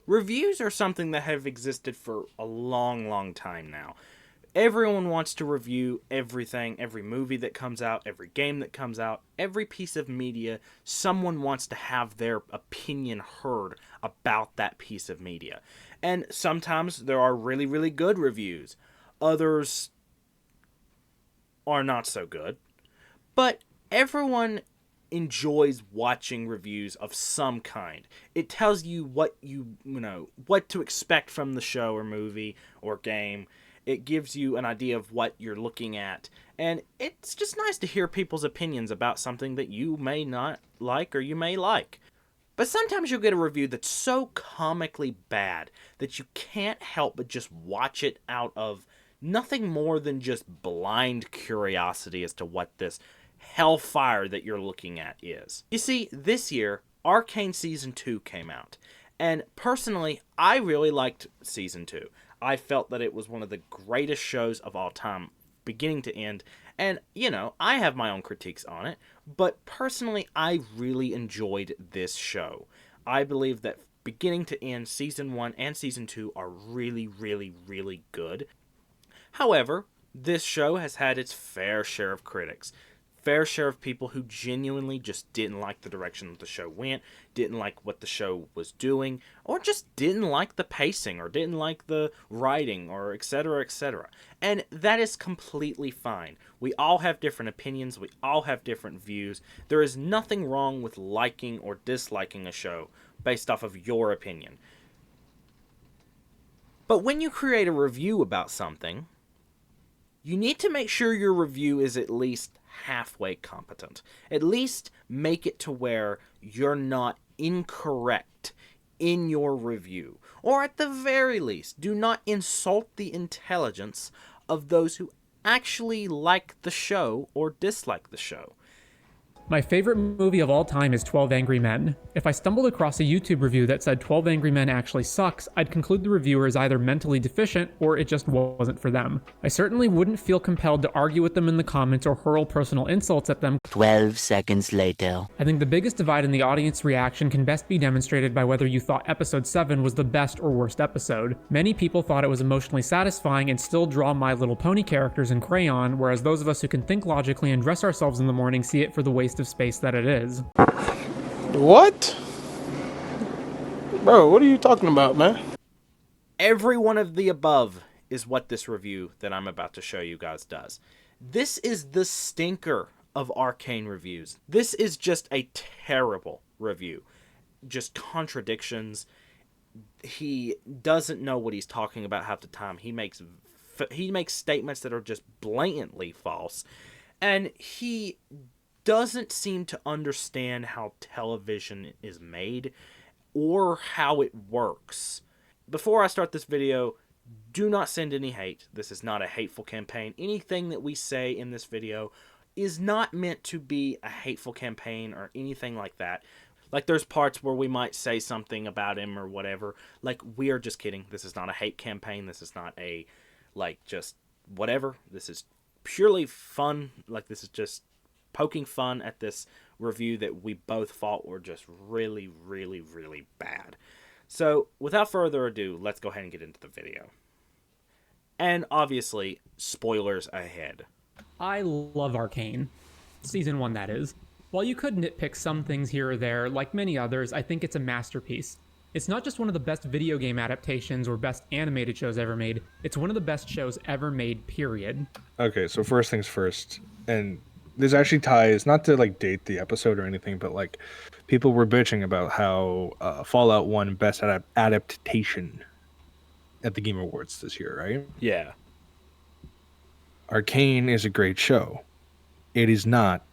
Reviews are something that have existed for a long, long time now. Everyone wants to review everything, every movie that comes out, every game that comes out, every piece of media. Someone wants to have their opinion heard about that piece of media. And sometimes there are really, really good reviews. Others are not so good. But everyone enjoys watching reviews of some kind. It tells you what what to expect from the show or movie or game. It gives you an idea of what you're looking at. And it's just nice to hear people's opinions about something that you may not like or you may like. But sometimes you'll get a review that's so comically bad that you can't help but just watch it out of nothing more than just blind curiosity as to what this hellfire that you're looking at is. You see, this year, Arcane Season 2 came out. And personally, I really liked Season 2. I felt that it was one of the greatest shows of all time, beginning to end. And, I have my own critiques on it. But personally, I really enjoyed this show. I believe that beginning to end, Season 1 and Season 2 are really, really, really good. However, this show has had its fair share of critics. Fair share of people who genuinely just didn't like the direction that the show went, didn't like what the show was doing, or just didn't like the pacing, or didn't like the writing, or etc., etc. And that is completely fine. We all have different opinions, we all have different views. There is nothing wrong with liking or disliking a show based off of your opinion. But when you create a review about something, you need to make sure your review is at least halfway competent. At least make it to where you're not incorrect in your review. Or at the very least, do not insult the intelligence of those who actually like the show or dislike the show. My favorite movie of all time is 12 Angry Men. If I stumbled across a YouTube review that said 12 Angry Men actually sucks, I'd conclude the reviewer is either mentally deficient or it just wasn't for them. I certainly wouldn't feel compelled to argue with them in the comments or hurl personal insults at them. 12 seconds later. I think the biggest divide in the audience reaction can best be demonstrated by whether you thought episode 7 was the best or worst episode. Many people thought it was emotionally satisfying and still draw My Little Pony characters in crayon, whereas those of us who can think logically and dress ourselves in the morning see it for the waste of space that it is. What? Bro, what are you talking about, man? Every one of the above is what this review that I'm about to show you guys does. This is the stinker of Arcane reviews. This is just a terrible review. Just contradictions. He doesn't know what he's talking about half the time. He makes statements that are just blatantly false. And he doesn't seem to understand how television is made or how it works. Before I start this video, do not send any hate. This is not a hateful campaign. Anything that we say in this video is not meant to be a hateful campaign or anything like that. Like, there's parts where we might say something about him or whatever. Like, we are just kidding. This is not a hate campaign. This is not a, just whatever. This is purely fun. This is just poking fun at this review that we both thought were just really, really, really bad. So, without further ado, let's go ahead and get into the video. And obviously, spoilers ahead. I love Arcane. Season 1, that is. While you could nitpick some things here or there, like many others, I think it's a masterpiece. It's not just one of the best video game adaptations or best animated shows ever made, it's one of the best shows ever made, period. Okay, so first things first, and this actually ties, not to date the episode or anything, but people were bitching about how Fallout won Best Adaptation at the Game Awards this year, right? Yeah. Arcane is a great show. It is not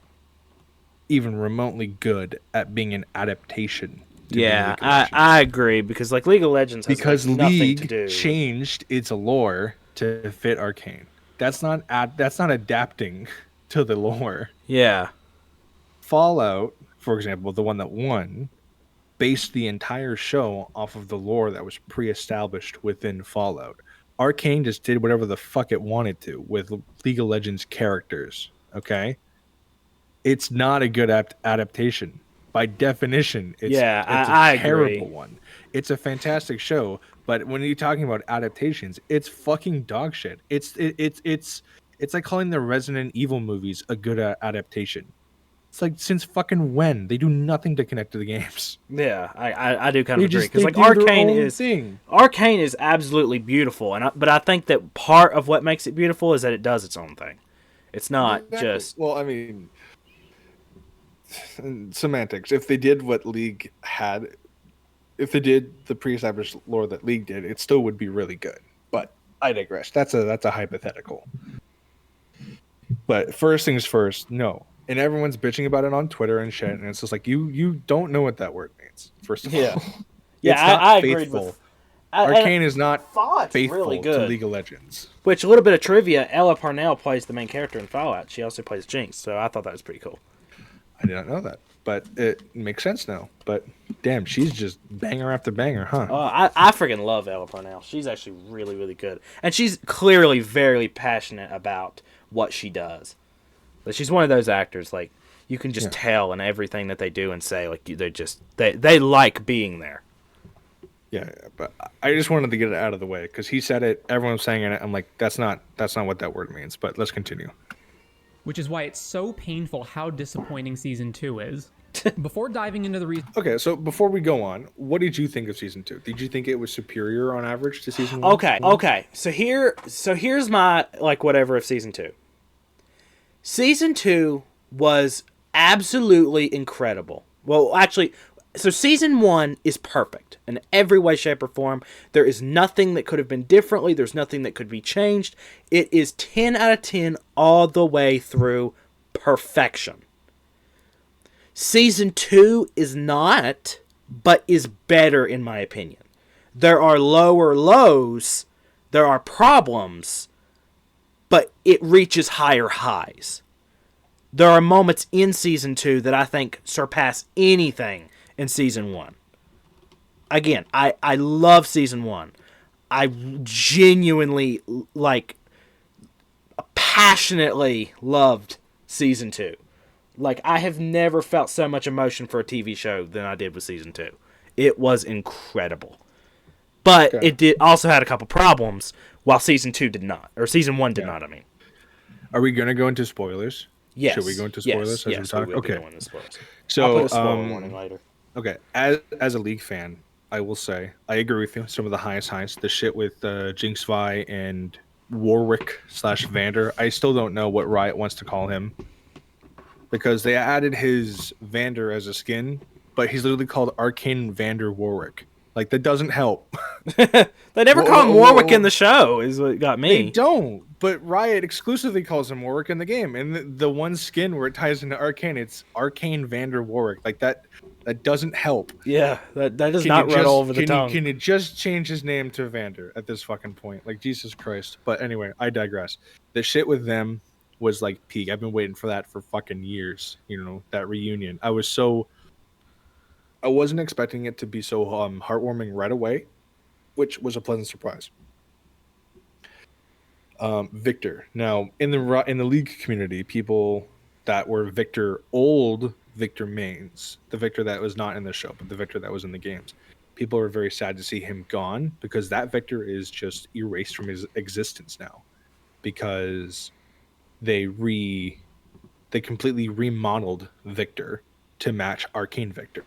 even remotely good at being an adaptation. Yeah, I agree, because League of Legends has nothing to do. League changed its lore to fit Arcane. That's not adapting to the lore. Yeah. Fallout, for example, the one that won, based the entire show off of the lore that was pre-established within Fallout. Arcane just did whatever the fuck it wanted to with League of Legends characters, okay? It's not a good adaptation. By definition, it's a terrible one. It's a fantastic show, but when you're talking about adaptations, it's fucking dog shit. It's like calling the Resident Evil movies a good adaptation. It's like, since fucking when? They do nothing to connect to the games. Yeah, I do kind of agree, because They like do their own thing. Arcane is absolutely beautiful, but I think that part of what makes it beautiful is that it does its own thing. It's not just Well, I mean, semantics. If they did what League had, if they did the pre-established lore that League did, it still would be really good. But I digress. That's a hypothetical. But first things first, no. And everyone's bitching about it on Twitter and shit, and it's just like, you don't know what that word means. First of all, yeah, it's not I agreed faithful. with Arcane is not Fallout's faithful really to good. League of Legends. Which, a little bit of trivia, Ella Parnell plays the main character in Fallout. She also plays Jinx, so I thought that was pretty cool. I did not know that, but it makes sense now. But damn, she's just banger after banger, huh? I freaking love Ella Parnell. She's actually really, really good. And she's clearly very passionate about what she does. But she's one of those actors, like, you can just tell in everything that they do and say, like, they like being there. Yeah, but I just wanted to get it out of the way because he said it, everyone's saying it. I'm like, that's not what that word means. But let's continue. Which is why it's so painful how disappointing season 2 is. Before diving into the reason. Okay, so before we go on, what did you think of season 2? Did you think it was superior on average to season 1? Okay. So here's my, like, whatever of season 2. Season 2 was absolutely incredible. Well, actually, so season 1 is perfect in every way, shape, or form. There is nothing that could have been differently. There's nothing that could be changed. It is 10 out of 10 all the way through perfection. Season 2 is not, but is better in my opinion. There are lower lows, there are problems, but it reaches higher highs. There are moments in Season 2 that I think surpass anything in Season 1. Again, I love Season 1. I genuinely, like, passionately loved Season 2. Like, I have never felt so much emotion for a TV show than I did with Season 2. It was incredible. But it also had a couple problems, while Season 2 did not. Or Season 1 did not, I mean. Are we going to go into spoilers? Yes. Should we go into spoilers? Yes, we will be going into spoilers. So, I'll put a spoiler warning later. Okay, as a League fan, I will say, I agree with you. Some of the highest highs, the shit with Jinx Vi and Warwick/Vander. I still don't know what Riot wants to call him. Because they added his Vander as a skin, but he's literally called Arcane Vander Warwick. Like, that doesn't help. They never call him Warwick in the show, is what got me. They don't, but Riot exclusively calls him Warwick in the game. And the one skin where it ties into Arcane, it's Arcane Vander Warwick. Like, that doesn't help. Yeah, that does not roll over the tongue. Can you just change his name to Vander at this fucking point? Like, Jesus Christ. But anyway, I digress. The shit with them was like peak. I've been waiting for that for fucking years. You know, that reunion. I wasn't expecting it to be so heartwarming right away, which was a pleasant surprise. Victor. Now, in the League community, people that were old Victor mains, the Victor that was not in the show, but the Victor that was in the games, people are very sad to see him gone because that Victor is just erased from his existence now because they completely remodeled Victor to match Arcane Victor.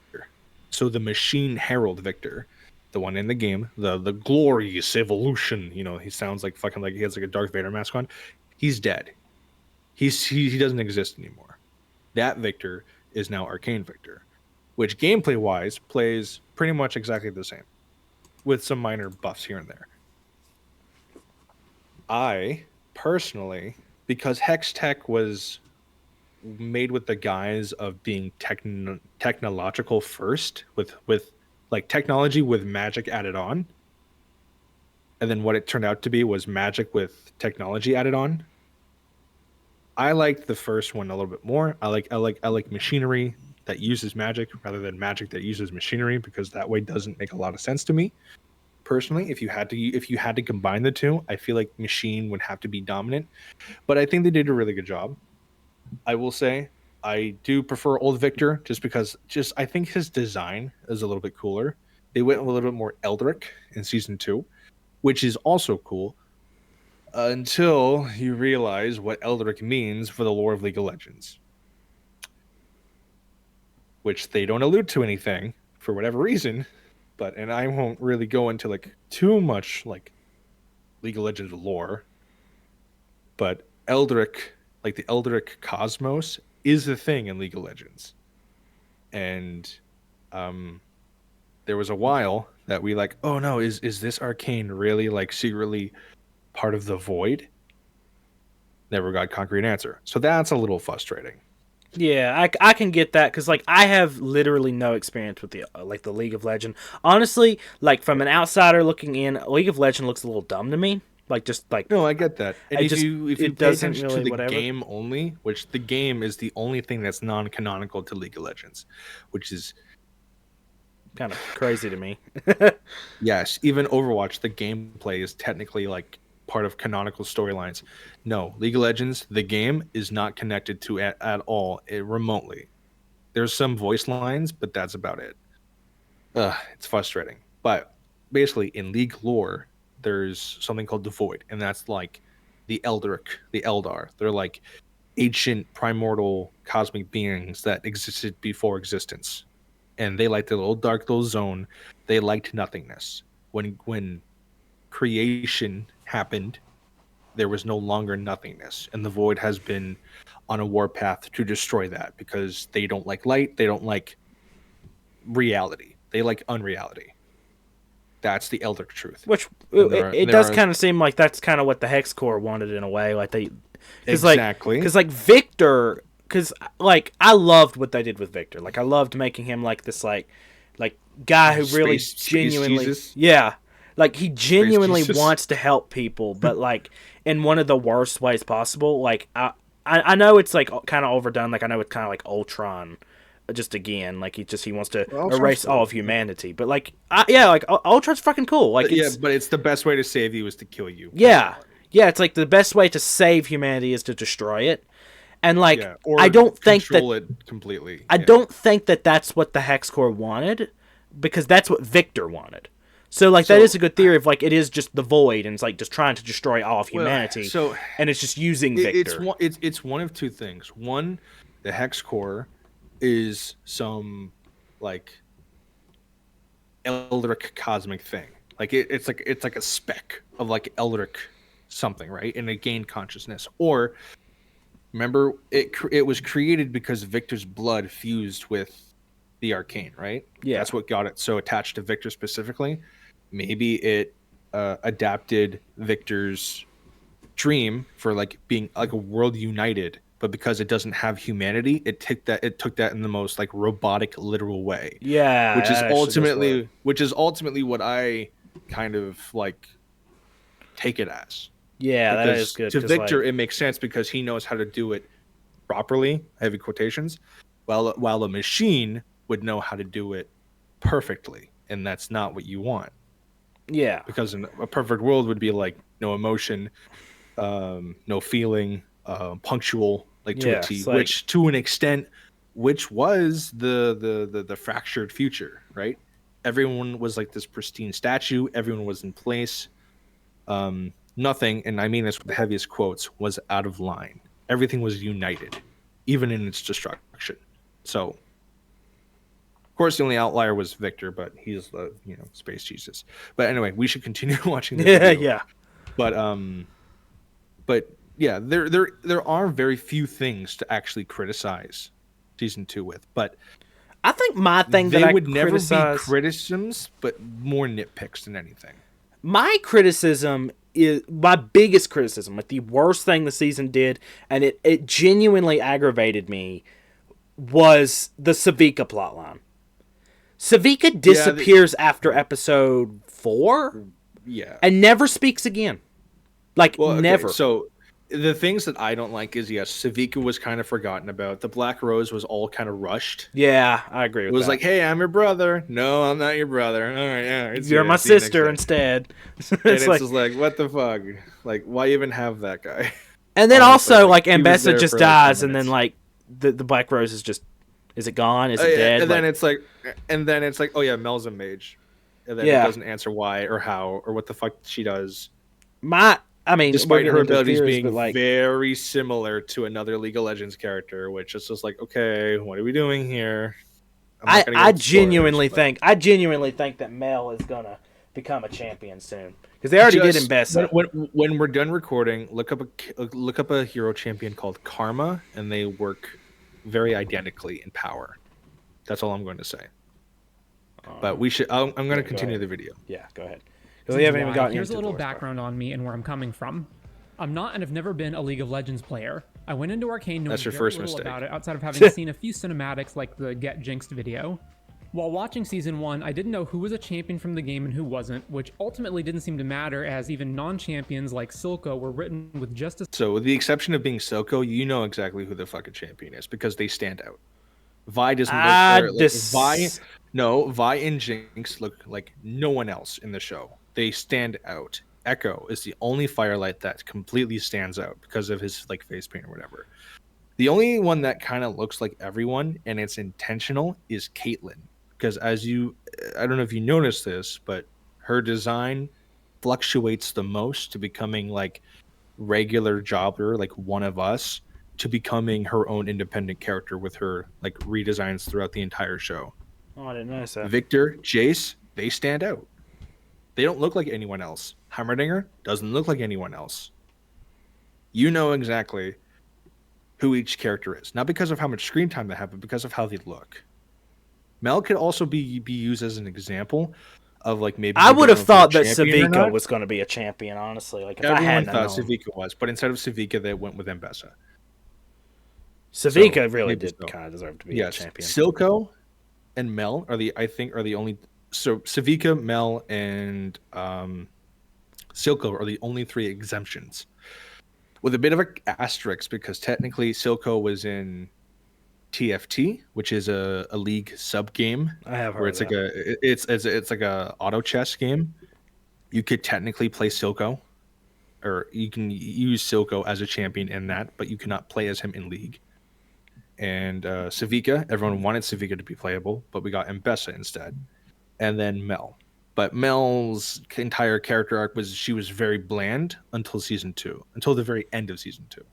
So the Machine Herald Victor, the one in the game, the glorious evolution, you know, he sounds like fucking like he has like a Darth Vader mask on. He's dead. He doesn't exist anymore. That Victor is now Arcane Victor, which gameplay wise plays pretty much exactly the same, with some minor buffs here and there. I personally, because Hex Tech was made with the guise of being technological first, with like technology with magic added on, and then what it turned out to be was magic with technology added on. I liked the first one a little bit more. I like machinery that uses magic rather than magic that uses machinery, because that way doesn't make a lot of sense to me. Personally, if you had to combine the two, I feel like machine would have to be dominant. But I think they did a really good job. I will say I do prefer old Victor just because I think his design is a little bit cooler. They went a little bit more Eldritch in season 2, which is also cool. Until you realize what Eldritch means for the lore of League of Legends, which they don't allude to anything for whatever reason. But and I won't really go into like too much like League of Legends lore. But Eldritch, like the Eldritch cosmos, is the thing in League of Legends, and there was a while that we like, oh no, is this Arcane really like secretly part of the Void? Never got a concrete answer. So that's a little frustrating. Yeah, I can get that because like I have literally no experience with the like the League of Legend. Honestly, like from an outsider looking in, League of Legend looks a little dumb to me. Like just like No, I get that. And if you pay doesn't attention really to the whatever. game only, which the game is the only thing that's non-canonical to League of Legends, which is Kind of crazy to me. yes, even Overwatch, the gameplay is technically like part of canonical storylines. No, League of Legends, the game is not connected to at all remotely. There's some voice lines, but that's about it. It's frustrating. But basically, in League lore, there's something called the Void, and that's like the Eldritch, the Eldar. They're like ancient, primordial, cosmic beings that existed before existence. And they liked the little dark little zone. They liked nothingness. When creation happened, there was no longer nothingness, and the Void has been on a warpath to destroy that because they don't like light, they don't like reality, they like unreality. That's the Eldritch truth. Which it does kind of seem like that's kind of what the Hex Core wanted in a way. Like they exactly because like Victor. Because, like, I loved what they did with Victor. Like, I loved making him, like, this, like guy who really genuinely... Jesus. Yeah. Like, he genuinely Jesus. wants to help people, but, like, in one of the worst ways possible. Like, I know it's, like, kind of overdone. Like, I know it's kind of like Ultron, just again. Like, he wants to erase all of humanity. But, like, Ultron's fucking cool. Like, yeah, but it's the best way to save you is to kill you. Yeah. Yeah, it's, like, the best way to save humanity is to destroy it. And like, I don't think that it completely. I don't think that that's what the Hex Core wanted, because that's what Victor wanted. So like, that is a good theory of like it is just the Void and it's like just trying to destroy all of humanity. And it's just using Victor. It's one of two things. One, the Hex Core is some like Eldritch cosmic thing. Like it's like a speck of like Eldritch something, right? And it gained consciousness. Or remember, it was created because Victor's blood fused with the Arcane, right? Yeah. That's what got it so attached to Victor specifically. Maybe it adapted Victor's dream for like being like a world united, but because it doesn't have humanity, it took that in the most like robotic, literal way. Yeah. Which is ultimately what I kind of like take it as. Yeah, because that is good. To Victor, it makes sense because he knows how to do it properly, heavy quotations, while a machine would know how to do it perfectly, and that's not what you want. Yeah. Because in a perfect world would be like no emotion, no feeling, punctual, like to a T, like, which to an extent, which was the fractured future, right? Everyone was like this pristine statue. Everyone was in place. Nothing, and I mean this with the heaviest quotes, was out of line. Everything was united, even in its destruction. So, of course, the only outlier was Victor, but he's the space Jesus. But anyway, we should continue watching the video. Yeah. But yeah, there are very few things to actually criticize season 2 with. But I think my thing that I would never be criticisms, but more nitpicks than anything. My criticism is my biggest criticism, like the worst thing the season did, and it genuinely aggravated me, was the Savika plotline. Savika disappears after episode 4, and never speaks again. Like, never. So the things that I don't like is, yes, Savika was kind of forgotten about. The Black Rose was all kind of rushed. Yeah, I agree with that. It was like, hey, I'm your brother. No, I'm not your brother. All right, yeah. You're my sister instead. It's just like, what the fuck? Like, why even have that guy? And then also, like Ambessa just dies, and then, like, the Black Rose is just... Is it gone? Is it dead? And then it's like, oh yeah, Mel's a mage. and then it doesn't answer why or how or what the fuck she does. Despite her abilities theories, being like, very similar to another League of Legends character, which is just like, okay, what are we doing here? I genuinely think that Mel is gonna become a champion soon because they already did in Bessa. When we're done recording, look up a hero champion called Karma, and they work very identically in power. That's all I'm going to say. But we should. I'm going to continue the video. Yeah, go ahead. Because we haven't even gotten Here's into a little background on me and where I'm coming from. I'm not and have never been a League of Legends player. I went into Arcane knowing very little about it outside of having seen a few cinematics like the Get Jinxed video. While watching Season 1, I didn't know who was a champion from the game and who wasn't, which ultimately didn't seem to matter as even non-champions like Silco were written with just as... So with the exception of being Silco, you know exactly who the fucking champion is because they stand out. Vi doesn't Vi and Jinx look like no one else in the show. They stand out. Echo is the only Firelight that completely stands out because of his like face paint or whatever. The only one that kind of looks like everyone and it's intentional is Caitlyn. Because I don't know if you noticed this, but her design fluctuates the most to becoming like regular jobber, like one of us, to becoming her own independent character with her like redesigns throughout the entire show. Oh, I didn't notice that. Victor, Jace, they stand out. They don't look like anyone else. Heimerdinger doesn't look like anyone else. You know exactly who each character is. Not because of how much screen time they have, but because of how they look. Mel could also be used as an example of like maybe... I would have thought that Savika was going to be a champion, honestly. Like if everyone thought Savika was, but instead of Savika, they went with Mbessa. Savika really did kind of deserve to be a champion. Silco and Mel are the only... So Savika, Mel, and Silco are the only three exemptions. With a bit of an asterisk because technically Silco was in TFT, which is a league sub game. I have heard where it's of that. It's like a auto chess game. You could technically play Silco, or you can use Silco as a champion in that, but you cannot play as him in league. And Savika, everyone wanted Savika to be playable, but we got Mbessa instead. And then Mel. But Mel's entire character arc she was very bland until season 2, until the very end of season 2.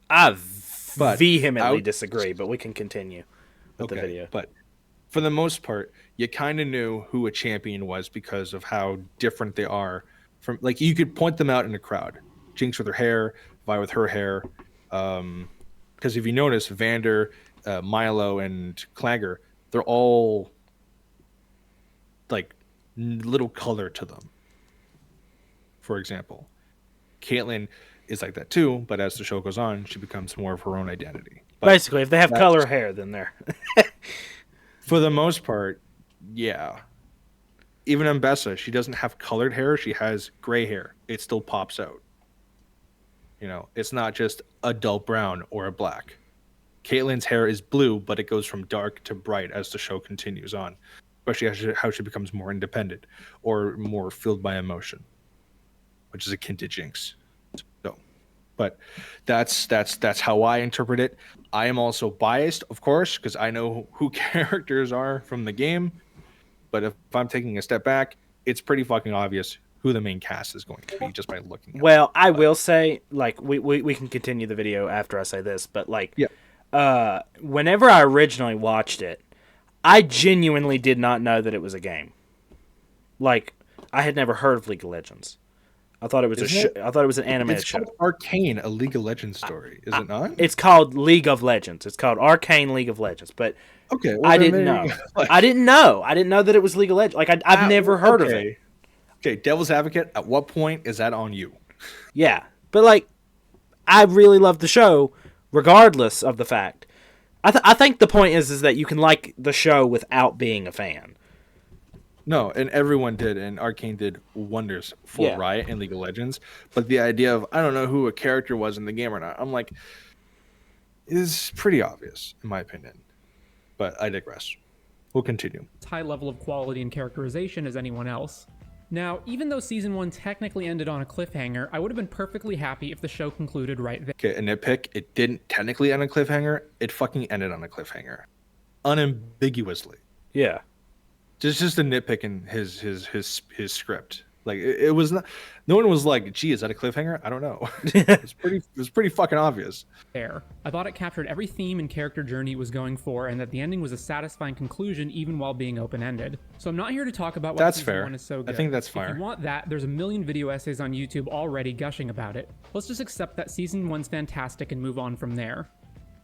I vehemently disagree, but we can continue with the video. But for the most part, you kind of knew who a champion was because of how different they are. From like you could point them out in a crowd. Jinx with her hair, Vi with her hair. Because if you notice, Vander, Milo, and Clagger, they're all like little color to them. For example, Caitlyn is like that too, but as the show goes on, she becomes more of her own identity. But basically, if they have color hair, then they're... For the most part, yeah. Even Mbessa, she doesn't have colored hair. She has gray hair. It still pops out. You know, it's not just a dull brown or a black. Caitlyn's hair is blue, but it goes from dark to bright as the show continues on. Especially how she becomes more independent or more filled by emotion, which is akin to Jinx. So, but that's how I interpret it. I am also biased, of course, because I know who characters are from the game. But if I'm taking a step back, it's pretty fucking obvious who the main cast is going to be just by looking at it. I will say, like, we can continue the video after I say this, but like, whenever I originally watched it, I genuinely did not know that it was a game. Like, I had never heard of League of Legends. I thought it was I thought it was an animated show. It's called Arcane, a League of Legends story, is it not? It's called League of Legends. It's called Arcane League of Legends. But okay, I didn't know. I didn't know. I didn't know that it was League of Legends. Like I've never heard of it. Okay, Devil's Advocate. At what point is that on you? Yeah, but like, I really love the show, regardless of the fact. I think the point is that you can like the show without being a fan. No, and everyone did, and Arcane did wonders for Riot and League of Legends. But the idea of, I don't know who a character was in the game or not, I'm like, is pretty obvious, in my opinion. But I digress. We'll continue. High level of quality and characterization as anyone else. Now, even though Season 1 technically ended on a cliffhanger, I would have been perfectly happy if the show concluded right there. Okay, a nitpick, it didn't technically end on a cliffhanger, it fucking ended on a cliffhanger. Unambiguously. Yeah. just a nitpick in his script. Like it was not. No one was like, "Gee, is that a cliffhanger?" I don't know. It was pretty fucking obvious. There. I thought it captured every theme and character journey it was going for, and that the ending was a satisfying conclusion even while being open-ended. So I'm not here to talk about why That's season fair. 1 is so good. I think that's If fair. you want that, there's a million video essays on YouTube already gushing about it. Let's just accept that season 1's fantastic and move on from there.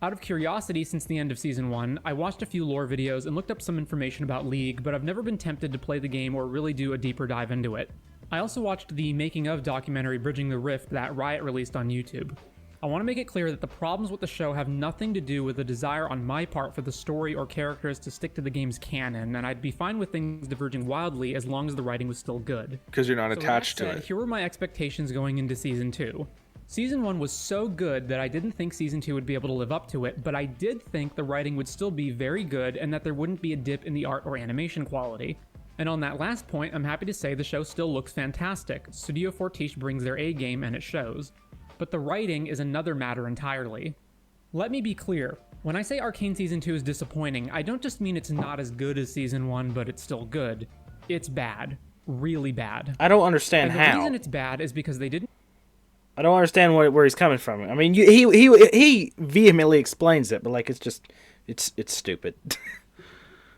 Out of curiosity, since the end of Season 1, I watched a few lore videos and looked up some information about League, but I've never been tempted to play the game or really do a deeper dive into it. I also watched the making of documentary Bridging the Rift that Riot released on YouTube. I want to make it clear that the problems with the show have nothing to do with the desire on my part for the story or characters to stick to the game's canon, and I'd be fine with things diverging wildly as long as the writing was still good. Because you're not So attached with that to said, it. Here were my expectations going into Season 2. Season 1 was so good that I didn't think Season 2 would be able to live up to it, but I did think the writing would still be very good and that there wouldn't be a dip in the art or animation quality. And on that last point, I'm happy to say the show still looks fantastic. Studio Fortiche brings their A game and it shows. But the writing is another matter entirely. Let me be clear. When I say Arcane Season 2 is disappointing, I don't just mean it's not as good as Season 1, but it's still good. It's bad. Really bad. I don't understand And the how. reason it's bad is because they didn't I don't understand where he's coming from. I mean, he vehemently explains it, but like it's stupid.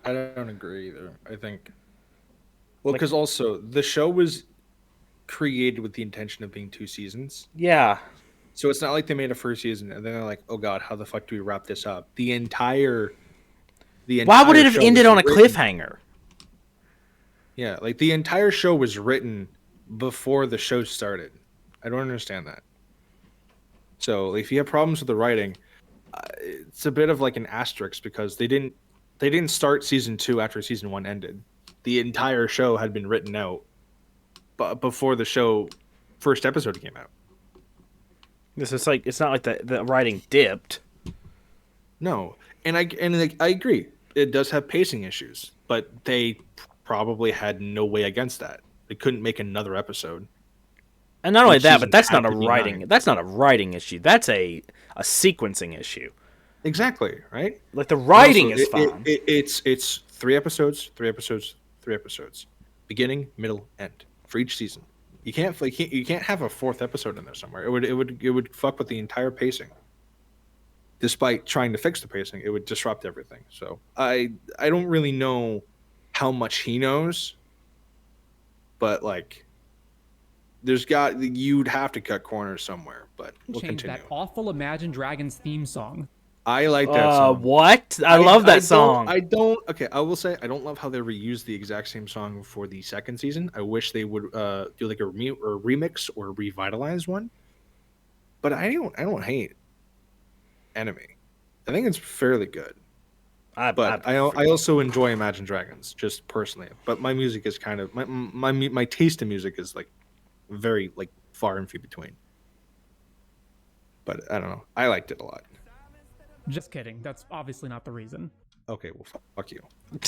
I don't agree either. I think. Well, because also the show was created with the intention of being 2 seasons. Yeah. So it's not like they made a first season and then they're like, "Oh God, how the fuck do we wrap this up?" The entire Why would it have show ended was on a written- cliffhanger? Yeah, like the entire show was written before the show started. I don't understand that. So if you have problems with the writing, it's a bit of like an asterisk because they didn't start season 2 after season 1 ended. The entire show had been written out, but before the show first episode came out. This is like it's not like the writing dipped. No, and I agree. It does have pacing issues, but they probably had no way against that. They couldn't make another episode. And not only Each that, season but that's not had a to be writing. 9. That's not a writing issue. That's a sequencing issue. Exactly, right? Like the writing Also, is fine. It's 3 episodes, 3 episodes, 3 episodes, beginning, middle, end for each season. You can't have a 4th episode in there somewhere. It would fuck with the entire pacing. Despite trying to fix the pacing, it would disrupt everything. So I don't really know how much he knows, but like you'd have to cut corners somewhere. But we'll change continue. that awful Imagine Dragons theme song. I like that song. What? I love that song. Okay, I will say I don't love how they reused the exact same song for the second season. I wish they would do like a remix or revitalize one. But I don't hate Enemy. I think it's fairly good. But I also enjoy Imagine Dragons just personally. But my music is kind of my taste in music is like very like far and few between. But I don't know. I liked it a lot. Just kidding. That's obviously not the reason. Okay, well, fuck you.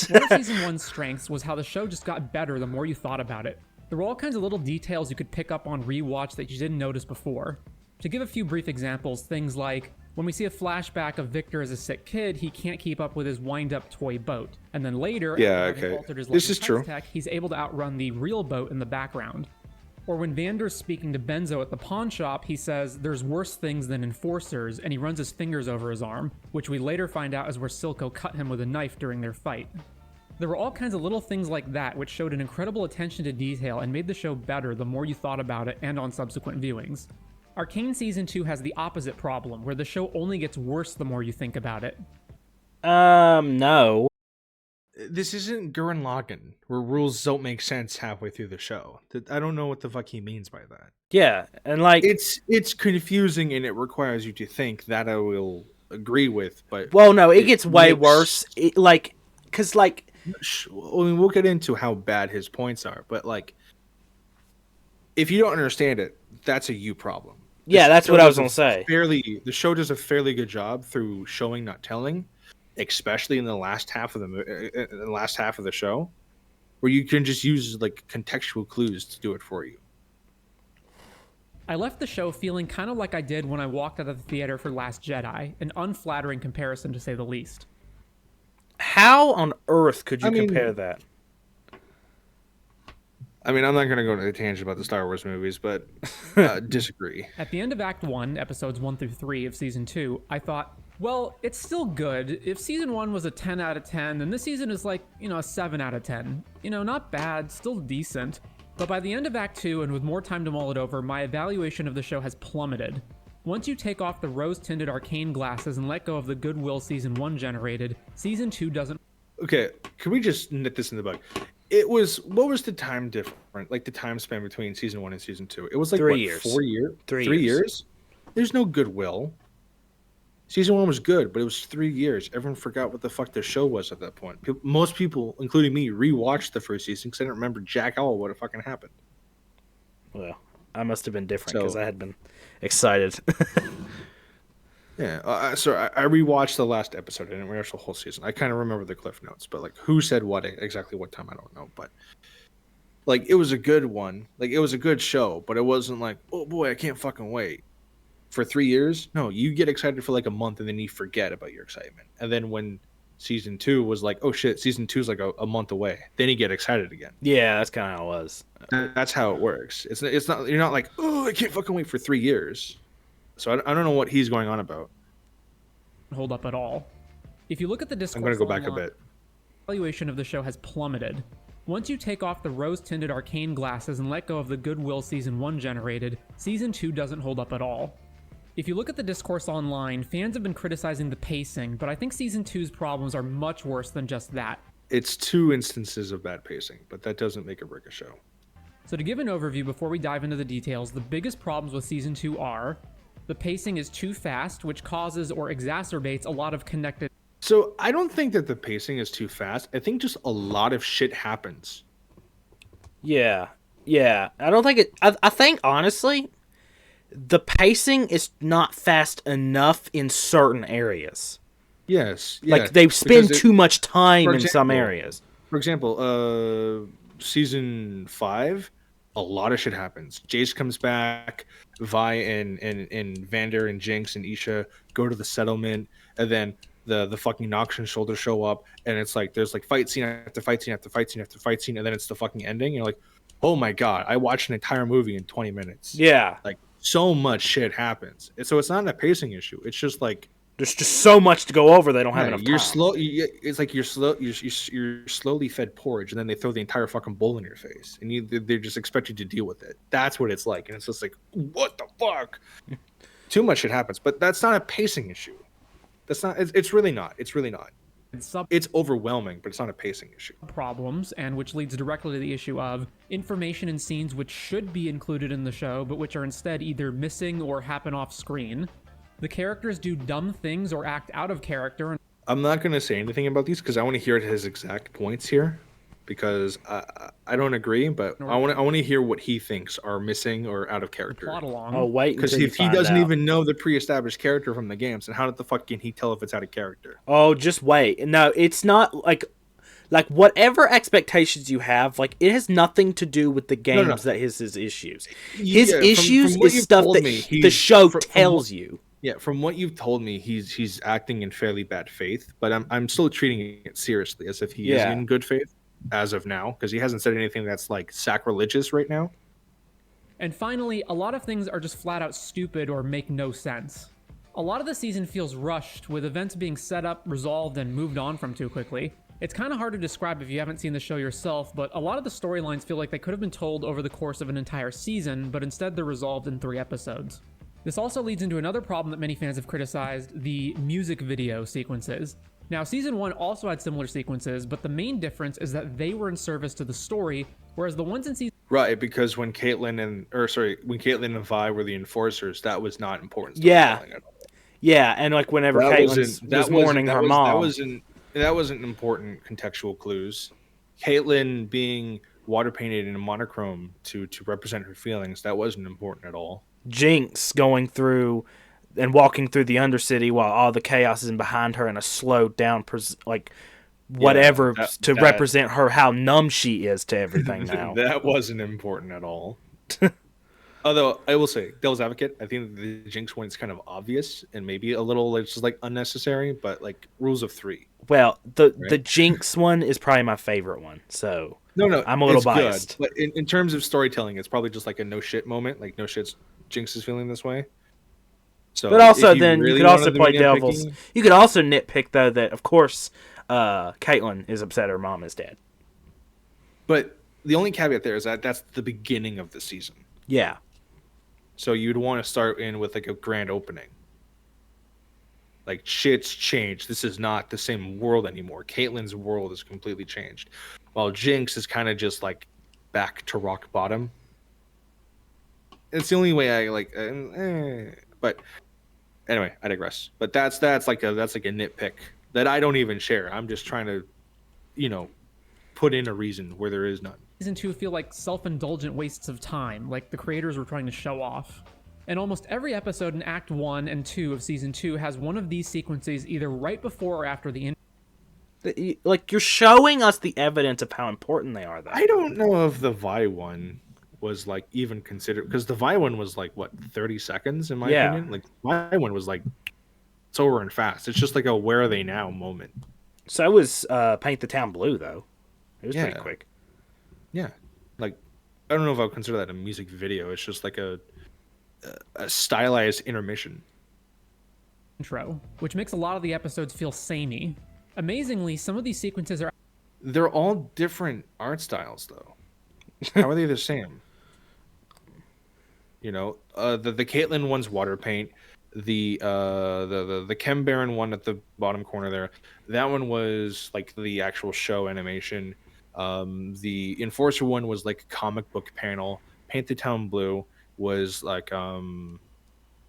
One of Season 1's strengths was how the show just got better the more you thought about it. There were all kinds of little details you could pick up on rewatch that you didn't notice before. To give a few brief examples, things like, when we see a flashback of Victor as a sick kid, he can't keep up with his wind-up toy boat. And then later, Yeah, after having okay. altered his This lightning is true. tech, he's able to outrun the real boat in the background. Or when Vander's speaking to Benzo at the pawn shop, he says there's worse things than enforcers, and he runs his fingers over his arm, which we later find out is where Silco cut him with a knife during their fight. There were all kinds of little things like that which showed an incredible attention to detail and made the show better the more you thought about it and on subsequent viewings. Arcane Season 2 has the opposite problem, where the show only gets worse the more you think about it. No. This isn't Gurren Lagann, where rules don't make sense halfway through the show. I don't know what the fuck he means by that. Yeah, and like It's confusing and it requires you to think. That I will agree with, but well, no, it gets way makes- worse. Because I mean, we'll get into how bad his points are, but like, if you don't understand it, that's a you problem. Yeah, that's show what I was does gonna say. The show does a fairly good job through showing, not telling, especially in the last half of the show, where you can just use like contextual clues to do it for you. I left the show feeling kind of like I did when I walked out of the theater for Last Jedi, an unflattering comparison to say the least. How on earth could you I mean- compare that? I mean, I'm not going to go into a tangent about the Star Wars movies, but disagree. At the end of Act 1, episodes 1 through 3 of Season 2, I thought, well, it's still good. If Season 1 was a 10 out of 10, then this season is like, a 7 out of 10. Not bad, still decent. But by the end of Act 2, and with more time to mull it over, my evaluation of the show has plummeted. Once you take off the rose-tinted Arcane glasses and let go of the goodwill Season 1 generated, Season 2 doesn't... Okay, can we just nip this in the bud? What was the time difference, like the time span between Season 1 and Season 2? It was like, 3 years. 4 years? 3 years? There's no goodwill. Season 1 was good, but it was 3 years. Everyone forgot what the fuck the show was at that point. Most people, including me, rewatched the first season because I didn't remember jack all what fucking happened. Well, I must have been different because I had been excited. Yeah, so I rewatched the last episode. I didn't rewatch the whole season. I kind of remember the cliff notes, but like who said what exactly what time I don't know. But like it was a good one. Like it was a good show, but it wasn't like, oh boy, I can't fucking wait. For 3 years, no, you get excited for like a month and then you forget about your excitement. And then when Season 2 was like, oh shit, Season 2 is like a month away, then you get excited again. Yeah, that's kind of how it was. That's how it works. It's not, you're not like, oh, I can't fucking wait for 3 years. So I don't know what he's going on about. hold up at all. If you look at the discourse, I'm going to go back a bit. Valuation of the show has plummeted. Once you take off the rose-tinted Arcane glasses and let go of the goodwill Season 1 generated, Season 2 doesn't hold up at all. If you look at the discourse online, fans have been criticizing the pacing, but I think Season 2's problems are much worse than just that. It's 2 instances of bad pacing, but that doesn't make it break a show. So to give an overview before we dive into the details, the biggest problems with Season 2 are: the pacing is too fast, which causes or exacerbates a lot of connected... So I don't think that the pacing is too fast. I think just a lot of shit happens. Yeah. I don't think it... I think, honestly, the pacing is not fast enough in certain areas. Yes. Yeah, like, they spend too much time in some areas. For example, Season 5, a lot of shit happens. Jace comes back, Vi and Vander and Jinx and Isha go to the settlement, and then the fucking Nox and Shoulder show up, and it's like there's like fight scene after fight scene after fight scene after fight scene, and then it's the fucking ending. You're like, oh my god, I watched an entire movie in 20 minutes. Yeah. Like, so much shit happens. So it's not a pacing issue. It's just like there's just so much to go over. They don't have enough time. You're slow. It's like you're slow. You're slowly fed porridge, and then they throw the entire fucking bowl in your face, and they just expect you to deal with it. That's what it's like, and it's just like, what the fuck? Too much shit happens, but that's not a pacing issue. That's not. It's really not. It's really not. It's overwhelming, but it's not a pacing issue. Problems, and which leads directly to the issue of information and scenes which should be included in the show, but which are instead either missing or happen off screen. The characters do dumb things or act out of character. I'm not going to say anything about these because I want to hear his exact points here, because I don't agree, but I want to hear what he thinks are missing or out of character. Plot along. Oh, wait, because if he doesn't even know the pre-established character from the games, then how the fuck can he tell if it's out of character? Oh, just wait. No, it's not like whatever expectations you have, like, it has nothing to do with the games that his issues. His issues is stuff that the show tells you. Yeah, from what you've told me, he's acting in fairly bad faith, but I'm still treating it seriously as if he is in good faith as of now, because he hasn't said anything that's like sacrilegious right now. And finally, a lot of things are just flat out stupid or make no sense. A lot of the season feels rushed, with events being set up, resolved, and moved on from too quickly. It's kind of hard to describe if you haven't seen the show yourself, but a lot of the storylines feel like they could have been told over the course of an entire season, but instead they're resolved in 3 episodes. This also leads into another problem that many fans have criticized: the music video sequences. Now, Season 1 also had similar sequences, but the main difference is that they were in service to the story, whereas the ones in Season... Right, because when Caitlyn and Vi were the enforcers, that was not important. Yeah, and like whenever Caitlyn was mourning her mom... That wasn't important contextual clues. Caitlyn being water painted in a monochrome to represent her feelings, that wasn't important at all. Jinx going through and walking through the Undercity while all the chaos is in behind her in a slowed down, represent her how numb she is to everything now. That wasn't important at all. Although I will say, devil's advocate, I think the Jinx one is kind of obvious and maybe a little it's just like unnecessary, but like rules of three, Well, the right? Jinx one is probably my favorite one, so No, I'm a little it's biased. good. But in terms of storytelling, it's probably just like a no shit moment. Like no shit's Jinx is feeling this way. But So if also, you then you really could also wanted to be play devil's. nitpicky, You could also nitpick though that of course, Caitlyn is upset her mom is dead. but the only caveat there is that that's the beginning of the season. Yeah, So you'd want to start in with like a grand opening. Like shit's changed. This is not the same world anymore. Caitlyn's world has completely changed, while Jinx is kind of just like back to rock bottom. It's the only way I like. But anyway, I digress. But that's like a nitpick that I don't even share. I'm just trying to, you know, put in a reason where there is none. Season 2 feel like self-indulgent wastes of time, like the creators were trying to show off. And almost every episode in Act 1 and 2 of Season 2 has one of these sequences either right before or after the end. like you're showing us the evidence of how important they are. Though I don't know if the Vi one was like even considered because the Vi one was like what 30 seconds in my Yeah. opinion. Like Vi one was like it's over and fast. It's just like a where are they now moment. so was Paint the Town Blue though. It was Yeah. pretty quick. Yeah, like I don't know if I would consider that a music video. It's just like a stylized intermission. Intro, which makes a lot of the episodes feel samey. Amazingly, some of these sequences are They're all different art styles though. How are they the same? You know, the Caitlyn one's water paint. The Chem Baron one at the bottom corner there, that one was like the actual show animation. The Enforcer one was like a comic book panel. Paint the Town Blue was like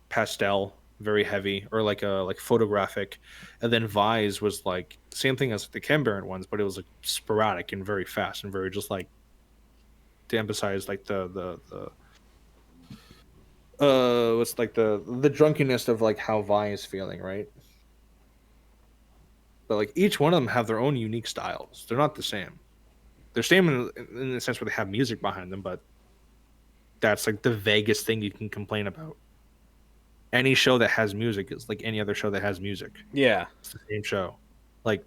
pastel, very heavy, or like a like photographic. And then Vise was like same thing as the Chem Baron ones, but it was like sporadic and very fast and very just like to emphasize like the what's like the drunkenness of like how Vi is feeling, right? But like each one of them have their own unique styles. They're not the same. They're same in the sense where they have music behind them, but that's like the vaguest thing you can complain about. Any show that has music is like any other show that has music. Yeah. It's the same show. Like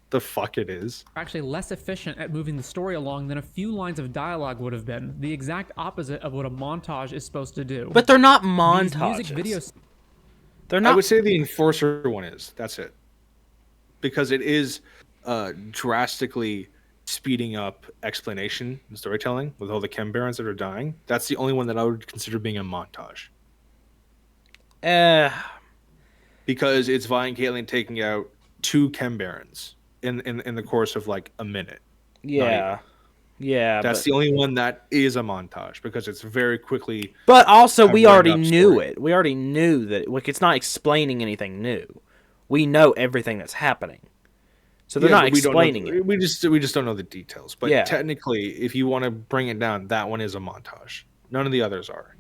the fuck it is. actually less efficient at moving the story along than a few lines of dialogue would have been, the exact opposite of what a montage is supposed to do. But they're not These montages. music videos They're I not. would say the Enforcer one is. That's it. Because it is drastically speeding up explanation and storytelling with all the Chem Barons that are dying. That's the only one that I would consider being a montage. Uh, Because it's Vi and Caitlyn taking out 2 Chem Barons in the course of like a minute. yeah. Yeah. That's but, the only one that is a montage because it's very quickly. but also, we I've read already up knew story. it. We already knew that. Like, it's not explaining anything new. We know everything that's happening. So they're Yeah, not but we don't know- explaining it. We just don't know the details. But Yeah. technically, if you want to bring it down, that one is a montage. None of the others are.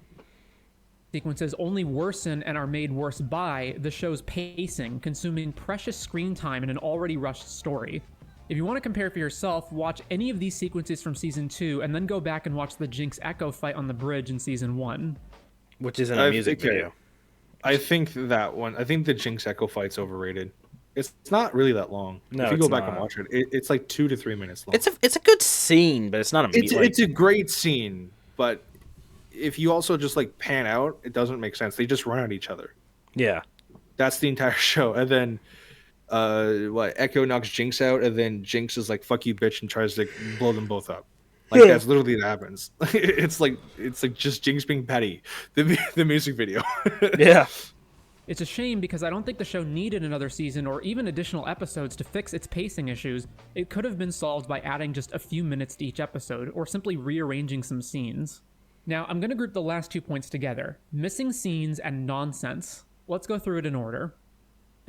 sequences only worsen and are made worse by the show's pacing, consuming precious screen time in an already rushed story. If you want to compare for yourself, watch any of these sequences from Season 2 and then go back and watch the Jinx Echo fight on the bridge in Season 1. Which isn't a music okay. video. I think that one. I think the Jinx Echo fight's overrated. It's not really that long. No, if you go it's back and not. watch it, it's like 2 to 3 minutes long. It's a good scene, but it's not a music. It's a great scene, but if you also just like pan out, it doesn't make sense. They just run at each other. Yeah. That's the entire show. And then Echo knocks Jinx out, and then Jinx is like "fuck you, bitch," and tries to blow them both up. Like that's literally what happens. It's like just Jinx being petty. The music video. Yeah. It's a shame because I don't think the show needed another season or even additional episodes to fix its pacing issues. It could have been solved by adding just a few minutes to each episode or simply rearranging some scenes. Now, I'm going to group the last 2 points together, missing scenes and nonsense. Let's go through it in order.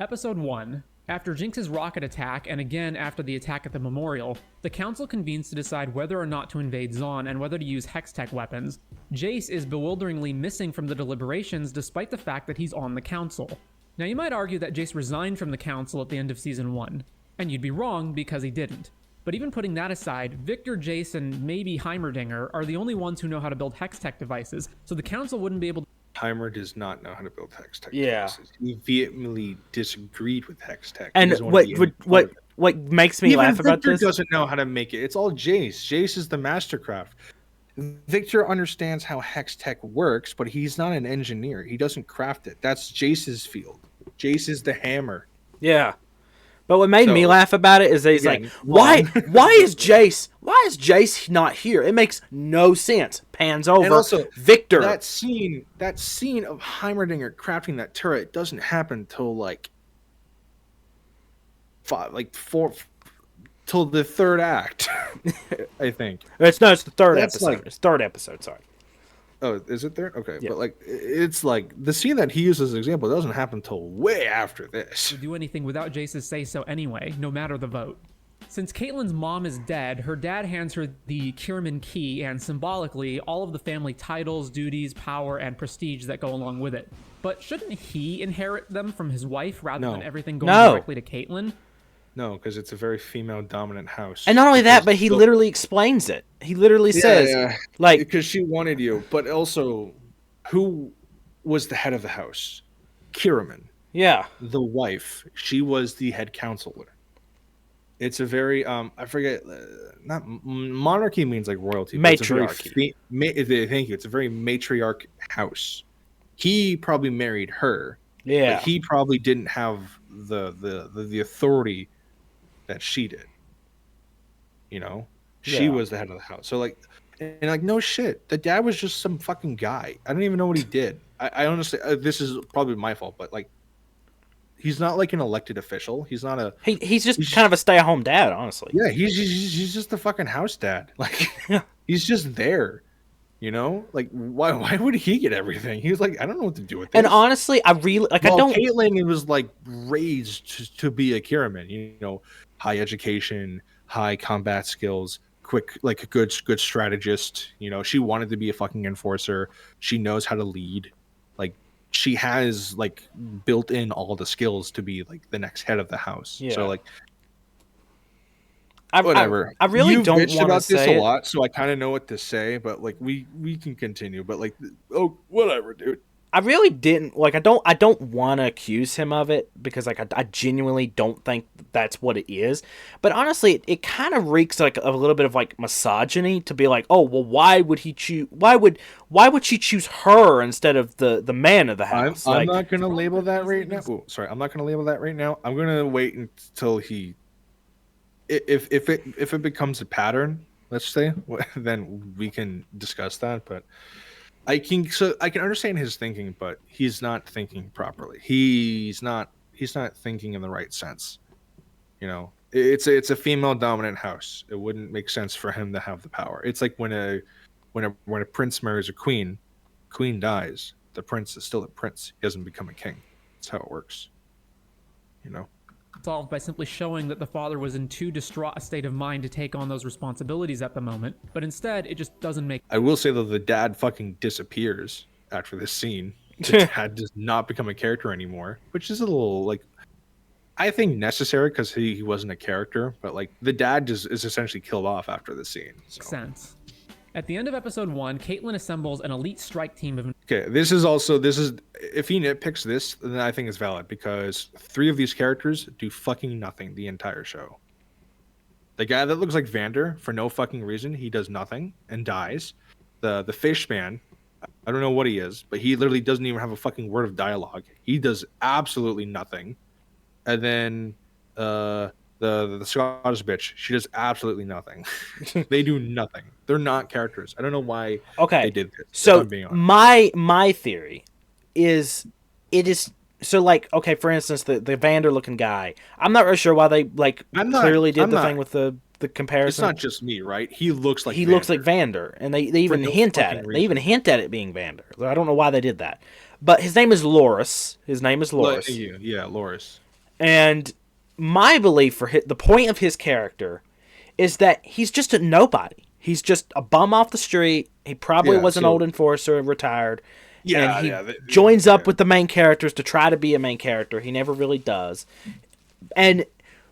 Episode 1. After Jinx's rocket attack, and again after the attack at the memorial, the council convenes to decide whether or not to invade Zaun and whether to use Hextech weapons. Jace is bewilderingly missing from the deliberations despite the fact that he's on the council. Now you might argue that Jace resigned from the council at the end of Season 1, and you'd be wrong because he didn't. But even putting that aside, Victor, Jason, maybe Heimerdinger are the only ones who know how to build hex tech devices, so the council wouldn't be able to. Heimer does not know how to build hex tech Yeah. devices. He vehemently disagreed with hex tech. And what makes me Even laugh about Victor this doesn't know how to make it. It's all Jace. Jace is the mastercraft. Victor understands how hex tech works, but he's not an engineer. He doesn't craft it. That's Jace's field. Jace is the hammer. Yeah. But what made me laugh about it is that he's again, like, why is Jace not here? It makes no sense. Pans over. And also, Victor. That scene of Heimerdinger crafting that turret doesn't happen till till the third act, I think. It's the third That's episode. It's third episode, sorry. Oh, is it there? Okay, Yeah. but it's like the scene that he uses as an example doesn't happen till way after this. do anything without Jace's say-so anyway, no matter the vote. Since Caitlyn's mom is dead, her dad hands her the Kierman key and, symbolically, all of the family titles, duties, power, and prestige that go along with it. But shouldn't he inherit them from his wife rather than everything going directly to Caitlyn? No, because it's a very female-dominant house. And not only that, but he literally explains it. He literally says, like... Because she wanted you, but also, who was the head of the house? Kierman. Yeah. The wife. She was the head counselor. It's a very, I forget, not monarchy means like royalty. Matriarchy. Thank you. It's a very matriarch house. He probably married her. Yeah. But he probably didn't have the authority that she did. You know? She was the head of the house. So no shit. The dad was just some fucking guy. I don't even know what he did. I honestly, this is probably my fault, but he's not like an elected official. He's not a. He's just kind of a stay-at-home dad, honestly. Yeah, he's just the fucking house dad. He's just there. You know, why would he get everything? He was like, I don't know what to do with this. And honestly, I really I don't. Caitlyn was raised to be a Kierman. You know, high education, high combat skills, quick, a good strategist. You know, she wanted to be a fucking enforcer. She knows how to lead. She has built in all the skills to be the next head of the house. Yeah. So whatever. I really You've don't bitched want to about this say a lot, so I kind of know what to say. But we can continue. But whatever, dude. I really didn't I don't want to accuse him of it because I genuinely don't think that's what it is. But honestly, it kind of reeks a little bit of misogyny to be oh, well, why would he choose? Why would she choose her instead of the man of the house? I'm not gonna label that right now. Oh, sorry, I'm not gonna label that right now. I'm gonna wait until he. If it becomes a pattern, let's say, then we can discuss that. But I can understand his thinking, but he's not thinking properly. He's not thinking in the right sense. You know, it's a female dominant house. It wouldn't make sense for him to have the power. It's like when a prince marries a queen dies. The prince is still a prince. He doesn't become a king. That's how it works. You know. Solved by simply showing that the father was in too distraught a state of mind to take on those responsibilities at the moment, but instead it just doesn't make. I will say though, the dad fucking disappears after this scene. The dad does not become a character anymore, which is a little I think necessary because he wasn't a character, but the dad is essentially killed off after the scene. So. Makes sense. At the end of episode 1, Caitlyn assembles an elite strike team of... Okay, this is if he nitpicks this, then I think it's valid because 3 of these characters do fucking nothing the entire show. The guy that looks like Vander, for no fucking reason, he does nothing and dies. The fish man, I don't know what he is, but he literally doesn't even have a fucking word of dialogue. He does absolutely nothing. And then the Scottish bitch, she does absolutely nothing. They do nothing. They're not characters. I don't know why they did this. So my theory is it is so okay, for instance, the Vander looking guy. I'm not really sure why they clearly did the thing with the comparison. It's not just me, right? He looks like Vander, and they even hint at it. They even hint at it being Vander. I don't know why they did that. But his name is Loris. Yeah, Loris. And my belief for the point of his character is that he's just a nobody. He's just a bum off the street. He probably was an old enforcer, retired. Yeah, and he joins up with the main characters to try to be a main character. He never really does. And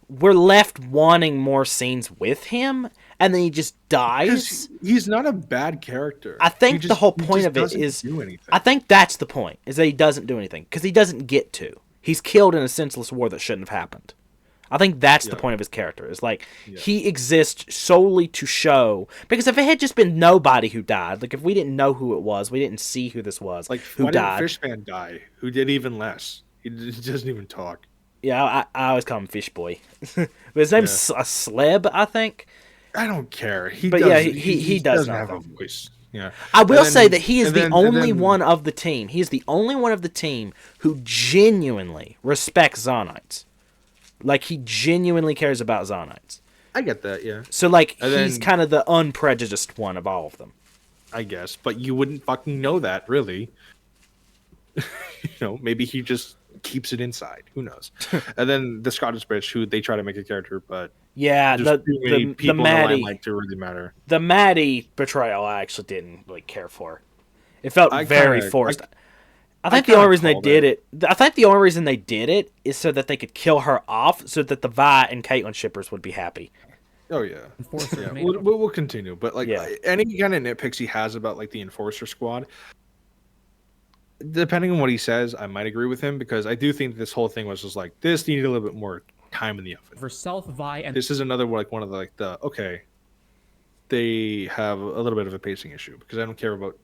we're left wanting more scenes with him, and then he just dies. He's not a bad character. I think the whole point of it doesn't is, do anything. I think that's the point, is that he doesn't do anything, because he doesn't get to. He's killed in a senseless war that shouldn't have happened. I think that's the point of his character, is like, he exists solely to show, because if it had just been nobody who died, like if we didn't know who it was, we didn't see who this was, like who why died. did Fishman die? Who did even less? He doesn't even talk. Yeah, I always call him Fish Boy. But his name's Sleb, I think. I don't care. He doesn't have a voice. Yeah. I will say that he is the only one of the team. He is the only one of the team who genuinely respects Zonites. Like, he genuinely cares about Zonites. I get that, yeah. So, like, he's kind of the unprejudiced one of all of them. I guess, but you wouldn't fucking know that, really. Maybe he just keeps it inside. Who knows? And then the Scottish bitch, who they try to make a character, but the Maddie to really matter. The Maddie betrayal, I actually didn't really care for. It felt very forced. I think the only reason they did it is so that they could kill her off, so that the Vi and Caitlyn shippers would be happy. Oh yeah, we'll continue, but any kind of nitpicks he has about like the Enforcer Squad. Depending on what he says, I might agree with him, because I do think this whole thing was just like, this needed a little bit more time in the oven. For Vi, and this is another one of the okay, they have a little bit of a pacing issue, because I don't care about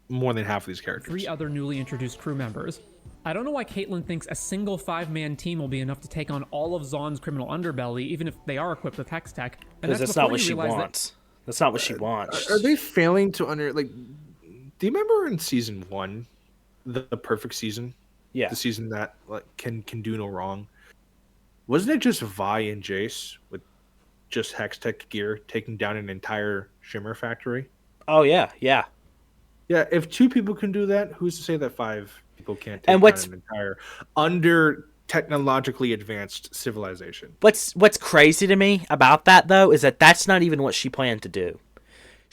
more than half of these characters. 3 other newly introduced crew members. I don't know why Caitlyn thinks a single 5-man team will be enough to take on all of Zaun's criminal underbelly, even if they are equipped with Hex Tech. Because that's not what she wants. That's not what she wants. Are they failing to do you remember in season 1? The perfect season, the season that can do no wrong. Wasn't it just Vi and Jace with just Hex Tech gear taking down an entire Shimmer factory? Oh yeah. If 2 people can do that, who's to say that 5 people can't take down an entire under technologically advanced civilization? What's crazy to me about that though is that that's not even what she planned to do.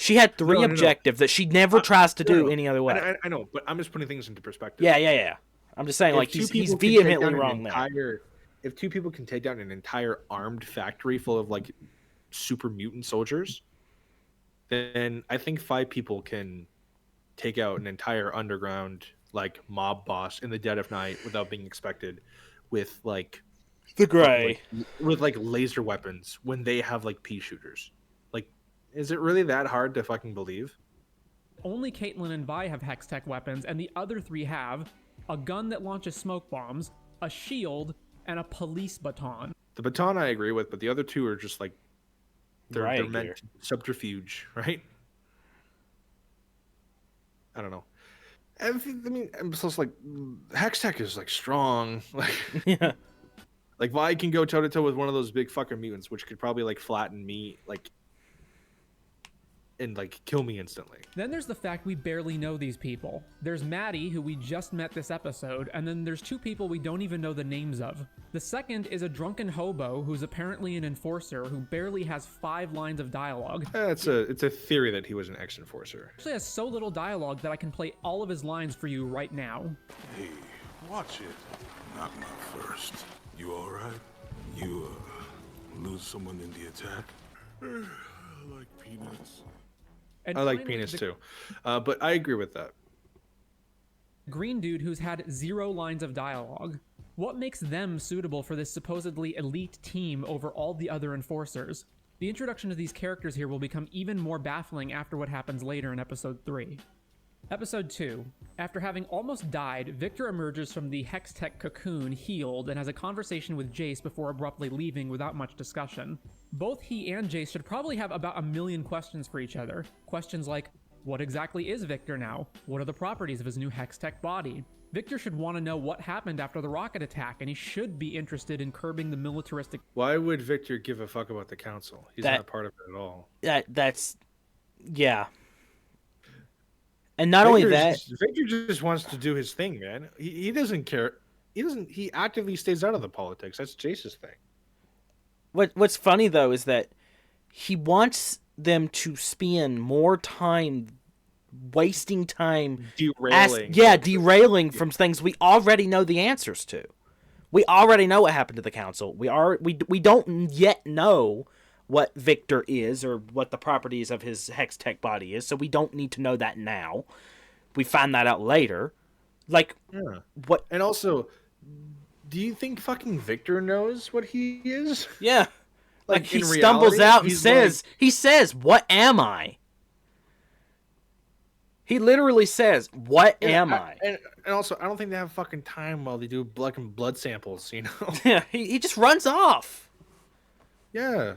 She had 3 objectives that she never tries to do any other way. I know, but I'm just putting things into perspective. Yeah. I'm just saying, like, he's vehemently wrong there. If 2 people can take down an entire armed factory full of, like, super mutant soldiers, then I think 5 people can take out an entire underground, like, mob boss in the dead of night without being expected with, like... The Grey. With, like, laser weapons when they have, like, pea shooters. Is it really that hard to fucking believe? Only Caitlyn and Vi have Hex Tech weapons, and the other 3 have a gun that launches smoke bombs, a shield, and a police baton. The baton I agree with, but the other 2 are just like they're meant to subterfuge, right? I don't know. I mean, I'm just like Hex Tech is like strong, like yeah. Like Vi can go toe to toe with one of those big fucking mutants, which could probably like flatten me, like. And like kill me instantly. Then there's the fact we barely know these people. There's Maddie, who we just met this episode, and then there's 2 people we don't even know the names of. The second is a drunken hobo who's apparently an enforcer who barely has 5 lines of dialogue. It's a theory that he was an ex-enforcer. Actually has so little dialogue that I can play all of his lines for you right now. Hey, watch it. Not my first. You all right? You lose someone in the attack? I like peanuts. And I like penis too, but I agree with that. Green dude who's had 0 lines of dialogue. What makes them suitable for this supposedly elite team over all the other enforcers? The introduction of these characters here will become even more baffling after what happens later in episode 3. Episode 2. After having almost died, Victor emerges from the Hex Tech cocoon healed and has a conversation with Jace before abruptly leaving without much discussion. Both he and Jace should probably have about 1 million questions for each other. Questions like, what exactly is Victor now? What are the properties of his new Hex Tech body? Victor should want to know what happened after the rocket attack, and he should be interested in curbing the militaristic... Why would Victor give a fuck about the council? He's not part of it at all. Yeah. And not only that, Victor just wants to do his thing, man. He doesn't care. He actively stays out of the politics. That's Jace's thing. What's funny though is that he wants them to spend more time wasting time derailing. Derailing from things we already know the answers to. We already know what happened to the council. We don't yet know what Victor is or what the properties of his hex tech body is, so we don't need to know that now. We find that out later. Like, Yeah. what? And also, do you think fucking Victor knows what he is? Yeah. Like he in stumbles reality, out and he's says, "What am I?" He literally says, "What am I?" And also, I don't think they have fucking time while they do blood samples, you know? Yeah, he just runs off. Yeah.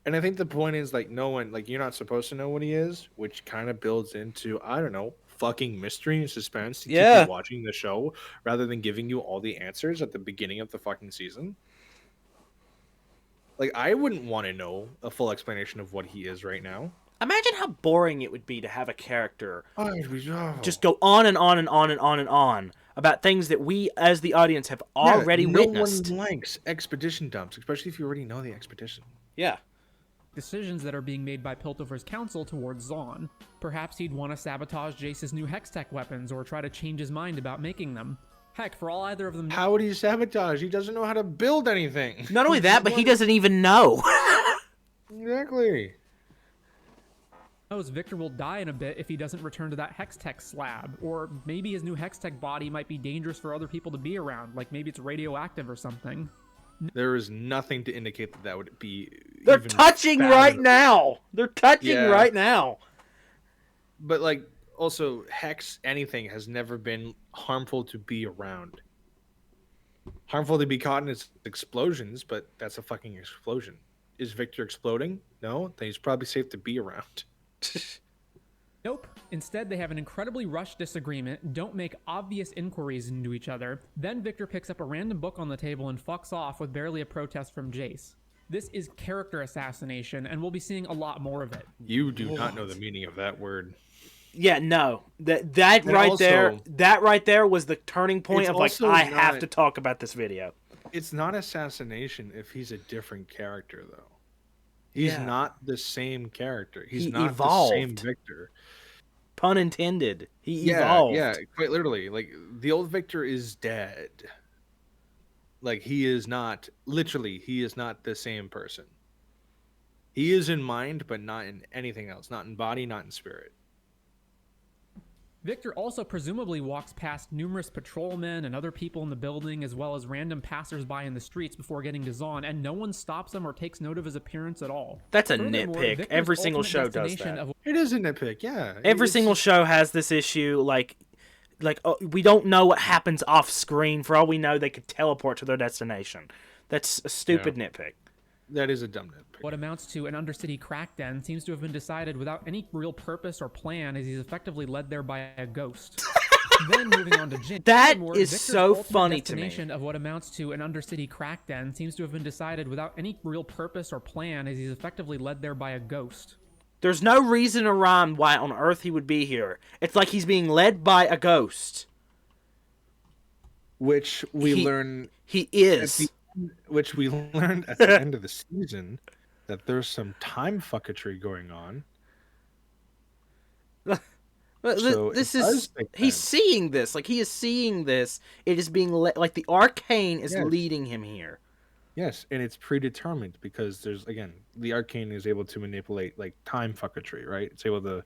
And I think the point is, like, no one, like, you're not supposed to know what he is, which kind of builds into, I don't know, fucking mystery and suspense to keep you watching the show rather than giving you all the answers at the beginning of the fucking season. Like, I wouldn't want to know a full explanation of what he is right now. Imagine how boring it would be to have a character Oh. just go on and on and on and on and on about things that we, as the audience, have already witnessed. No one likes expedition dumps, especially if you already know the expedition. Yeah. Decisions that are being made by Piltover's council towards Zahn. Perhaps he'd want to sabotage Jace's new Hextech weapons or try to change his mind about making them. Heck, for all either of them... How would he sabotage? He doesn't know how to build anything. Not only that, but he doesn't even know. Exactly. knows Victor will die in a bit if he doesn't return to that Hextech slab, or maybe his new Hextech body might be dangerous for other people to be around, like maybe it's radioactive or something. There is nothing to indicate that that would be. They're touching right now. They're touching right now. But like, also, Hex anything has never been harmful to be around. Harmful to be caught in its explosions, but that's a fucking explosion. Is Victor exploding? No, then he's probably safe to be around. Nope. Instead, they have an incredibly rushed disagreement, don't make obvious inquiries into each other. Then Victor picks up a random book on the table and fucks off with barely a protest from Jace. This is character assassination, and we'll be seeing a lot more of it. You do not know the meaning of that word. Yeah, no. That right there was the turning point of like, I have to talk about this video. It's not assassination if he's a different character, though. He's not the same character. He's not evolved. The same Victor. Pun intended. He evolved. Yeah, quite literally. Like, the old Victor is dead. Like, he is not, literally, he is not the same person. He is in mind, but not in anything else. Not in body, not in spirit. Victor also presumably walks past numerous patrolmen and other people in the building, as well as random passersby in the streets before getting to Zahn, and no one stops him or takes note of his appearance at all. That's a nitpick. Victor's every single show does that. It is a nitpick, yeah. Every single show has this issue, like we don't know what happens off screen. For all we know, they could teleport to their destination. That's a stupid nitpick. That is a dumb nitpick. What amounts to an undercity crack den seems to have been decided without any real purpose or plan, as he's effectively led there by a ghost. Then moving on to Jinx. That is Victor's so funny to me. Of what amounts to an undercity crack den seems to have been decided without any real purpose or plan, as he's effectively led there by a ghost. There's no reason or rhyme why on earth he would be here. It's like he's being led by a ghost. Which we learn... He is. Which we learned at the end of the season that there's some time fucketry going on. So he's seeing this. Like, he is seeing this. It is being like the Arcane is leading him here. Yes, and it's predetermined because there's, again, the Arcane is able to manipulate like time fucketry, right? It's able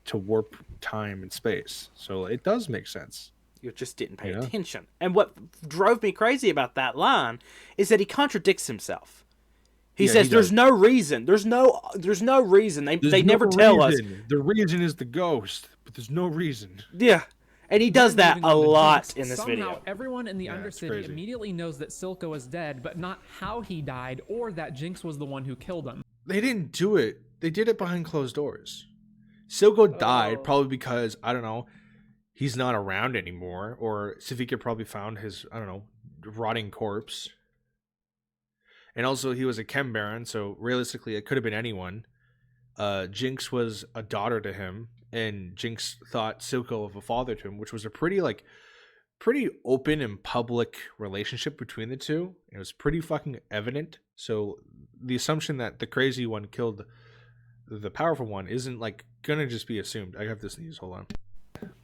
to warp time and space. So it does make sense. You just didn't pay attention. And what drove me crazy about that line is that he contradicts himself. He says there's no reason. There's no reason. They never tell us. The reason is the ghost, but there's no reason. Yeah. And he does that a lot in this video. Somehow everyone in the Undercity immediately knows that Silco is dead, but not how he died or that Jinx was the one who killed him. They didn't do it. They did it behind closed doors. Silco died probably because, I don't know, he's not around anymore, or Savika probably found his, I don't know, rotting corpse. And also, he was a Chem Baron, so realistically, it could have been anyone. Jinx was a daughter to him, and Jinx thought Silco of a father to him, which was a pretty open and public relationship between the two. It was pretty fucking evident. So the assumption that the crazy one killed the powerful one isn't like gonna just be assumed. I have to sneeze. Hold on.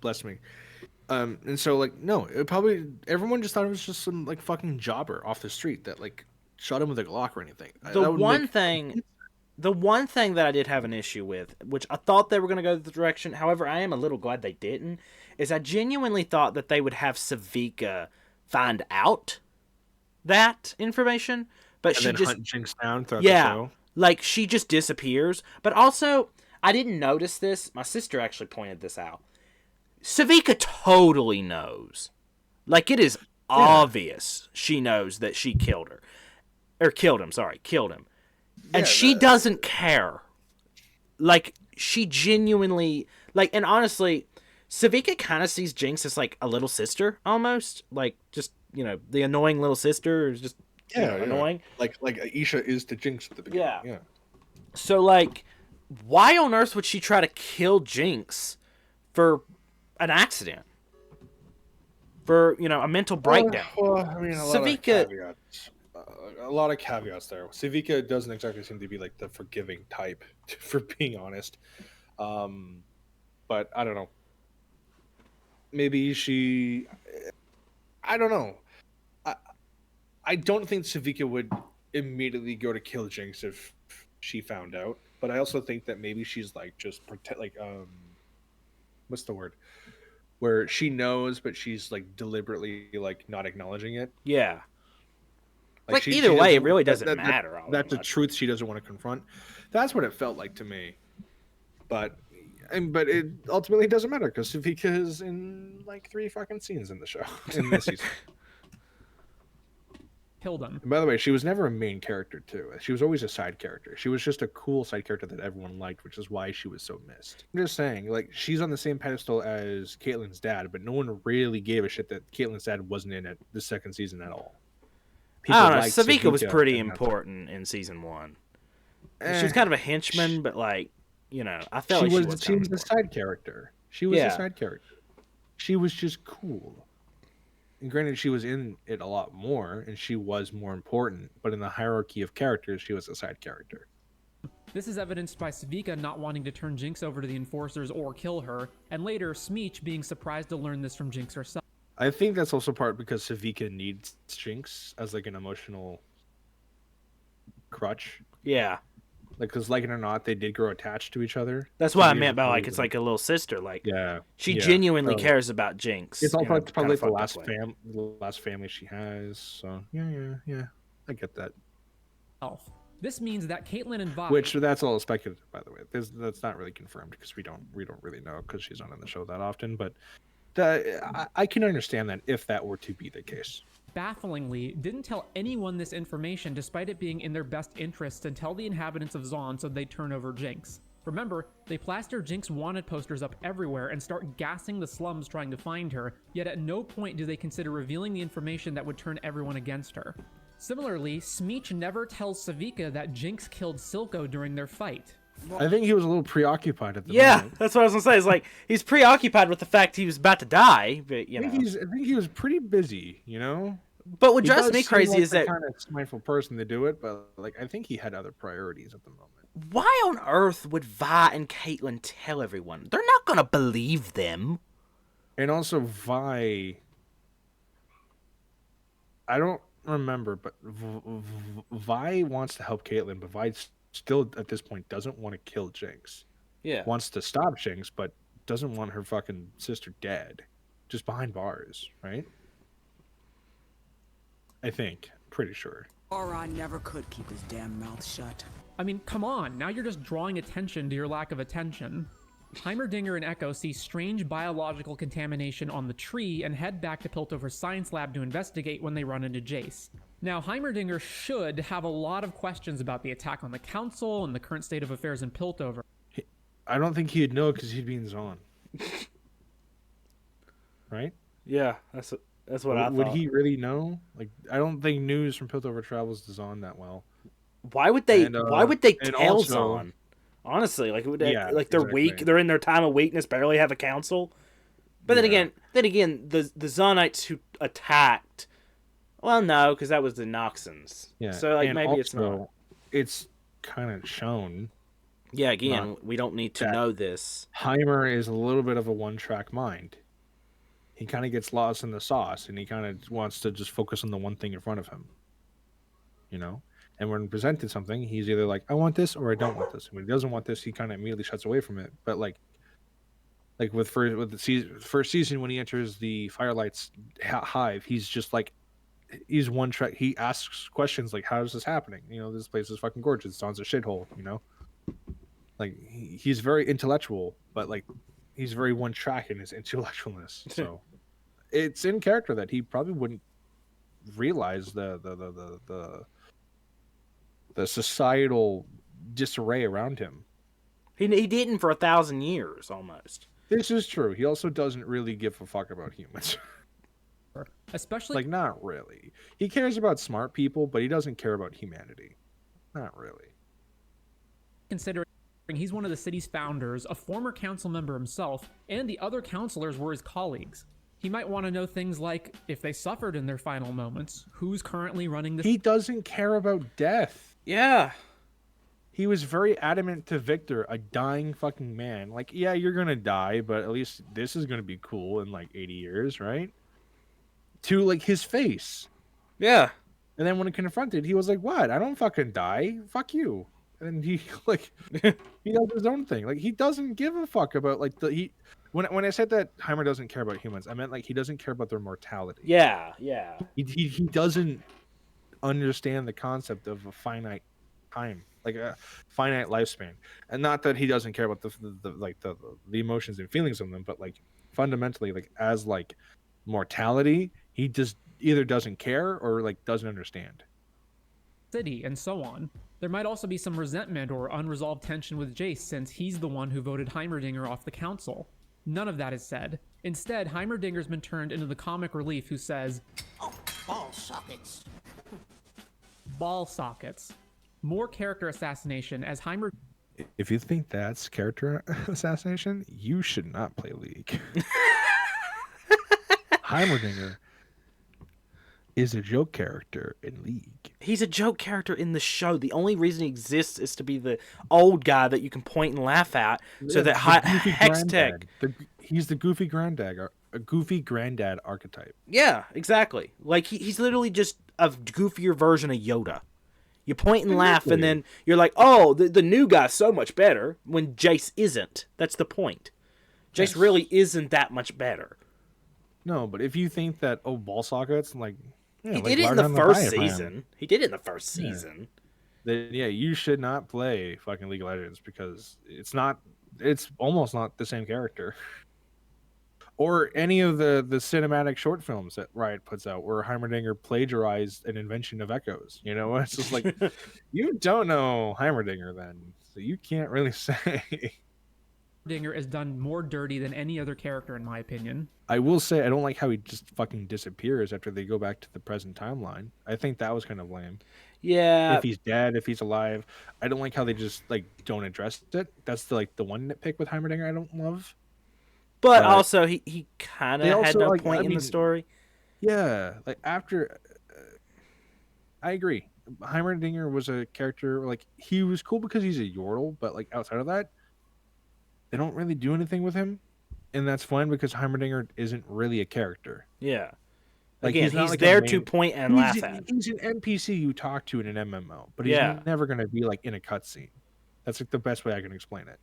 Bless me. And so like no, it probably everyone just thought it was just some like fucking jobber off the street that like shot him with a Glock or anything. The That would one make thing, the one thing that I did have an issue with, which I thought they were going to go the direction, however, I am a little glad they didn't, is I genuinely thought that they would have Savika find out that information, but and she then just hunt Jinx down throughout yeah, the show. like she just disappears. But also, I didn't notice this. My sister actually pointed this out. Savika totally knows. Like, it is obvious she knows that she killed her. Or killed him, sorry. Killed him. And she doesn't care. Like, she genuinely... Like, and honestly, Savika kind of sees Jinx as, like, a little sister, almost. Like, just, you know, the annoying little sister is just annoying. Like Aisha is to Jinx at the beginning. Yeah. So, like, why on earth would she try to kill Jinx for an accident? For, you know, a mental breakdown. Well, I mean, Savika... A lot of caveats there. Savika doesn't exactly seem to be like the forgiving type, for being honest. But I don't know. Maybe she... I don't know. I don't think Savika would immediately go to kill Jinx if she found out. But I also think that maybe she's like just what's the word? Where she knows, but she's like deliberately like not acknowledging it. Yeah. Like she either way, it doesn't- really doesn't matter. all That's that a much. truth she doesn't want to confront. That's what it felt like to me. But it ultimately doesn't matter because Savika is in like 3 fucking scenes in the show in this season. Killed him. And by the way, she was never a main character too. She was always a side character. She was just a cool side character that everyone liked, which is why she was so missed. I'm just saying, like she's on the same pedestal as Caitlyn's dad, but no one really gave a shit that Caitlyn's dad wasn't in it the second season at all. I don't know. liked Savika was pretty and that's- important in season 1. Eh, She was kind of a henchman, but like, you know, I felt like she was she was kind a of side character. She was Yeah. a side character. She was just cool. And granted, she was in it a lot more, and she was more important. But in the hierarchy of characters, she was a side character. This is evidenced by Savika not wanting to turn Jinx over to the Enforcers or kill her, and later Smeech being surprised to learn this from Jinx herself. I think that's also part because Savika needs Jinx as like an emotional crutch. Yeah. Like, because like it or not, they did grow attached to each other. That's what I Savika meant by like was it's like a little sister. Like yeah, she yeah. genuinely So, cares about Jinx. It's also in a probably kinda the fucked up way. last family she has. So yeah, I get that. This means that Caitlyn and Vi... Which that's all speculative, by the way. That's not really confirmed because we don't really know because she's not on the show that often. But I can understand that if that were to be the case. bafflingly, didn't tell anyone this information despite it being in their best interest to tell the inhabitants of Zaun so they'd turn over Jinx. Remember, they plaster Jinx wanted posters up everywhere and start gassing the slums trying to find her, yet at no point do they consider revealing the information that would turn everyone against her. Similarly, Smeech never tells Savika that Jinx killed Silco during their fight. I think he was a little preoccupied at the Yeah, moment. that's what I was gonna say. It's like he's preoccupied with the fact he was about to die, but you I know. think he was pretty busy, you know. But what He drives does me seem crazy like is the that kind of mindful person to do it, but like I think he had other priorities at the moment. why on earth would Vi and Caitlyn tell everyone? They're not gonna believe them. And also Vi, I don't remember, but Vi wants to help Caitlyn, but Vi still at this point doesn't want to kill Jinx. Yeah. Wants to stop Jinx, but doesn't want her fucking sister dead, just behind bars, right? I think, pretty sure. Oron never could keep his damn mouth shut. I mean, come on, now you're just drawing attention to your lack of attention. Heimerdinger and Echo see strange biological contamination on the tree and head back to Piltover's science lab to investigate when they run into Jace. Now, Heimerdinger should have a lot of questions about the attack on the Council and the current state of affairs in Piltover. I don't think he'd know because he'd be in Zaun. Right? Yeah, that's what I thought. Would he really know? Like, I don't think news from Piltover travels to Zaun that well. Why would they? And, why would they and tell also- Zaun? Honestly, like would they, Yeah, like they're weak. exactly. They're in their time of weakness. Barely have a council. But then Yeah. again, the Zonites who attacked. Well, no, because that was the Noxans. Yeah. So like and maybe it's not. also, it's kind of shown Yeah. Again, we don't need to that- know this. Heimer is a little bit of a one-track mind. he kind of gets lost in the sauce, and he kind of wants to just focus on the one thing in front of him. You know, and when presented something, he's either like, I want this or I don't want this. And when he doesn't want this, he kind of immediately shuts away from it. But like with first season when he enters the Firelight's hive, he's just like, he's one track. He asks questions like, how is this happening? You know, this place is fucking gorgeous. It's on a shithole. You know, like he's very intellectual, but like he's very one track in his intellectualness. So it's in character that he probably wouldn't realize the societal disarray around him. He didn't for 1,000 years almost. This is true. He also doesn't really give a fuck about humans. Especially like, not really. He cares about smart people, but he doesn't care about humanity. Not really. considering he's one of the city's founders, a former council member himself, and the other councilors were his colleagues. He might want to know things like, if they suffered in their final moments, who's currently running the... He doesn't care about death. Yeah. He was very adamant to Victor, a dying fucking man. Like, yeah, you're gonna die, but at least this is gonna be cool in like 80 years, right? To like his face. Yeah. And then when confronted, he was like, what? I don't fucking die. Fuck you. And he like he does his own thing. Like he doesn't give a fuck about like when I said that Heimer doesn't care about humans, I meant like he doesn't care about their mortality. Yeah, yeah. He doesn't understand the concept of a finite time, like a finite lifespan. And not that he doesn't care about the emotions and feelings of them, but like fundamentally, like as like mortality, he just either doesn't care or like doesn't understand. City and so on. There might also be some resentment or unresolved tension with Jace since he's the one who voted Heimerdinger off the council. None of that is said. Instead, Heimerdinger's been turned into the comic relief who says, "Oh, ball sockets." Ball sockets. More character assassination as Heimer... If you think that's character assassination, you should not play League. Heimerdinger is a joke character in League. He's a joke character in the show. The only reason he exists is to be the old guy that you can point and laugh at, so that Hextech... He's the goofy granddad, a goofy granddad archetype. Yeah, exactly. Like he's literally just a goofier version of Yoda. You point and laugh, and then you're like, "Oh, the new guy's so much better." When Jace isn't. That's the point. Jace really isn't that much better. No, but if you think that ball sockets, like he did it in the first season. He did it in the first season. Then you should not play fucking League of Legends because it's almost not the same character. Or any of the cinematic short films that Riot puts out where Heimerdinger plagiarized an invention of Echoes. You know, it's just like, you don't know Heimerdinger then, so you can't really say. Dinger is done more dirty than any other character, in my opinion. I will say I don't like how he just fucking disappears after they go back to the present timeline. I think that was kind of lame. Yeah. If he's dead, if he's alive, I don't like how they just like don't address it. That's the one nitpick with Heimerdinger I don't love. But also he kind of had no point in the story. Yeah, like after, I agree. Heimerdinger was a character like he was cool because he's a Yordle, but like outside of that, they don't really do anything with him, and that's fine because Heimerdinger isn't really a character. Yeah, like again, he's there to point and laugh at. He's an NPC you talk to in an MMO, but he's never going to be like in a cutscene. That's like the best way I can explain it.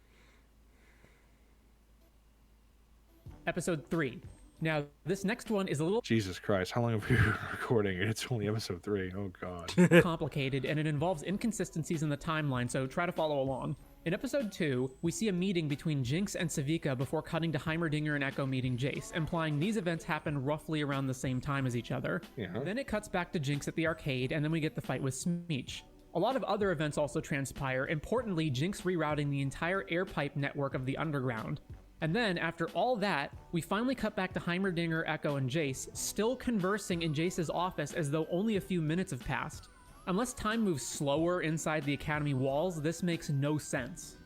Episode 3. Now, this next one is a little... Jesus Christ, how long have we been recording? It's only episode 3. Oh, God. complicated, and it involves inconsistencies in the timeline, so try to follow along. In episode 2, we see a meeting between Jinx and Savika before cutting to Heimerdinger and Echo meeting Jace, implying these events happen roughly around the same time as each other. Yeah. Then it cuts back to Jinx at the arcade, and then we get the fight with Smeech. A lot of other events also transpire, importantly Jinx rerouting the entire air pipe network of the underground. And then, after all that, we finally cut back to Heimerdinger, Echo, and Jace, still conversing in Jace's office as though only a few minutes have passed. Unless time moves slower inside the Academy walls, this makes no sense.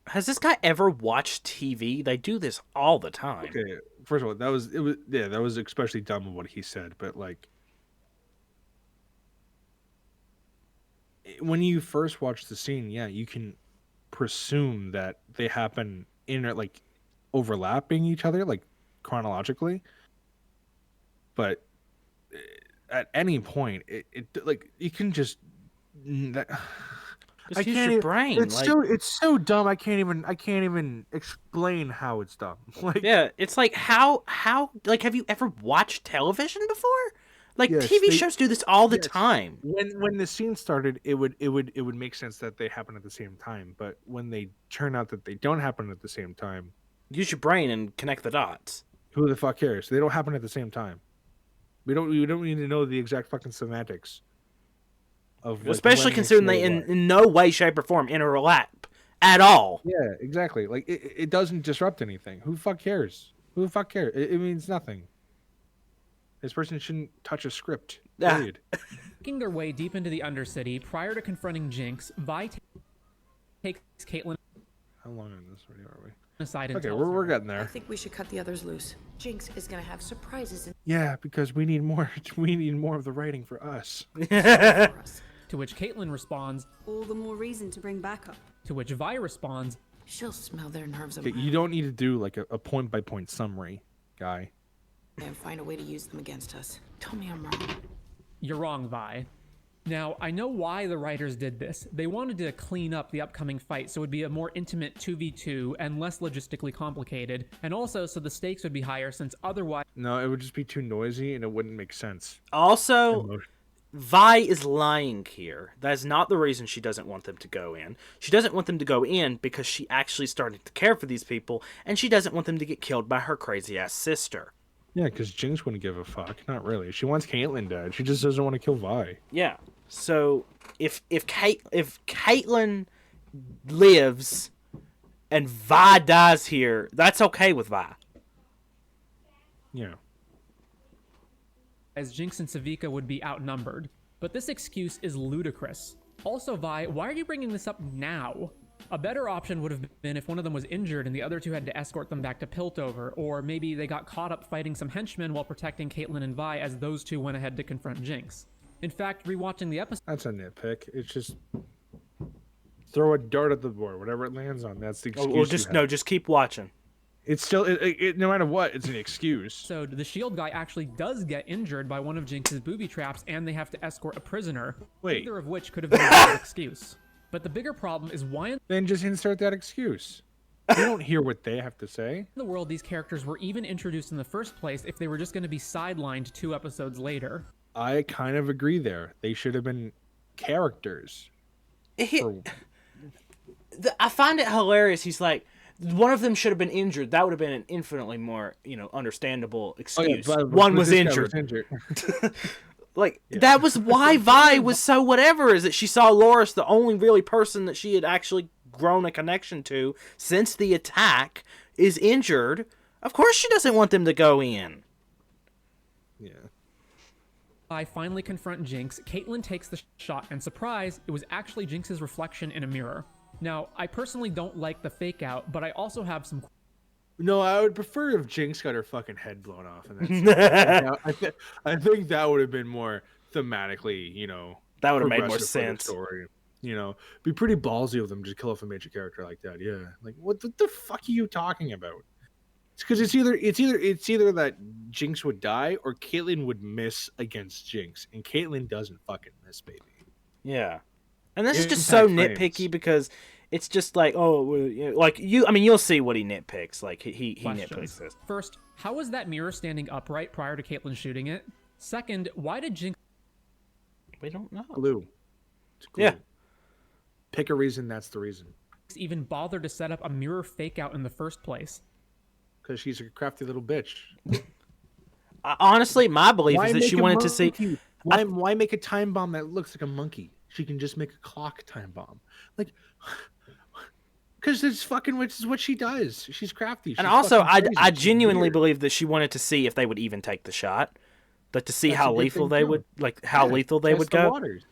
Has this guy ever watched TV? They do this all the time. Okay, first of all, that was especially dumb of what he said, but like, when you first watch the scene, you can presume that they happen in like overlapping each other, like chronologically, but at any point, it like you can just. Just use your brain. It's so dumb. I can't even explain how it's dumb. Like, yeah, it's like how like have you ever watched television before? Like yes, TV shows do this all the yes. time. When the scene started, it would make sense that they happen at the same time. But when they turn out that they don't happen at the same time, Use your brain and connect the dots. who the fuck cares? They don't happen at the same time. We don't need to know the exact fucking semantics of like, Especially when considering they in no way, shape, or form interlap at all. Yeah, exactly. Like it doesn't disrupt anything. Who the fuck cares? Who the fuck cares? It means nothing. This person shouldn't touch a script. Period. Making their way deep into the Undercity, prior to confronting Jinx, Vi takes Caitlyn How long in this video are we? aside and Okay, tells we're her, getting I there. think we should cut the others loose. Jinx is gonna have surprises in Yeah, because we need more. We need more of the writing for us. for us. to which Caitlyn responds, All the more reason to bring backup. to which Vi responds, She'll smell their nerves a Okay, mile you don't need to do like a point by point summary, guy. and find a way to use them against us. Tell me I'm wrong. "You're wrong, Vi." Now, I know why the writers did this. They wanted to clean up the upcoming fight so it would be a more intimate 2v2 and less logistically complicated, and also so the stakes would be higher since otherwise No, it would just be too noisy and it wouldn't make sense. Also, Vi is lying here. That is not the reason she doesn't want them to go in. She doesn't want them to go in because she actually started to care for these people, and she doesn't want them to get killed by her crazy-ass sister. Yeah, because Jinx wouldn't give a fuck. Not really. She wants Caitlyn dead. She just doesn't want to kill Vi. Yeah. So if Caitlyn lives and Vi dies here, that's okay with Vi. Yeah. Jinx and Savika would be outnumbered. But this excuse is ludicrous. Also, Vi, why are you bringing this up now? A better option would have been if one of them was injured and the other two had to escort them back to Piltover, or maybe they got caught up fighting some henchmen while protecting Caitlyn and Vi as those two went ahead to confront Jinx. In fact, rewatching the episode, That's a nitpick. It's just throw a dart at the board. Whatever it lands on, that's the excuse. Just keep watching. It's still no matter what, it's an excuse. the shield guy actually does get injured by one of Jinx's booby traps and they have to escort a prisoner, Wait. either of which could have been a valid excuse. But the bigger problem is why in Then just insert that excuse. You don't hear what they have to say. the world these characters were even introduced in the first place if they were just going to be sidelined 2 episodes later. I kind of agree there. They should have been characters. For- I find it hilarious. He's like, one of them should have been injured. That would have been an infinitely more, understandable excuse. One was this guy injured. was injured. That was why Vi was so whatever, is that she saw Loris, the only really person that she had actually grown a connection to since the attack, is injured. Of course she doesn't want them to go in. Yeah. I finally confront Jinx, Caitlyn takes the shot, and surprise, it was actually Jinx's reflection in a mirror. Now, I personally don't like the fake out, but I also have some No, I would prefer if Jinx got her fucking head blown off. And that's I think that would have been more thematically, That would have made more progressive for the sense. Story. Be pretty ballsy of them to kill off a major character like that. Yeah, like what the fuck are you talking about? It's because it's either that Jinx would die or Caitlyn would miss against Jinx, and Caitlyn doesn't fucking miss, baby. Yeah. And this is just so Impact nitpicky frames. because it's just like, you'll see what he nitpicks. Like, he questions. nitpicks this. First, how was that mirror standing upright prior to Caitlyn shooting it? Second, why did Jinx We don't know. Glue. It's glue. Yeah. Pick a reason. That's the reason. even bother to set up a mirror fake out in the first place? Because she's a crafty little bitch. Honestly, my belief is that she wanted to see. Why make a time bomb that looks like a monkey? She can just make a clock time bomb. Like, because it's fucking, which is what she does. She's crafty. And She's also, fucking crazy. I She's genuinely weird. believe that she wanted to see if they would even take the shot, like to see That's how a good lethal thing, they too. would, lethal they Test would the go. waters,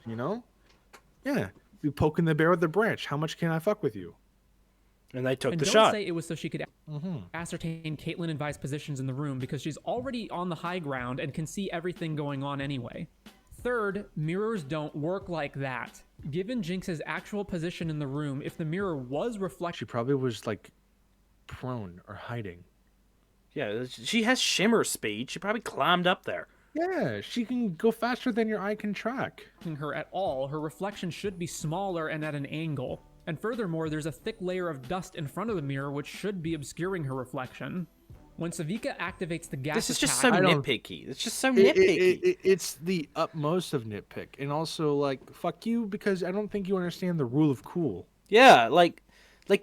Yeah. You poking the bear with the branch. How much can I fuck with you? And they took And the don't shot. say it was so she could ascertain Caitlyn and Vi's positions in the room because she's already on the high ground and can see everything going on anyway. Third, mirrors don't work like that. Given Jinx's actual position in the room, if the mirror was reflecting, She probably was like prone or hiding. Yeah, she has shimmer speed. She probably climbed up there. Yeah, she can go faster than your eye can track. Her at all, her reflection should be smaller and at an angle. And furthermore, there's a thick layer of dust in front of the mirror which should be obscuring her reflection. When Savika activates the gas This is attack, just so nitpicky. It's just so nitpicky. It's the utmost of nitpick. And also, like, fuck you, because I don't think you understand the rule of cool. Yeah, like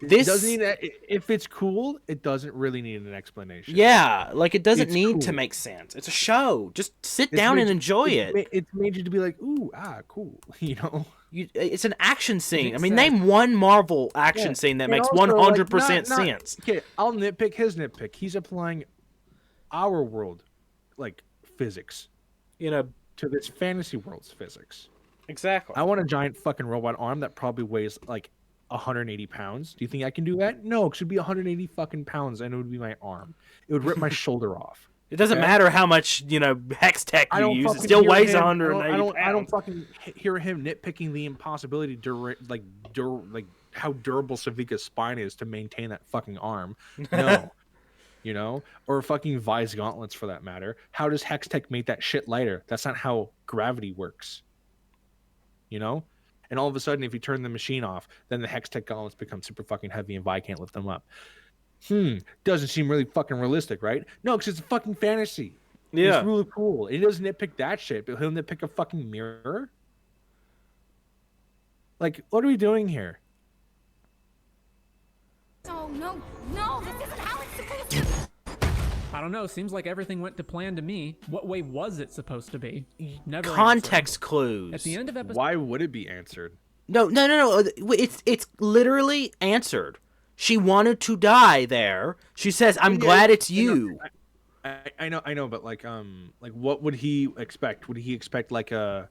this doesn't need if it's cool, it doesn't really need an explanation. Yeah, like it doesn't It's need cool. to make sense. It's a show. Just sit down and enjoy it. It's made you to be like, ooh, cool. You know? It's an action scene. I mean, name one Marvel action scene that And makes also, 100% sense. Okay, I'll nitpick his nitpick. He's applying our world, like, physics, to this fantasy world's physics. Exactly. I want a giant fucking robot arm that probably weighs, like, 180 pounds. Do you think I can do that? No, it should be 180 fucking pounds, and it would be my arm. It would rip my shoulder off. It doesn't matter how much, hex tech you use. It still weighs 180 pounds. I don't fucking hear him nitpicking the impossibility, how durable Savika's spine is to maintain that fucking arm. No. Or fucking Vi's gauntlets for that matter. How does hex tech make that shit lighter? That's not how gravity works. And all of a sudden, if you turn the machine off, then the hex tech gauntlets become super fucking heavy and Vi can't lift them up. Doesn't seem really fucking realistic, right? No, because it's a fucking fantasy. Yeah. It's really cool. He doesn't nitpick that shit, but he'll nitpick a fucking mirror? Like, what are we doing here? Oh, no, this isn't how it's supposed to. I don't know, seems like everything went to plan to me. What way was it supposed to be? Never Context answered. clues. At the end of episode... Why would it be answered? No. It's literally answered. She wanted to die there. She says, "I'm glad it's you." I know, but like what would he expect? Would he expect like a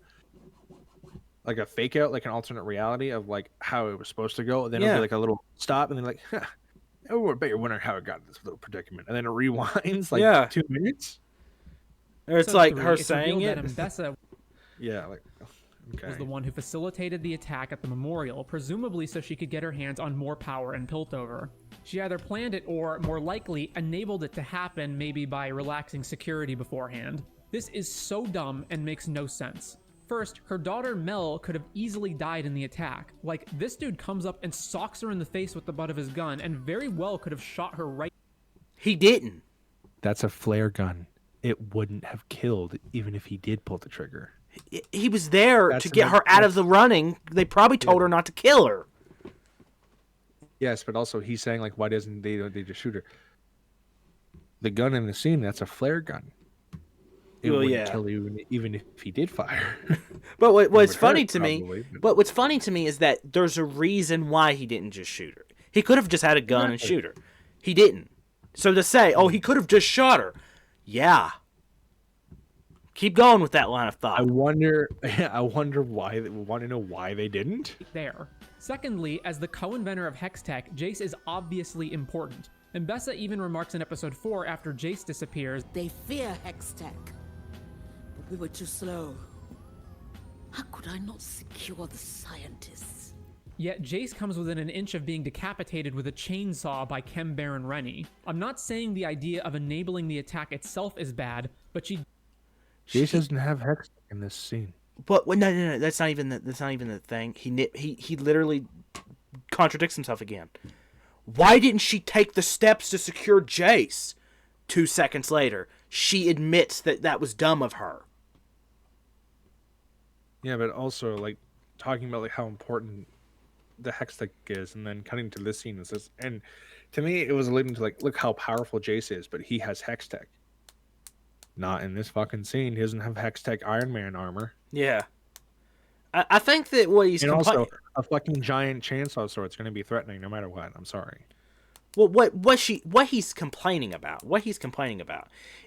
fake out, like an alternate reality of like how it was supposed to go? Then it'll be like a little stop, and then like, I bet you're wondering how it got in this little predicament, and then it rewinds like 2 minutes. Or it's like her saying it. Yeah, like. Okay. Was the one who facilitated the attack at the memorial, presumably so she could get her hands on more power and Piltover. She either planned it or, more likely, enabled it to happen, maybe by relaxing security beforehand. This is so dumb and makes no sense. First, her daughter Mel could have easily died in the attack. Like, this dude comes up and socks her in the face with the butt of his gun and very well could have shot her right. He didn't. That's a flare gun. It wouldn't have killed even if he did pull the trigger. He was there to get her out of the running. They probably told her not to kill her. Yes, but also he's saying, like, why doesn't they just shoot her? The gun in the scene, that's a flare gun. It wouldn't kill you even if he did fire. But what's funny to me, what's funny to me is that there's a reason why he didn't just shoot her. He could have just had a gun and shoot her. He didn't. So to say, oh, he could have just shot her. Yeah. Keep going with that line of thought. I wonder why. Want to know why they didn't? There. Secondly, as the co-inventor of Hextech, Jace is obviously important. And Bessa even remarks in episode 4 after Jace disappears, "They fear Hextech, but we were too slow. How could I not secure the scientists?" Yet Jace comes within an inch of being decapitated with a chainsaw by Chem Baron Rennie. I'm not saying the idea of enabling the attack itself is bad, but Jace doesn't have Hex in this scene. But no. That's not even the thing. He literally contradicts himself again. Why didn't she take the steps to secure Jace? 2 seconds later, she admits that was dumb of her. Yeah, but also like talking about like how important the Hextech is, and then cutting to this scene is this. And to me, it was alluding to like, look how powerful Jace is, but he has Hextech. Not in this fucking scene. He doesn't have Hextech Iron Man armor. Yeah. I think that what he's... And also, a fucking giant chainsaw sword's going to be threatening no matter what. I'm sorry. Well, what he's complaining about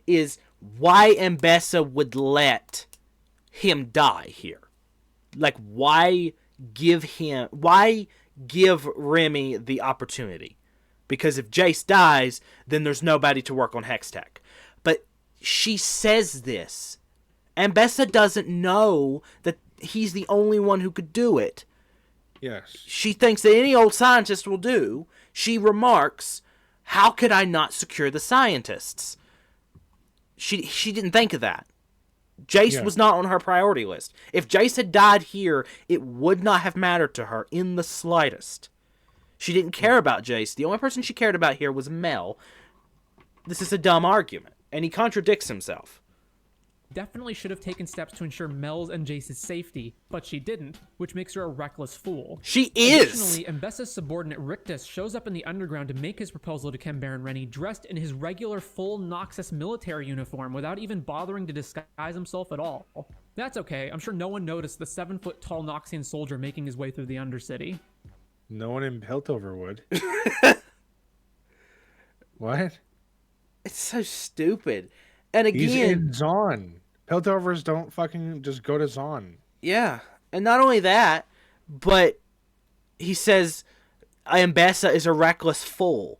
is why Mbessa would let him die here. Like, why give Remy the opportunity? Because if Jace dies, then there's nobody to work on Hextech. But she says this. Mbessa doesn't know that he's the only one who could do it. Yes. She thinks that any old scientist will do. She remarks, How could I not secure the scientists? She didn't think of that. Jace was not on her priority list. If Jace had died here, it would not have mattered to her in the slightest. She didn't care about Jace. The only person she cared about here was Mel. This is a dumb argument, and he contradicts himself. Definitely should have taken steps to ensure Mel's and Jace's safety, but she didn't, which makes her a reckless fool. She is! Additionally, Embessa's subordinate Rictus shows up in the underground to make his proposal to Ken Baron Rennie dressed in his regular full Noxus military uniform without even bothering to disguise himself at all. That's okay, I'm sure no one noticed the 7-foot-tall Noxian soldier making his way through the Undercity. No one in Piltover would. What? It's so stupid. And again, he's in Zon. Piltovers don't fucking just go to Zon. Yeah, and not only that, but he says Ambessa is a reckless fool.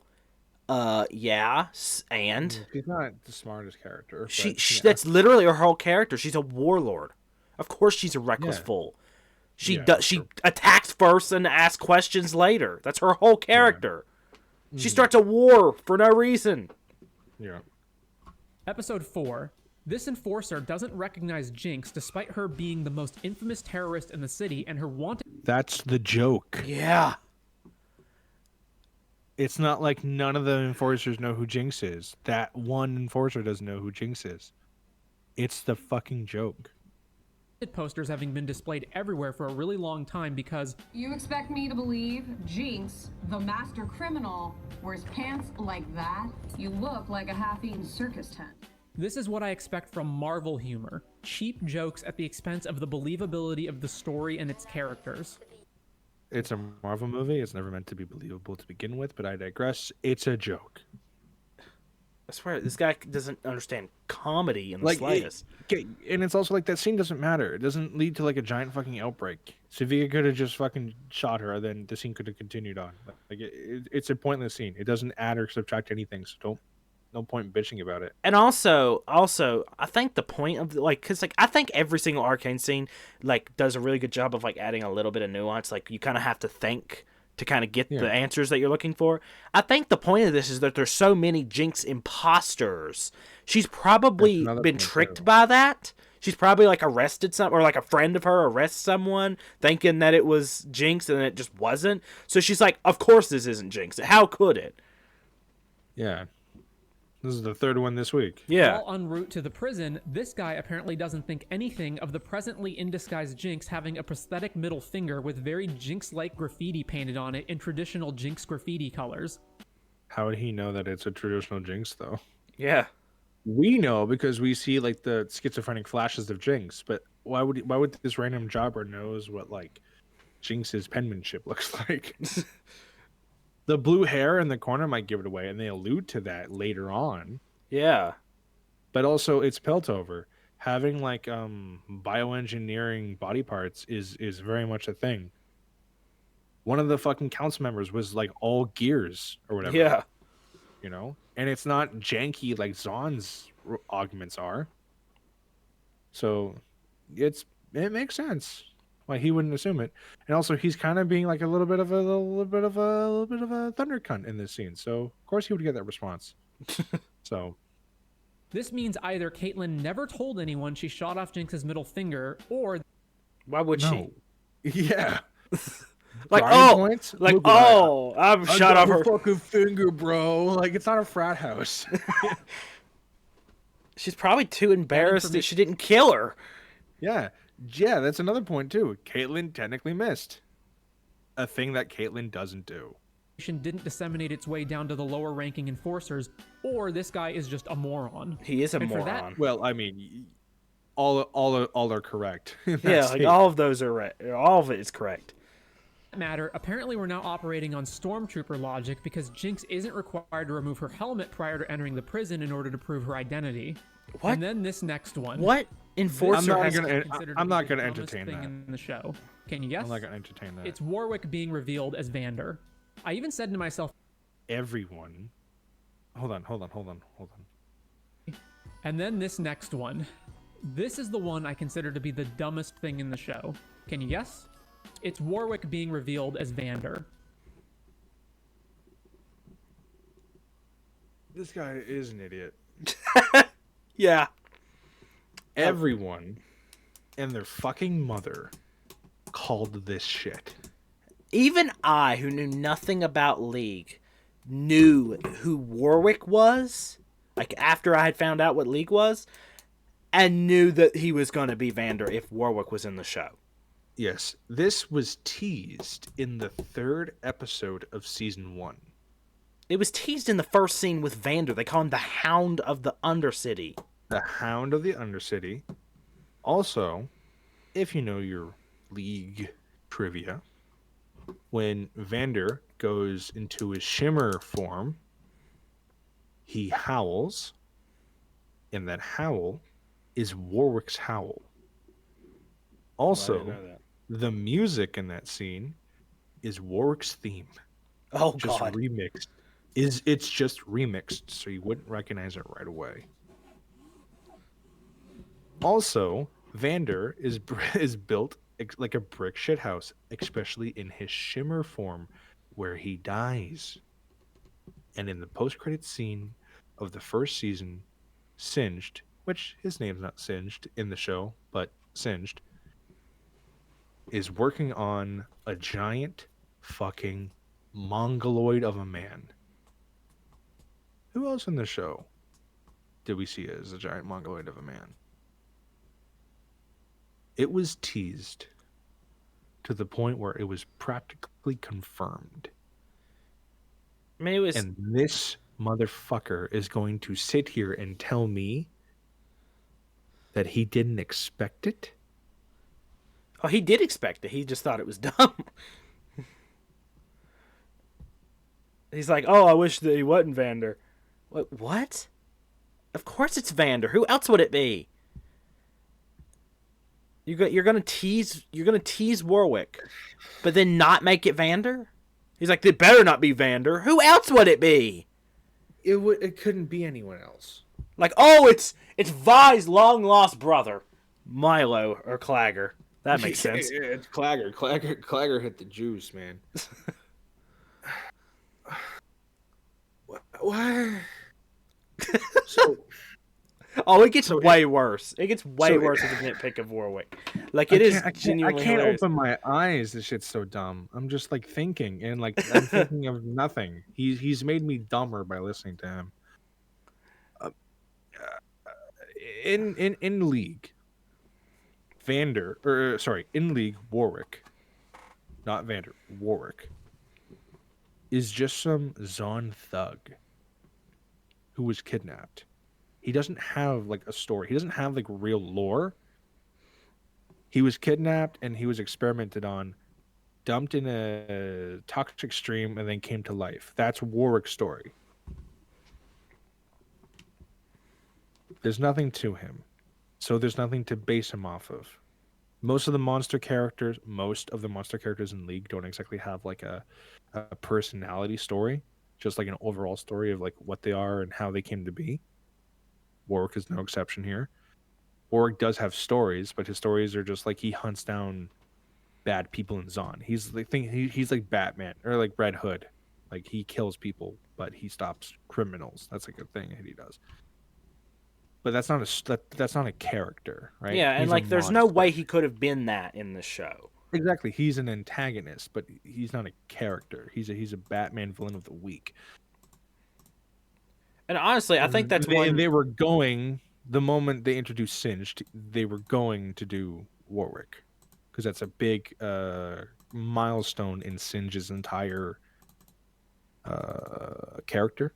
Yeah, and she's not the smartest character. She that's literally her whole character. She's a warlord. Of course, she's a reckless fool. She attacks first and asks questions later. That's her whole character. Yeah. She starts a war for no reason. Yeah. Episode 4. This enforcer doesn't recognize Jinx despite her being the most infamous terrorist in the city and her wanted... That's the joke. Yeah. It's not like none of the enforcers know who Jinx is. That one enforcer doesn't know who Jinx is. It's the fucking joke. Posters having been displayed everywhere for a really long time because... You expect me to believe Jinx, the master criminal, wears pants like that? You look like a half-eaten circus tent. This is what I expect from Marvel humor. Cheap jokes at the expense of the believability of the story and its characters. It's a Marvel movie. It's never meant to be believable to begin with, but I digress. It's a joke. I swear, this guy doesn't understand comedy in the slightest. And it's also like that scene doesn't matter. It doesn't lead to like a giant fucking outbreak. Sevilla could have just fucking shot her, then the scene could have continued on. Like it's a pointless scene. It doesn't add or subtract anything. So no point in bitching about it. And also, I think the point of because I think every single Arcane scene does a really good job of adding a little bit of nuance. Like you kind of have to think to kind of get the answers that you're looking for. I think the point of this is that there's so many Jinx imposters. She's probably been tricked by that. She's probably arrested or a friend of her arrests someone thinking that it was Jinx and it just wasn't. So she's like, of course this isn't Jinx. How could it? Yeah. This is the third one this week. Yeah. While en route to the prison, this guy apparently doesn't think anything of the presently in disguise Jinx having a prosthetic middle finger with very Jinx-like graffiti painted on it in traditional Jinx graffiti colors. How would he know that it's a traditional Jinx, though? Yeah. We know because we see the schizophrenic flashes of Jinx, but why would this random jobber knows what Jinx's penmanship looks like? The blue hair in the corner might give it away, and they allude to that later on. Yeah. But also, it's Piltover. Having, bioengineering body parts is very much a thing. One of the fucking council members was, all gears or whatever. Yeah. You know? And it's not janky like Zon's augments are. So, it makes sense. Why he wouldn't assume it, and also he's kind of being a little bit of a thunder cunt in this scene. So of course he would get that response. So this means either Caitlyn never told anyone she shot off Jinx's middle finger, or why would she? Yeah. I've shot off her fucking finger, bro. It's not a frat house. She's probably too embarrassed that she didn't kill her. Yeah. Yeah, that's another point too. Caitlyn technically missed a thing that Caitlyn doesn't do. Didn't disseminate its way down to the lower ranking enforcers, or this guy is just a moron. He is a moron. Well, I mean, all are correct. Yeah, all of those are right. All of it is correct. Matter. Apparently, we're now operating on Stormtrooper logic because Jinx isn't required to remove her helmet prior to entering the prison in order to prove her identity. What? And then this next one. What? Enforcer I'm not gonna entertain that in the show. Can you guess? I'm not gonna entertain that. It's Warwick being revealed as Vander. I even said to myself, everyone. Hold on. And then this next one. This is the one I consider to be the dumbest thing in the show. Can you guess? It's Warwick being revealed as Vander. This guy is an idiot. Yeah. Everyone and their fucking mother called this shit. Even I, who knew nothing about League, knew who Warwick was, like after I had found out what League was, and knew that he was going to be Vander if Warwick was in the show. Yes, this was teased in the 3rd episode of season 1. It was teased in the first scene with Vander. They call him the Hound of the Undercity. The Hound of the Undercity. Also, if you know your League trivia, when Vander goes into his shimmer form, he howls, and that howl is Warwick's howl. Also, the music in that scene is Warwick's theme. Oh, just God. remixed. It's just remixed, so you wouldn't recognize it right away. Also, Vander is built like a brick shithouse, especially in his shimmer form, where he dies. And in the post-credit scene of the first season, Singed, which his name's not Singed in the show, but Singed, is working on a giant fucking mongoloid of a man. Who else in the show did we see as a giant mongoloid of a man? It was teased to the point where it was practically confirmed. I mean, it was... And this motherfucker is going to sit here and tell me that he didn't expect it? Oh, he did expect it. He just thought it was dumb. He's like, oh, I wish that he wasn't Vander. What? Of course it's Vander. Who else would it be? You're gonna tease Warwick, but then not make it Vander? He's like, it better not be Vander. Who else would it be? It couldn't be anyone else. Like, oh, it's Vi's long lost brother, Milo or Clagger. That makes sense. It's Clagger. Clagger hit the juice, man. What? So, oh, it gets way worse. It gets way worse with the nitpick of Warwick. Like, it is genuinely I can't hilarious. open my eyes. This shit's so dumb. I'm just like thinking, and like I'm thinking of nothing. He's made me dumber by listening to him. In League, in League, Warwick, not Vander, Warwick, is just some Zon thug who was kidnapped. He doesn't have like a story. He doesn't have like real lore. He was kidnapped and he was experimented on, dumped in a toxic stream, and then came to life. That's Warwick's story. There's nothing to him. So there's nothing to base him off of. Most of the monster characters in League don't exactly have like a personality story, just like an overall story of like what they are and how they came to be. Warwick is no exception here. Warwick does have stories, but his stories are just like he hunts down bad people in Zon. He's like Batman or like Red Hood. Like he kills people, but he stops criminals. That's like a thing that he does. But that's not a character, right? Yeah, and He's like a there's no monster. way he could have been that in the show. Exactly. He's an antagonist, but he's not a character. He's a Batman villain of the week. And honestly, I think that's why they were going, the moment they introduced Singed, they were going to do Warwick, because that's a big milestone in Singe's entire character.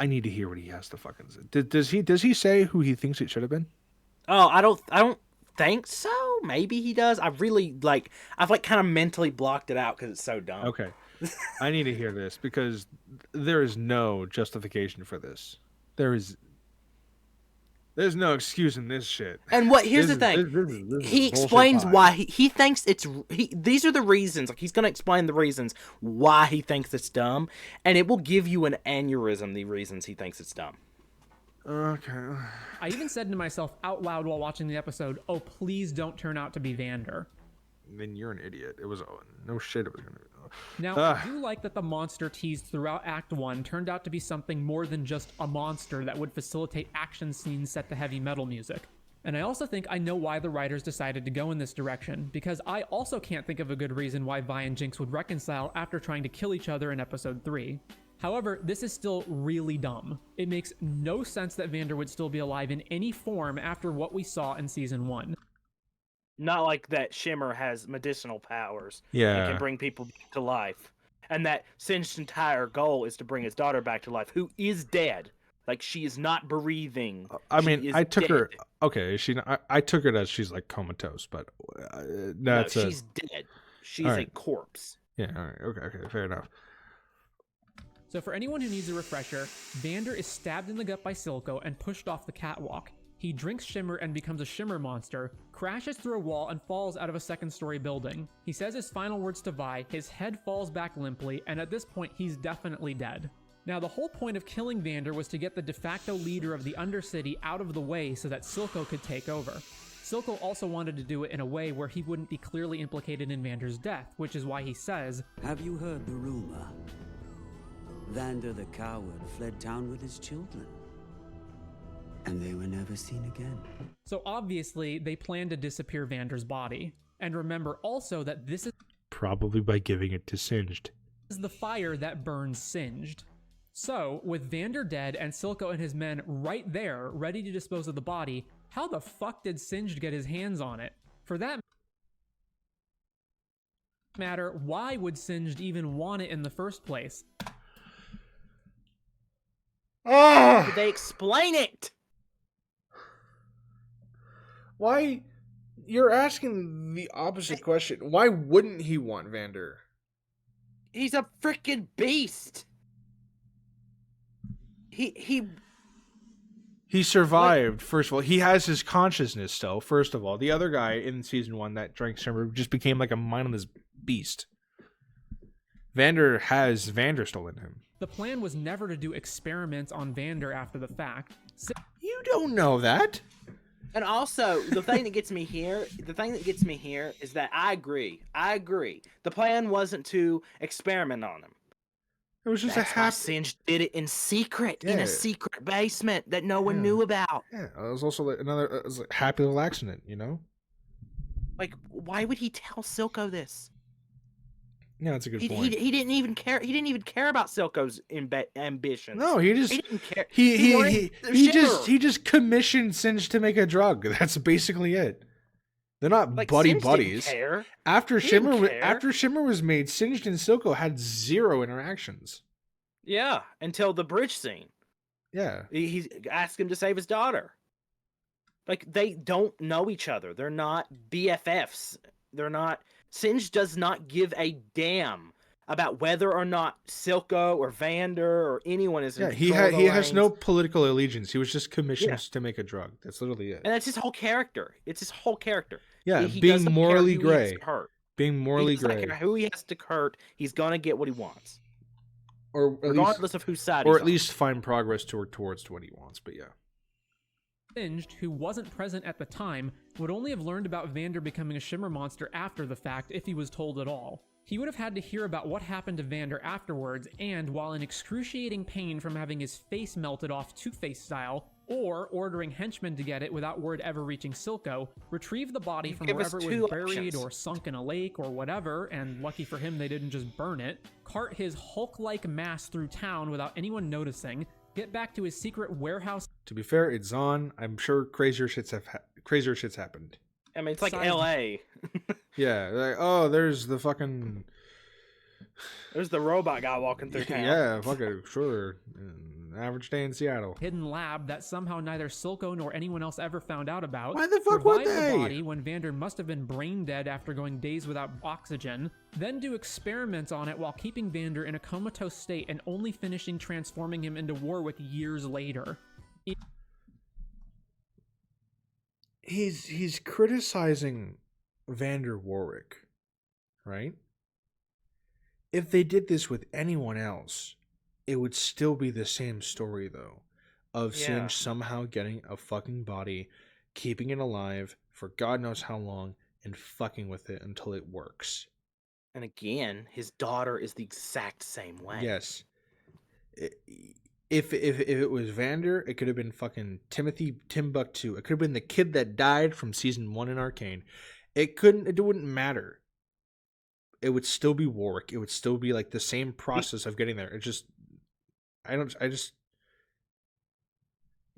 I need to hear what he has to fucking say. Does he say who he thinks it should have been? Oh, I don't think so. Maybe he does. I've kind of mentally blocked it out because it's so dumb. Okay. I need to hear this because there is no justification for this. There's no excuse in this shit. And here's the thing. He explains why he thinks these are the reasons. Like he's going to explain the reasons why he thinks it's dumb, and it will give you an aneurysm the reasons he thinks it's dumb. Okay. I even said to myself out loud while watching the episode, "Oh, please don't turn out to be Vander." then you're an idiot. It was no shit. It was gonna. Now, I do like that the monster teased throughout Act 1 turned out to be something more than just a monster that would facilitate action scenes set to heavy metal music. And I also think I know why the writers decided to go in this direction, because I also can't think of a good reason why Vi and Jinx would reconcile after trying to kill each other in episode 3. However, this is still really dumb. It makes no sense that Vander would still be alive in any form after what we saw in season 1. Not like that Shimmer has medicinal powers Yeah. and can bring people back to life. And that Singe's entire goal is to bring his daughter back to life, who is dead. Like, she is not breathing. I mean, She is I took dead. her. Okay, I took it as she's like comatose, but that's no, she's dead. She's a corpse. Yeah. All right. Okay. Fair enough. So for anyone who needs a refresher, Vander is stabbed in the gut by Silco and pushed off the catwalk. He drinks Shimmer and becomes a Shimmer monster, crashes through a wall and falls out of a second-story building. He says his final words to Vi, his head falls back limply, and at this point he's definitely dead. Now the whole point of killing Vander was to get the de facto leader of the Undercity out of the way so that Silco could take over. Silco also wanted to do it in a way where he wouldn't be clearly implicated in Vander's death, which is why he says, "Have you heard the rumor? Vander the coward fled town with his children, and they were never seen again." So obviously, they plan to disappear Vander's body. And remember also that this is Probably by giving it to Singed. the fire that burns Singed. So, with Vander dead and Silco and his men right there, ready to dispose of the body, how the fuck did Singed get his hands on it? For that matter, why would Singed even want it in the first place? Did they explain it? Why? You're asking the opposite question. Why wouldn't he want Vander? He's a freaking beast. He survived, first of all. He has his consciousness still, first of all. The other guy in season 1 that drank Shimmer just became like a mindless beast. Vander has Vander still in him. The plan was never to do experiments on Vander after the fact. You don't know that. And also, the thing that gets me here is that I agree. The plan wasn't to experiment on him. It was just That's why Singe did it in secret, in a secret basement that no one knew about. Yeah, it was also like another happy little accident, you know? Like, why would he tell Silco this? Yeah, that's a good point. He didn't even care. He didn't even care about Silco's ambitions. No, he didn't care. He just commissioned Singe to make a drug. That's basically it. They're not Like, buddies. Didn't care. After Shimmer was made, Singed and Silco had 0 interactions. Yeah, until the bridge scene. Yeah. He asked him to save his daughter. Like, they don't know each other. They're not BFFs. They're not... Singe does not give a damn about whether or not Silco or Vander or anyone is in he has no political allegiance. He was just commissioned to make a drug. That's literally it. And that's his whole character. It's his whole character. Yeah, he being doesn't morally care who he has gray. to hurt. Being morally He doesn't gray. care who he has to hurt. He's gonna get what he wants, Or at regardless of whose side. Or he's at least find progress towards what he wants. But yeah. Singed, who wasn't present at the time, would only have learned about Vander becoming a Shimmer monster after the fact if he was told at all. He would have had to hear about what happened to Vander afterwards, and while in excruciating pain from having his face melted off Two-Face style, or ordering henchmen to get it without word ever reaching Silco, retrieve the body from wherever it was buried or sunk in a lake or whatever, and lucky for him they didn't just burn it, cart his Hulk-like mass through town without anyone noticing, get back to his secret warehouse. To be fair, it's on. I'm sure crazier shit's happened. I mean, it's like L.A. Yeah, like, oh, there's the fucking... There's the robot guy walking through town. Yeah, fucking sure. Average day in Seattle. Hidden lab that somehow neither Silco nor anyone else ever found out about. Why the fuck would Revive they? the body when Vander must have been brain dead after going days without oxygen. Then do experiments on it while keeping Vander in a comatose state and only finishing transforming him into Warwick years later. He's criticizing Vander Warwick, right? If they did this with anyone else, it would still be the same story, though, of Singe somehow getting a fucking body, keeping it alive for God knows how long, and fucking with it until it works. And again, his daughter is the exact same way. Yes. If it was Vander, it could have been fucking Timothy Timbuktu. It could have been the kid that died from season 1 in Arcane. It wouldn't matter. It would still be Warwick. It would still be like the same process of getting there. It just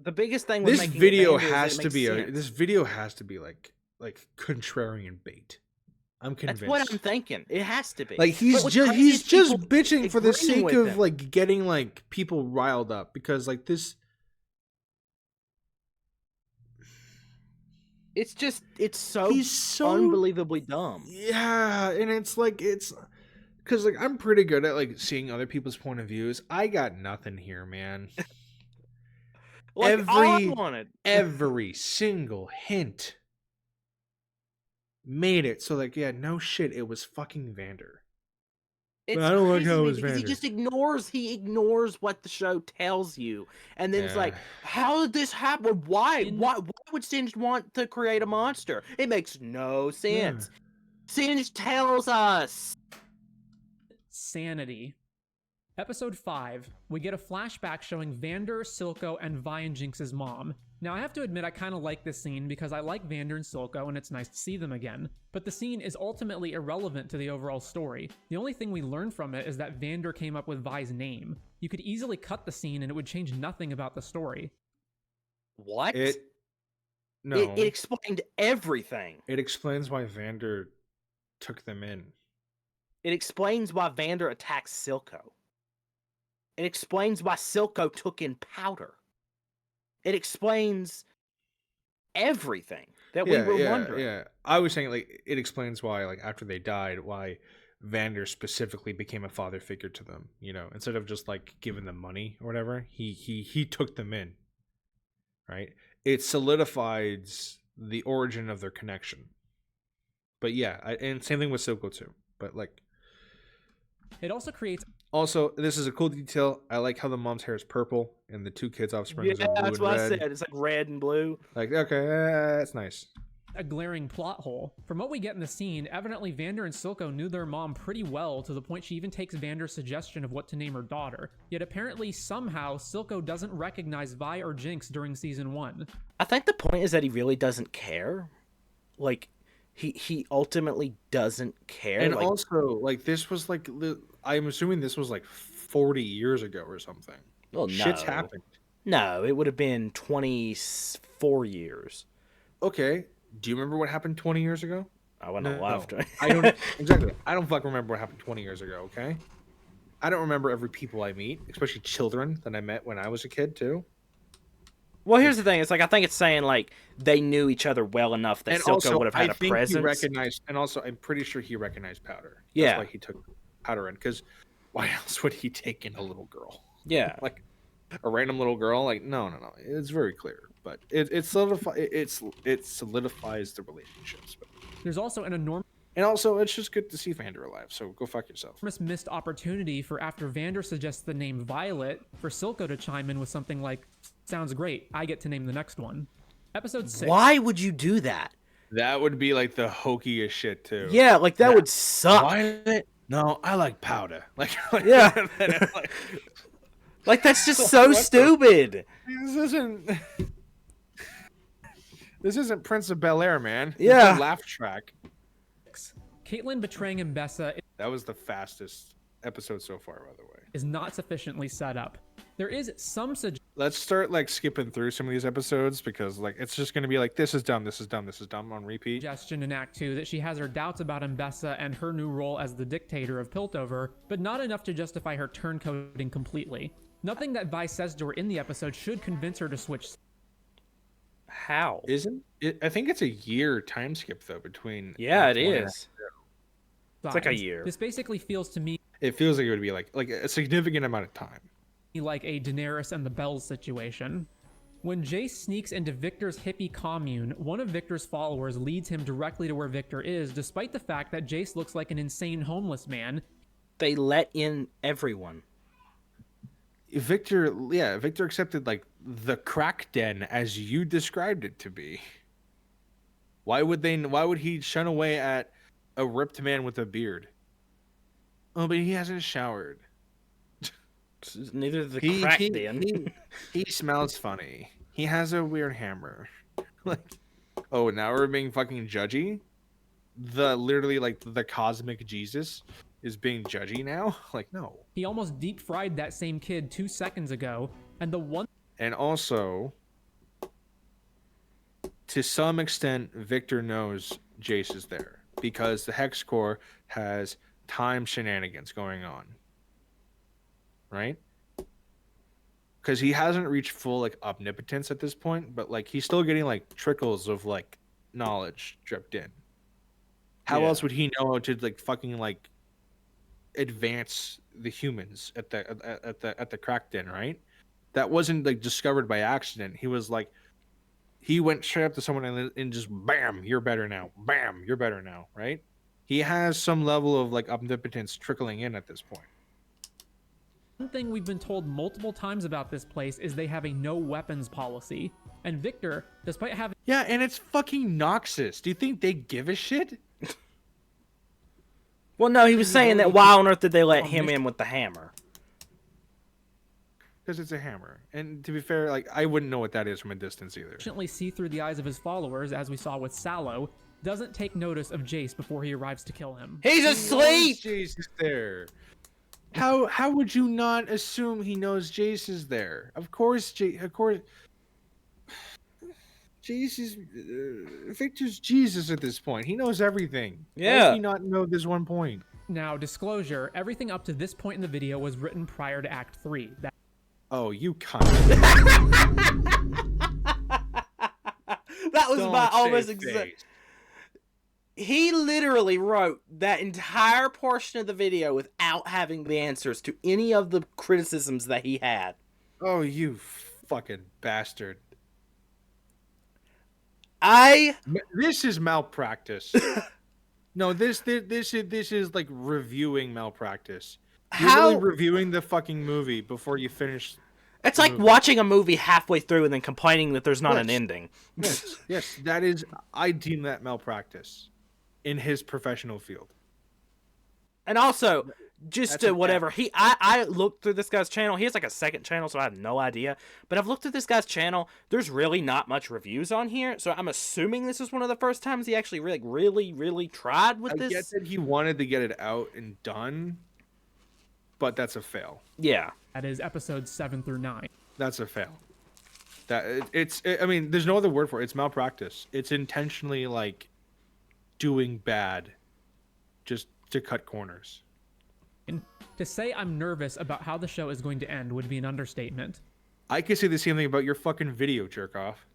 the biggest thing with this making video Vander has is to it be makes sense. this video has to be like contrarian bait. I'm convinced. That's what I'm thinking. It has to be. Like he's But what's just crazy is people bitching for the agreeing sake with of him. like getting like people riled up because like this. It's so He's so unbelievably dumb. Yeah, and it's because like I'm pretty good at like seeing other people's point of views. I got nothing here, man. Like, all I wanted. every single hint made it so like yeah, no shit, it was fucking Vander. It's I don't like crazy how to it me was because Vander. he ignores what the show tells you, and then it's like, Yeah. how did this happen? Why would Singe want to create a monster? It makes no sense. Singe tells us. Sanity. Episode 5, we get a flashback showing Vander, Silco, and Vi and Jinx's mom. Now I have to admit I kind of like this scene because I like Vander and Silco and it's nice to see them again. But the scene is ultimately irrelevant to the overall story. The only thing we learn from it is that Vander came up with Vi's name. You could easily cut the scene and it would change nothing about the story. What? No. It explained everything. It explains why Vander took them in. It explains why Vander attacks Silco. It explains why Silco took in Powder. It explains everything that we were wondering. Yeah, I was saying like it explains why like after they died, why Vander specifically became a father figure to them. You know, instead of just like giving them money or whatever, he took them in. Right. It solidifies the origin of their connection. But yeah, and same thing with Silco too. But like, it also creates. Also, this is a cool detail. I like how the mom's hair is purple and the two kids' offspring are blue that's and what red. I said. It's like red and blue. Like, okay, that's nice. A glaring plot hole. From what we get in the scene, evidently Vander and Silco knew their mom pretty well to the point she even takes Vander's suggestion of what to name her daughter. Yet apparently, somehow, Silco doesn't recognize Vi or Jinx during season 1. I think the point is that he really doesn't care. Like, he ultimately doesn't care. And like, also, like, this was like, I'm assuming this was like 40 years ago or something. Well, no. Shit's happened. No, it would have been 24 years. Okay. Do you remember what happened 20 years ago? I wasn't alive. I don't exactly. I don't fucking remember what happened 20 years ago. Okay. I don't remember every people I meet, especially children that I met when I was a kid too. Well, here's the thing. It's like I think it's saying like they knew each other well enough that Silco would have had a presence. He recognized, and also I'm pretty sure he recognized Powder. Yeah. That's why he took Powder in. Because why else would he take in a little girl? Yeah. Like a random little girl. Like no. It's very clear. But it solidifies the relationships. But. There's also an enormous. And also, it's just good to see Vander alive, so go fuck yourself. Missed opportunity for after Vander suggests the name Violet, for Silco to chime in with something like, sounds great, I get to name the next one. Episode 6. Why would you do that? That would be like the hokiest shit, too. Yeah, like that would suck. Violet? No, I like Powder. Like yeah. Like that's just so stupid. This isn't Prince of Bel-Air, man. Yeah. Laugh track. Caitlyn betraying Mbessa. That was the fastest episode so far, by the way. Is not sufficiently set up. There is some Let's start like skipping through some of these episodes because like it's just going to be like this is dumb on repeat. Suggestion in Act 2 that she has her doubts about Mbessa and her new role as the dictator of Piltover, but not enough to justify her turncoating completely. Nothing that Vi says to her in the episode should convince her to switch. How? Isn't it? I think it's a year time skip though between. Yeah, it is. It's like a year. This basically feels to me. It feels like it would be like a significant amount of time. Like a Daenerys and the Bells situation. When Jace sneaks into Victor's hippie commune, one of Victor's followers leads him directly to where Victor is, despite the fact that Jace looks like an insane homeless man. They let in everyone. Victor accepted like the crack den as you described it to be. Why would he shun away at a ripped man with a beard? Oh, but he hasn't showered. Neither the crack den. He smells funny. He has a weird hammer. Like, oh, now we're being fucking judgy. Literally like the cosmic Jesus is being judgy now. Like, no. He almost deep fried that same kid 2 seconds ago, and the one. And also, to some extent, Victor knows Jace is there because the Hex Core has time shenanigans going on. Right? Because he hasn't reached full like omnipotence at this point, but like he's still getting like trickles of like knowledge dripped in. How else would he know to like fucking like advance the humans at the crack den, right? That wasn't like discovered by accident. He was like, he went straight up to someone and just bam, you're better now. Bam, you're better now, right? He has some level of like omnipotence trickling in at this point. One thing we've been told multiple times about this place is they have a no weapons policy. And Victor, despite having... Yeah, and it's fucking Noxus. Do you think they give a shit? Well, no, he was saying that why on earth did they let him in with the hammer? Because it's a hammer. And to be fair, like, I wouldn't know what that is from a distance either. Efficiently see through the eyes of his followers, as we saw with Sallow, doesn't take notice of Jace before he arrives to kill him. He's asleep! Jace is there. How would you not assume he knows Jace is there? Of course, Jace is Victor's Jesus at this point. He knows everything. Yeah. How does he not know this one point? Now, disclosure, everything up to this point in the video was written prior to Act 3. Oh, you cunt. That was my almost exact... He literally wrote that entire portion of the video without having the answers to any of the criticisms that he had. Oh, you fucking bastard. This is malpractice. No, this is like reviewing malpractice. You're really reviewing the fucking movie before you finish. It's like watching a movie halfway through and then complaining that there's not an ending. Yes, that is. I deem that malpractice in his professional field. And also, just to whatever I looked through this guy's channel. He has like a second channel, so I have no idea. But I've looked at this guy's channel. There's really not much reviews on here, so I'm assuming this is one of the first times he actually really tried with this. I get that he wanted to get it out and done, but that's a fail. Yeah, that is episodes 7 through 9. That's a fail. I mean, there's no other word for it. It's malpractice. It's intentionally like doing bad, just to cut corners. To say I'm nervous about how the show is going to end would be an understatement. I could say the same thing about your fucking video, jerk off.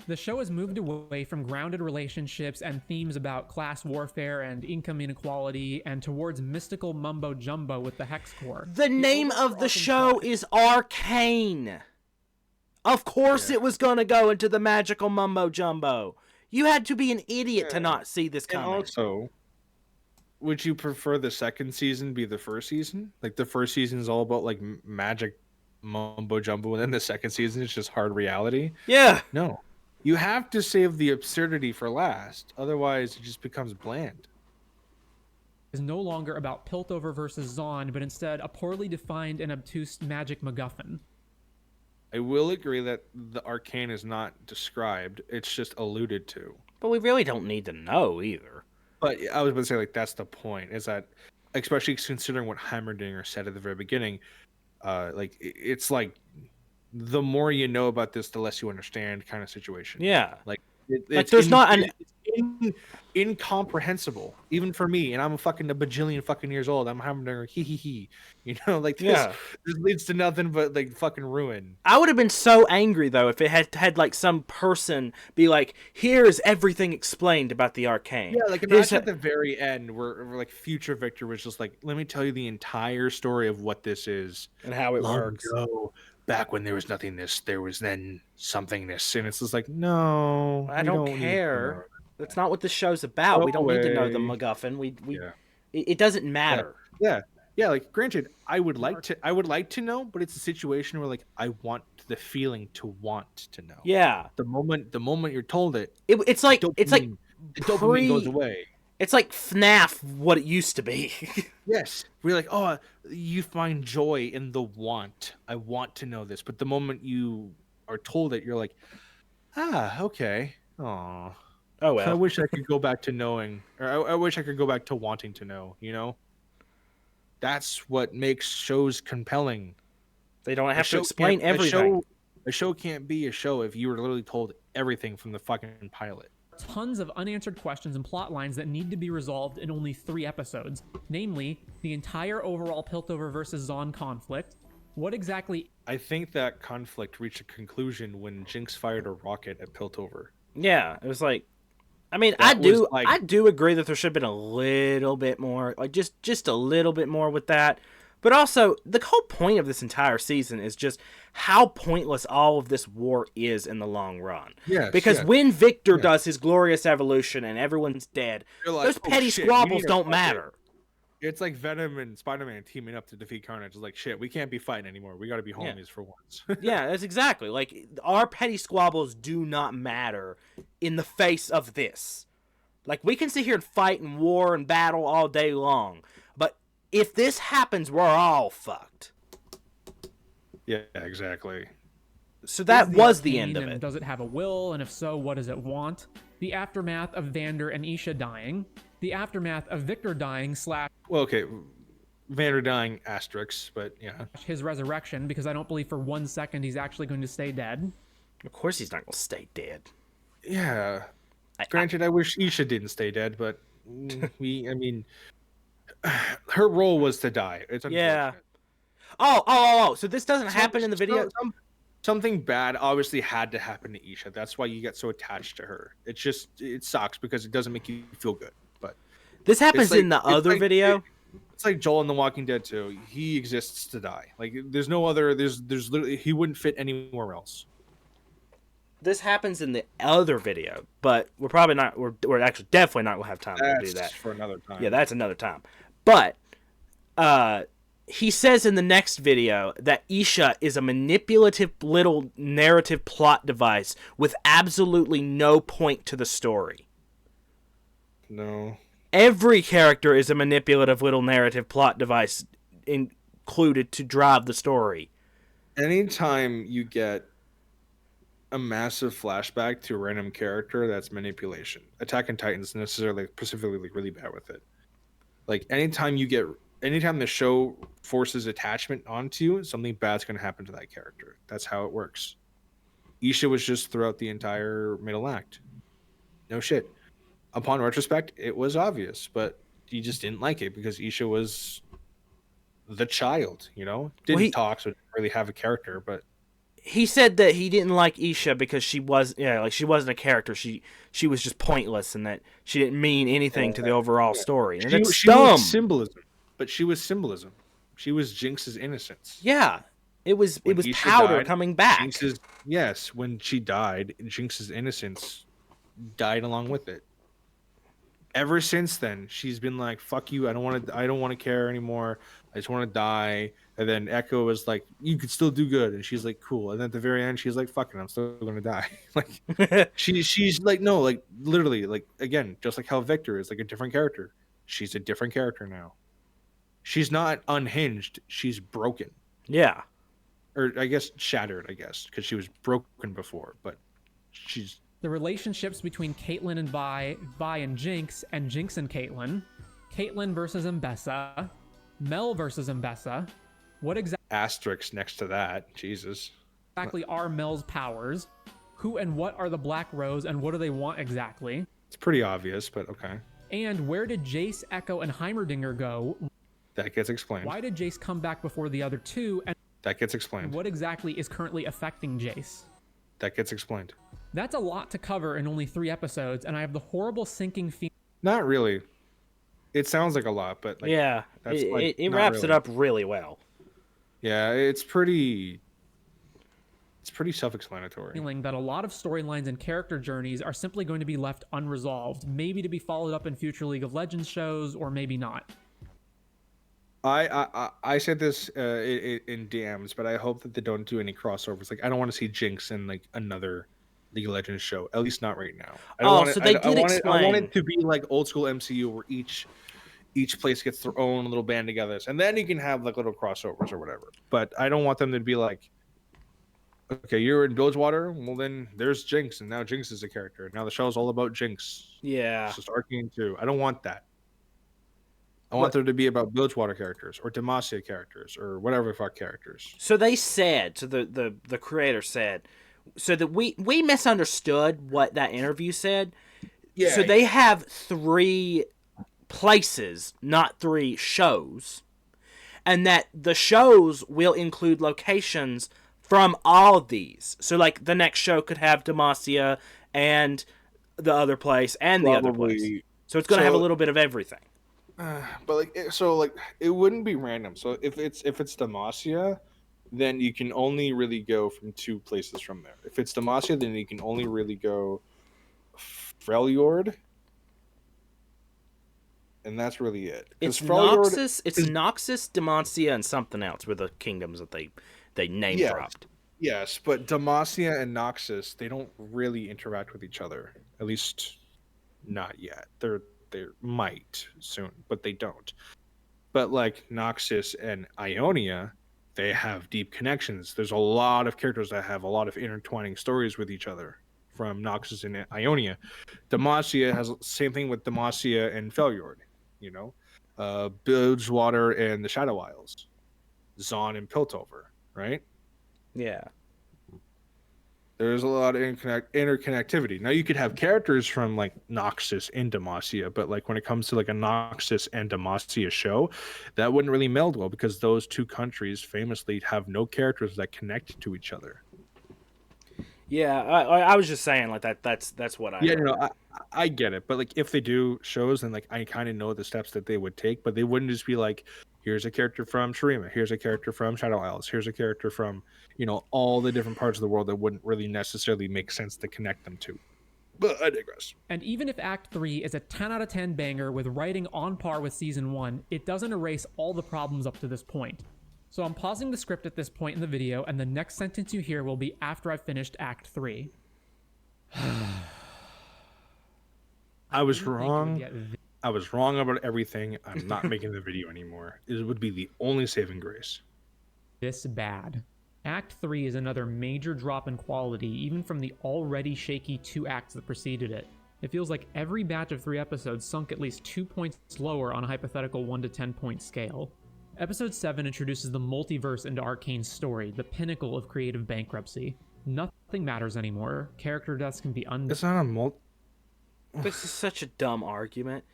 The show has moved away from grounded relationships and themes about class warfare and income inequality and towards mystical mumbo jumbo with the Hex Core. The name of the show is Arcane. Of course it was going to go into the magical mumbo jumbo. You had to be an idiot to not see this coming. And also, would you prefer the second season be the first season? Like the first season is all about like magic mumbo jumbo, and then the second season is just hard reality. Yeah. No, you have to save the absurdity for last. Otherwise, it just becomes bland. Is no longer about Piltover versus Zon, but instead a poorly defined and obtuse magic MacGuffin. I will agree that the Arcane is not described; it's just alluded to. But we really don't need to know either. But I was about to say, like, that's the point, is that, especially considering what Heimerdinger said at the very beginning, like, it's like, the more you know about this, the less you understand kind of situation. Yeah. Like, it's there's not an... incomprehensible, even for me, and I'm a bajillion fucking years old. I'm Heimerdinger, he. You know, like, this leads to nothing but, like, fucking ruin. I would have been so angry, though, if it had like, some person be like, here's everything explained about the Arcane. Yeah, like, not at the very end, where, like, future Victor was just like, let me tell you the entire story of what this is. And how it works. Ago, back when there was nothingness, there was then somethingness. And it's just like, no. I don't care. That's not what this show's about. We don't need to know the MacGuffin. It doesn't matter. Yeah. Yeah, like granted, I would like to know, but it's a situation where like I want the feeling to want to know. Yeah. The moment you're told it, It's like the dopamine goes away. It's like FNAF, what it used to be. Yes, we're like, oh, you find joy in the want. I want to know this, but the moment you are told it, you're like, ah, okay. Oh, Oh well. I wish I could go back to knowing, or I wish I could go back to wanting to know. You know, that's what makes shows compelling. They don't have to explain everything. A show can't be a show if you were literally told everything from the fucking pilot. Tons of unanswered questions and plot lines that need to be resolved in only 3 episodes, namely the entire overall Piltover versus Zon conflict. What exactly? I think that conflict reached a conclusion when Jinx fired a rocket at Piltover. Yeah, it was like, I mean, I do agree that there should have been a little bit more, like just a little bit more with that. But also, the whole point of this entire season is just how pointless all of this war is in the long run. Yes, because when Victor does his glorious evolution and everyone's dead, like, those petty squabbles don't matter. It's like Venom and Spider-Man teaming up to defeat Carnage. It's like, shit, we can't be fighting anymore. We got to be homies for once. Yeah, that's exactly. Like, our petty squabbles do not matter in the face of this. Like, we can sit here and fight and war and battle all day long, but if this happens, we're all fucked. Yeah, exactly. So that was the end of it. Does it have a will? And if so, what does it want? The aftermath of Vander and Isha dying. The aftermath of Victor dying / Well, okay, Vander dying asterisks, but yeah. His resurrection, because I don't believe for 1 second he's actually going to stay dead. Of course he's not going to stay dead. Yeah. Granted, I wish Isha didn't stay dead, but her role was to die. It's unfortunate. Yeah. Oh, so this doesn't happen in the video? Something bad obviously had to happen to Isha. That's why you get so attached to her. It sucks because it doesn't make you feel good. But this happens in the other video. It's like Joel in The Walking Dead too. He exists to die. Like there's no other. There's literally he wouldn't fit anywhere else. This happens in the other video, but we're probably not. We're actually definitely not gonna have time to do that for another time. Yeah, that's another time. But he says in the next video that Isha is a manipulative little narrative plot device with absolutely no point to the story. No. Every character is a manipulative little narrative plot device included to drive the story. Anytime you get a massive flashback to a random character, that's manipulation. Attack on Titan's necessarily specifically like really bad with it. Like anytime the show forces attachment onto you, something bad's going to happen to that character. That's how it works. Isha was just throughout the entire middle act. No shit. Upon retrospect, it was obvious, but you just didn't like it because Isha was the child, you know? Didn't talk, so didn't really have a character, but he said that he didn't like Isha because she wasn't a character. She was just pointless and that she didn't mean anything to the overall story. And that's dumb. Was symbolism, but she was symbolism. She was Jinx's innocence. Yeah, it was Isha powder died, coming back. When she died, Jinx's innocence died along with it. Ever since then, she's been like, "Fuck you! I don't want to care anymore. I just want to die." And then Echo was like, "You could still do good," and she's like, "Cool." And then at the very end, she's like, "Fuck it, I'm still gonna die." Like, she's like, no, like literally, like again, just like how Victor is like a different character. She's a different character now. She's not unhinged. She's broken. Yeah, or I guess shattered. I guess because she was broken before, but she's. The relationships between Caitlyn and Vi and Jinx and Caitlyn versus Mbessa, Mel versus Mbessa. What exactly? Asterisks next to that. Jesus. Exactly are Mel's powers? Who and what are the Black Rose and what do they want exactly? It's pretty obvious, but okay. And where did Jace, Echo, and Heimerdinger go? That gets explained. Why did Jace come back before the other two? And that gets explained. What exactly is currently affecting Jace? That gets explained. That's a lot to cover in only 3 episodes, and I have the horrible sinking feeling. Not really. It sounds like a lot, but like, yeah, that's it wraps it up really well. Yeah, it's pretty self-explanatory. Feeling that a lot of storylines and character journeys are simply going to be left unresolved, maybe to be followed up in future League of Legends shows, or maybe not. I said this in DMs, but I hope that they don't do any crossovers. Like, I don't want to see Jinx in like another League of Legends show, at least not right now. I don't Oh, want so it. they I did want it. I want explain. it to be like old school MCU, where each place gets their own little band together, and then you can have like little crossovers or whatever. But I don't want them to be like, okay, you're in Bilgewater, well then there's Jinx, and now Jinx is a character. Now the show's all about Jinx. Yeah. It's just Arcane too. I don't want that. I want there to be about Bilgewater characters or Demacia characters or whatever the fuck characters. So they said, so the creator said, so that we misunderstood what that interview said. Yeah. So they have 3 places, not 3 shows, and that the shows will include locations from all of these. So like the next show could have Demacia and the other place and the other place. So it's going to have a little bit of everything. But like, it wouldn't be random. So if it's Demacia, then you can only really go from 2 places from there. If it's Demacia, then you can only really go Freljord, and that's really it. It's Freljord Noxus, Noxus, Demacia, and something else were the kingdoms that they name dropped. Yes, but Demacia and Noxus, they don't really interact with each other. At least not yet. They might soon, but they don't. But like Noxus and Ionia, they have deep connections. There's a lot of characters that have a lot of intertwining stories with each other from Noxus and Ionia. Demacia has the same thing with Demacia and Freljord, you know? Bilgewater and the Shadow Isles. Zaun and Piltover, right? Yeah. There's a lot of interconnectivity. Now you could have characters from like Noxus and Demacia, but like when it comes to like a Noxus and Demacia show, that wouldn't really meld well because those 2 countries famously have no characters that connect to each other. Yeah, I was just saying like that. That's what I. Yeah, no, I get it, but like if they do shows, then like I kind of know the steps that they would take, but they wouldn't just be like, here's a character from Shurima, here's a character from Shadow Isles, here's a character from, you know, all the different parts of the world that wouldn't really necessarily make sense to connect them to. But I digress. And even if Act 3 is a 10 out of 10 banger with writing on par with Season 1, it doesn't erase all the problems up to this point. So I'm pausing the script at this point in the video, and the next sentence you hear will be after I've finished Act 3. I was wrong. I was wrong about everything. I'm not making the video anymore. It would be the only saving grace. This bad. Act 3 is another major drop in quality, even from the already shaky 2 acts that preceded it. It feels like every batch of 3 episodes sunk at least 2 points lower on a hypothetical 1 to 10 point scale. Episode 7 introduces the multiverse into Arcane's story, the pinnacle of creative bankruptcy. Nothing matters anymore. Character deaths can be It's not a This is such a dumb argument.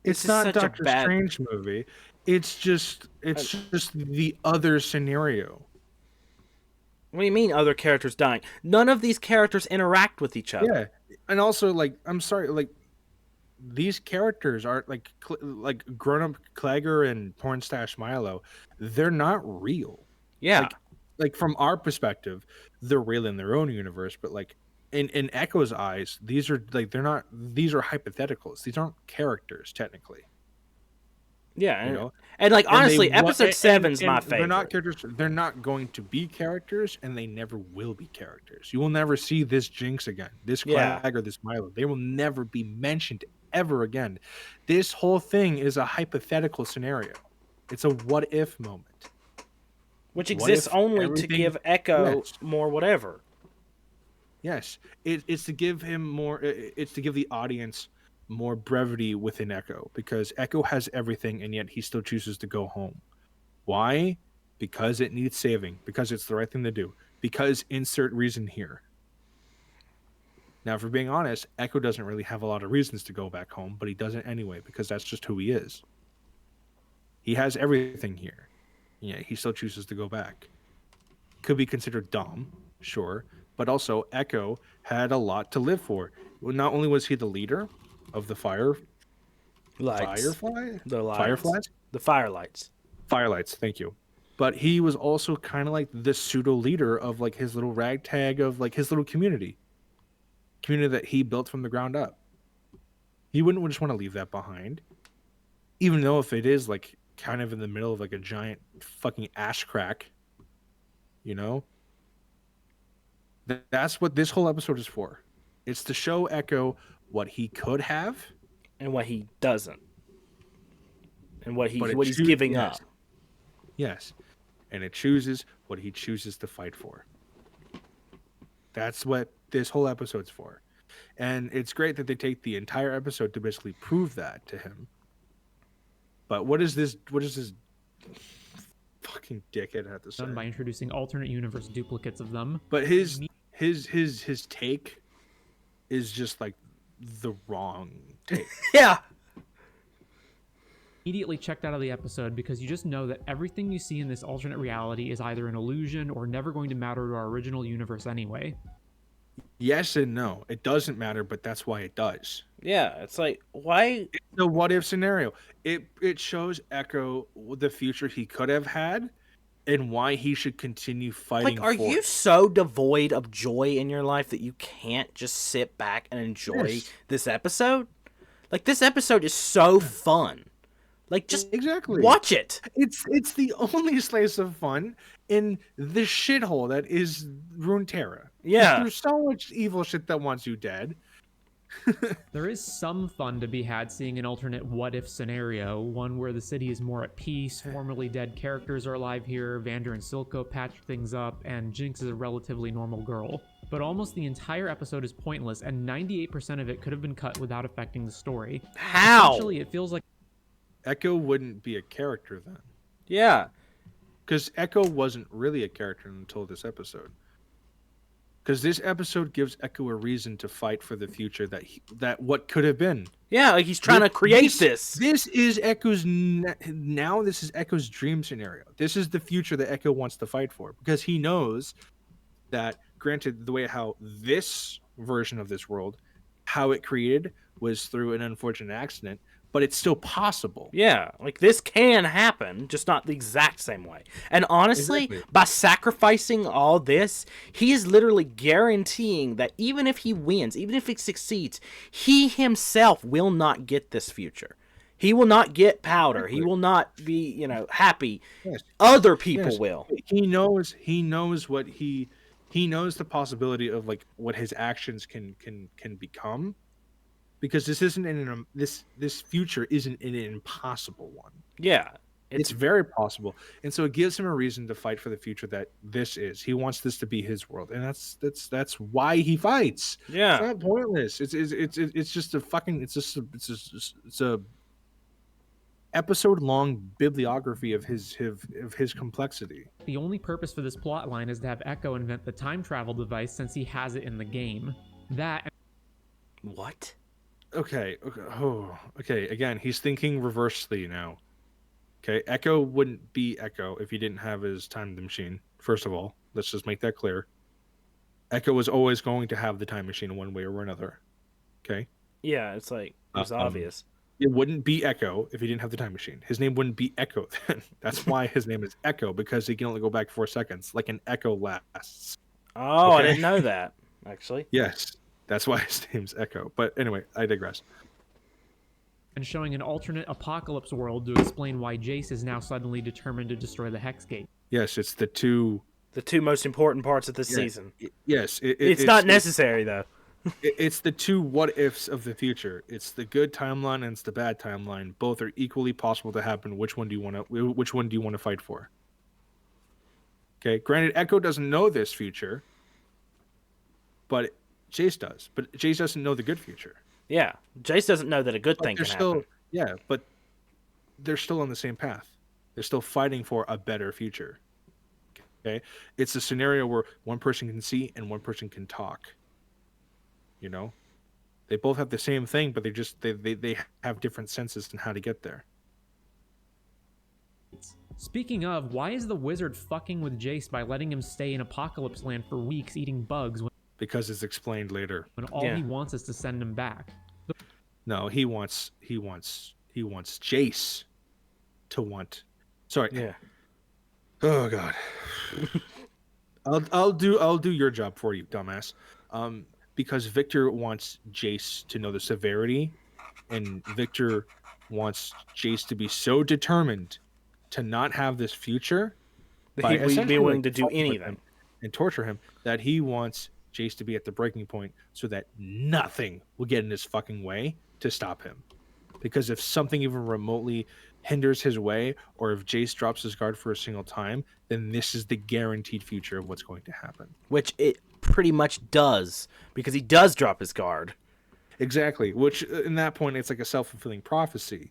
It's not Doctor Strange movie. It's just the other scenario. What do you mean other characters dying? None of these characters interact with each other. Yeah, and also like I'm sorry, like these characters aren't like grown up Clagger and Pornstache Milo. They're not real. Yeah, like from our perspective, they're real in their own universe, but like in Echo's eyes, these are like these are hypotheticals. These aren't characters technically. Yeah, you know? and like honestly, episode 7's my favorite. They're not characters. They're not going to be characters, and they never will be characters. You will never see this Jinx again, this Clagger, this Milo. They will never be mentioned ever again. This whole thing is a hypothetical scenario. It's a what if moment, which exists only to give Echo more whatever. Yes, it's to give him more. It's to give the audience more brevity within Echo, because Echo has everything and yet he still chooses to go home. Why? Because it needs saving, because it's the right thing to do, because insert reason here. Now, if we're being honest, Echo doesn't really have a lot of reasons to go back home, but he does it anyway because that's just who he is. He has everything here. Yeah, he still chooses to go back. Could be considered dumb, sure, but also Echo had a lot to live for. Not only was he the leader of the Fireflies, thank you, but he was also kind of like the pseudo leader of like his little ragtag of like his little community that he built from the ground up. He wouldn't just want to leave that behind, even though if it is like kind of in the middle of like a giant fucking ash crack. You know? That's what this whole episode is for. It's to show Echo what he could have and what he doesn't. And what he's choo- giving yes. up. Yes. And it chooses what he chooses to fight for. That's what this whole episode's for. And it's great that they take the entire episode to basically prove that to him. But what is this fucking dickhead have to say? Done by introducing alternate universe duplicates of them. But his take is just like the wrong take. Yeah. Immediately checked out of the episode because you just know that everything you see in this alternate reality is either an illusion or never going to matter to our original universe anyway. Yes and no. It doesn't matter, but that's why it does. Yeah, it's like, why? It's the what if scenario. It shows Echo the future he could have had and why he should continue fighting. Like, are for you it. so devoid of joy in your life that you can't just sit back and enjoy Yes. this episode? Like, this episode is so fun. Like, just exactly watch it. It's the only slice of fun in the shithole that is Runeterra. Yeah. There's so much evil shit that wants you dead. There is some fun to be had seeing an alternate what-if scenario, one where the city is more at peace, formerly dead characters are alive here, Vander and Silco patch things up, and Jinx is a relatively normal girl. But almost the entire episode is pointless, and 98% of it could have been cut without affecting the story. How? Essentially, it feels like Echo wouldn't be a character then. Yeah. Because Echo wasn't really a character until this episode. Because this episode gives Echo a reason to fight for the future that what could have been. Yeah, like he's trying to create this. This is Echo's now. This is Echo's dream scenario. This is the future that Echo wants to fight for because he knows that. Granted, the way how this version of this world, how it created was through an unfortunate accident, but it's still possible. Yeah, like this can happen, just not the exact same way. And honestly, Exactly. by sacrificing all this, he is literally guaranteeing that even if he wins, even if he succeeds, he himself will not get this future. He will not get powder. He will not be, happy. Yes. Other people Yes. will. He knows what he knows the possibility of like what his actions can become. Because this isn't this future isn't an impossible one. Yeah, it's very possible, and so it gives him a reason to fight for the future that this is. He wants this to be his world, and that's why he fights. Yeah, it's not pointless. It's just a fucking it's a episode long bibliography of his complexity. the only purpose for this plotline is to have Echo invent the time travel device since he has it in the game. That. What? Okay. Again, he's thinking reversely now. Okay, Echo wouldn't be Echo if he didn't have his time machine. First of all, let's just make that clear. Echo was always going to have the time machine in one way or another. Okay. Yeah, it's like it's obvious. It wouldn't be Echo if he didn't have the time machine. His name wouldn't be Echo then. That's why his name is Echo, because he can only go back 4 seconds, like an echo lasts. Oh, I didn't know that, actually. Yes. That's why his name's Echo. But anyway, I digress. And showing an alternate apocalypse world to explain why Jace is now suddenly determined to destroy the Hex Gate. Yes, it's the two most important parts of this season. Yes. It's not necessary, though. It's the two what ifs of the future. It's the good timeline and it's the bad timeline. Both are equally possible to happen. Which one do you want to fight for? Okay, granted, Echo doesn't know this future, but Jace does. But Jace doesn't know the good future. Yeah, Jace doesn't know that a good thing can happen. Yeah, but they're still on the same path. They're still fighting for a better future. Okay, it's a scenario where one person can see and one person can talk. You know, they both have the same thing, but they have different senses in how to get there. Speaking of, why is the wizard fucking with Jace by letting him stay in Apocalypse Land for weeks eating bugs Because it's explained later. when all he wants is to send him back? No, he wants Jace to want. Sorry. Yeah. Oh God. I'll do your job for you, dumbass. Because Victor wants Jace to know the severity, and Victor wants Jace to be so determined to not have this future, He'd be essentially, willing like, to do fuck with anything. him and torture him, that he wants Jace to be at the breaking point so that nothing will get in his fucking way to stop him. Because if something even remotely hinders his way, or if Jace drops his guard for a single time, then this is the guaranteed future of what's going to happen. Which it pretty much does, because he does drop his guard. Exactly. Which, in that point, it's like a self-fulfilling prophecy.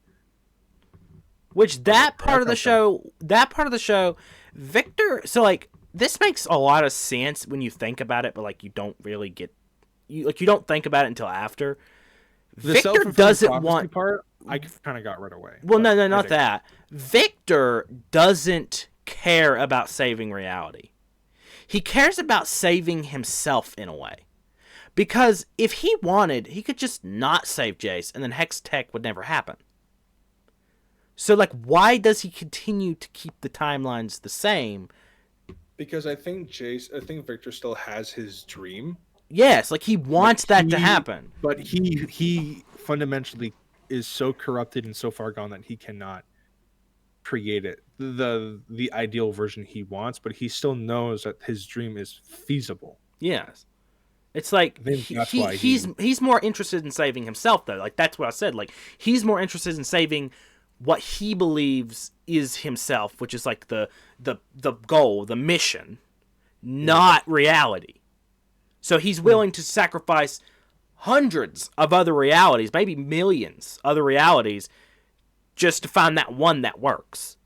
Which that part of the show, Victor. So like this makes a lot of sense when you think about it, but like you don't really get, you don't think about it until after. The Victor doesn't prophecy want. part. I kind of got right away. Well, but no, not that. Victor doesn't care about saving reality. He cares about saving himself in a way. Because if he wanted, he could just not save Jace, and then Hex Tech would never happen. So, like, why does he continue to keep the timelines the same? Because I think Victor still has his dream. Yes, like, he wants that to happen. But he fundamentally is so corrupted and so far gone that he cannot create it, the ideal version he wants, but he still knows that his dream is feasible. Yes. It's like he's more interested in saving himself, though. Like, that's what I said. Like, he's more interested in saving what he believes is himself, which is like the goal, the mission, not reality. So he's willing to sacrifice hundreds of other realities, maybe millions other realities, just to find that one that works.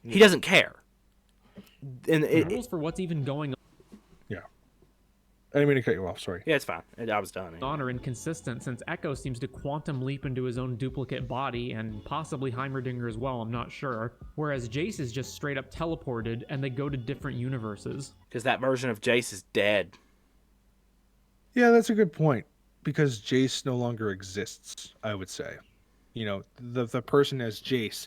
He doesn't care. And rules for what's even going on. I didn't mean to cut you off, sorry. Yeah, it's fine. I was done. Anyway. Are inconsistent, since Echo seems to quantum leap into his own duplicate body, and possibly Heimerdinger as well, I'm not sure. Whereas Jace is just straight up teleported, and they go to different universes. Because that version of Jace is dead. Yeah, that's a good point. Because Jace no longer exists, I would say. You know, the person as Jace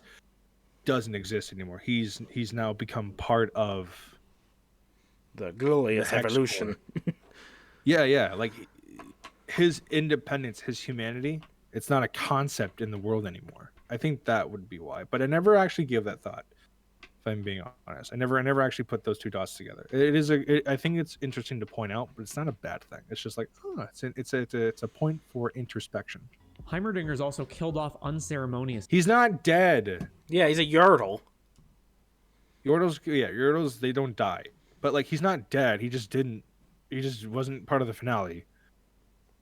doesn't exist anymore. He's now become part of the glorious evolution. Yeah. Like, his independence, his humanity, it's not a concept in the world anymore. I think that would be why. But I never actually gave that thought, if I'm being honest. I never actually put those two dots together. I think it's interesting to point out, but it's not a bad thing. It's just like, it's a point for introspection. Heimerdinger's also killed off unceremoniously. He's not dead. Yeah, he's a Yordle. Yordles, they don't die. But, like, he's not dead. He just wasn't part of the finale.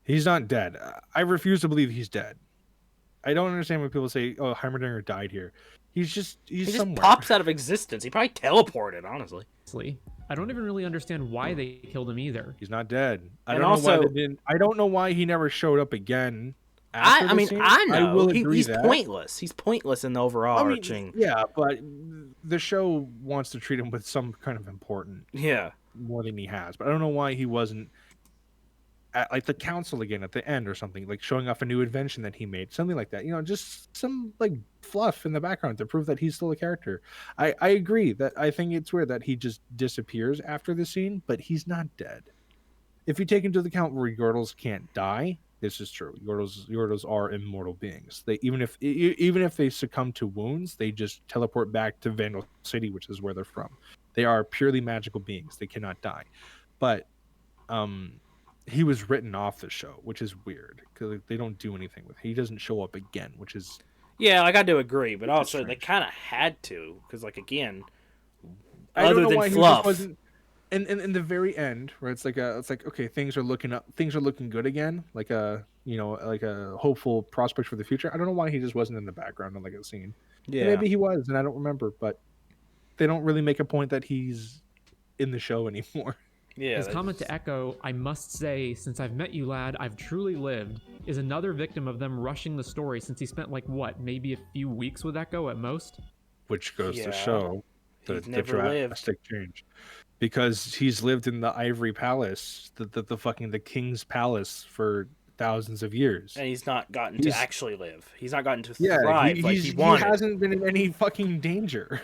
He's not dead. I refuse to believe he's dead. I don't understand when people say, "Oh, Heimerdinger died here." He just somewhere. Pops out of existence. He probably teleported, honestly. I don't even really understand why they killed him either. He's not dead. I don't know why he never showed up again. I know. He's pointless. He's pointless in the overarching. Yeah, but the show wants to treat him with some kind of important. Yeah. More than he has. But I don't know why he wasn't at, like, the council again at the end or something, like showing off a new invention that he made, something like that. You know, just some like fluff in the background to prove that he's still a character. I agree that I think it's weird that he just disappears after the scene, but he's not dead. If you take into account where Yordles can't die, this is true. Yordles are immortal beings. They even if they succumb to wounds, they just teleport back to Vandal City, which is where they're from. They are purely magical beings. They cannot die. But he was written off the show, which is weird because they don't do anything with him. He doesn't show up again, which is... Yeah, like, I do agree, but also they kind of had to because, like, again, other than fluff. In the very end, where it's like okay, things are looking good again, like a hopeful prospect for the future. I don't know why he just wasn't in the background on like a scene. Yeah, maybe he was, and I don't remember. But they don't really make a point that he's in the show anymore. Yeah. His comment to Echo, "I must say, since I've met you, lad, I've truly lived," is another victim of them rushing the story, since he spent maybe a few weeks with Echo at most. Which goes to show the drastic change. Because he's lived in the Ivory Palace, the King's Palace for thousands of years. And he's not gotten to actually live. He's not gotten to thrive like he wanted. He hasn't been in any fucking danger.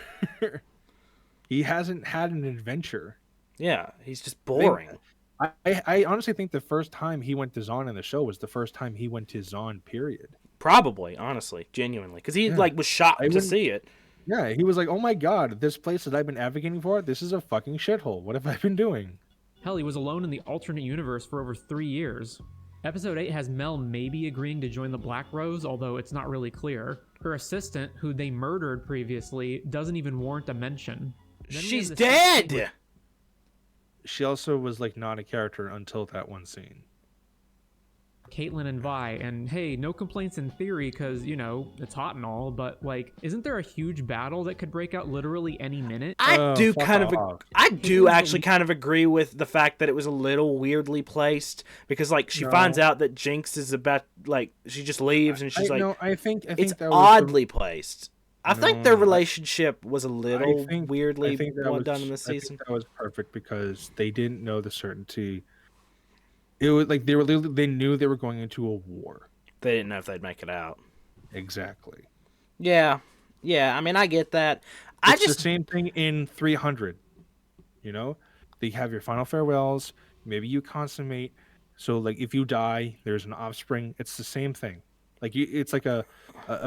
He hasn't had an adventure. Yeah, he's just boring. I honestly think the first time he went to Zon in the show was the first time he went to Zon, period. Probably, honestly, genuinely. Because he was shocked to see it. Yeah, he was like, "Oh my god, this place that I've been advocating for, this is a fucking shithole. What have I been doing?" Hell, he was alone in the alternate universe for over 3 years. Episode 8 has Mel maybe agreeing to join the Black Rose, although it's not really clear. Her assistant, who they murdered previously, doesn't even warrant a mention. She's dead! She also was like not a character until that one scene. Caitlyn and Vi, and hey, no complaints in theory because, you know, it's hot and all, but like, isn't there a huge battle that could break out literally any minute? I do actually kind of agree with the fact that it was a little weirdly placed because like she finds out that Jinx is about like she just leaves and she's I think it's that was oddly placed. I think their relationship was a little weirdly well done in this season. I think that was perfect because they didn't know the certainty. It was like they knew they were going into a war. They didn't know if they'd make it out. Exactly. Yeah. I mean, I get that. It's the same thing in 300. You know, they have your final farewells. Maybe you consummate. So, like, if you die, there's an offspring. It's the same thing. Like, it's like a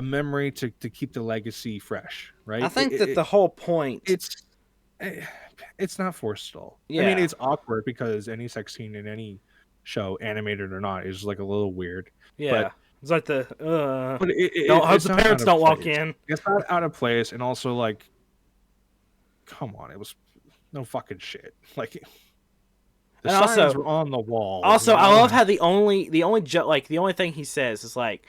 memory to keep the legacy fresh, right? I think that the whole point. It's not forced at all. Yeah. I mean, it's awkward because any sex scene in any show, animated or not, is like a little weird. Yeah, but it's like the don't hope the parents don't walk in. It's not out of place, and also like, come on, it was no fucking shit. Like the signs were on the wall. Also, I love how the only thing he says is like,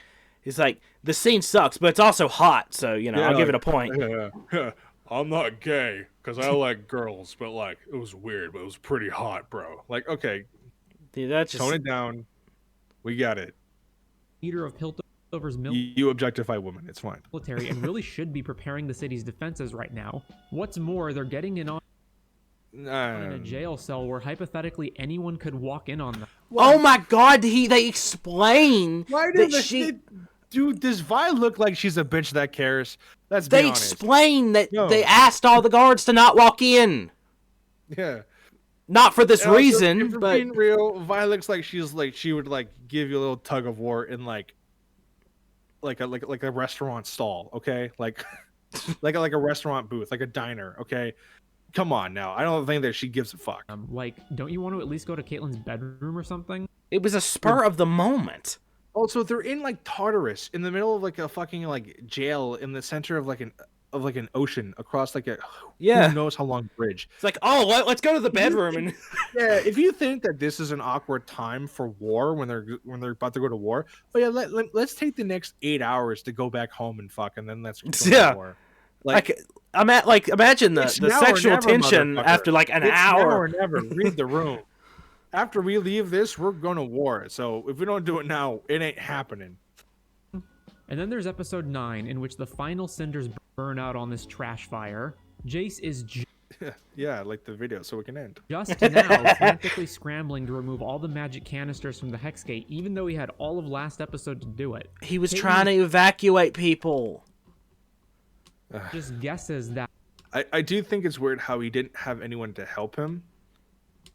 the scene sucks, but it's also hot, so you know I'll give it a point. Yeah. I'm not gay because I like girls, but like it was weird, but it was pretty hot, bro. Like, okay. Dude, that's just... Tone it down. We got it. Leader of Piltover's you objectify women. It's fine. Military and really should be preparing the city's defenses right now. What's more, they're getting in in a jail cell where hypothetically anyone could walk in on them. Oh my god! They explain Dude, does Vi look like she's a bitch that cares? They explain that they asked all the guards to not walk in. Yeah. Not for this reason, also, but being real, Vi looks like she would like give you a little tug of war in like a restaurant stall, okay? Like like a restaurant booth, like a diner, okay? Come on now. I don't think that she gives a fuck. Like, don't you want to at least go to Caitlyn's bedroom or something? It was a spur of the moment. Also, they're in like Tartarus, in the middle of like a fucking like jail in the center of like an ocean across like a who knows how long bridge. It's like, oh, let's go to the bedroom and yeah. If you think that this is an awkward time for war when they're about to go to war, oh yeah, let's take the next 8 hours to go back home and fuck, and then let's go to war. Like imagine the sexual tension after like an hour. Now or never. Read the room. After we leave this, we're going to war. So if we don't do it now, it ain't happening. And then there's episode 9, in which the final cinders burn out on this trash fire. Jace is yeah, like the video, so we can end. Just now frantically scrambling to remove all the magic canisters from the hex gate, even though he had all of last episode to do it. He was trying to evacuate people. Just guesses that. I do think it's weird how he didn't have anyone to help him.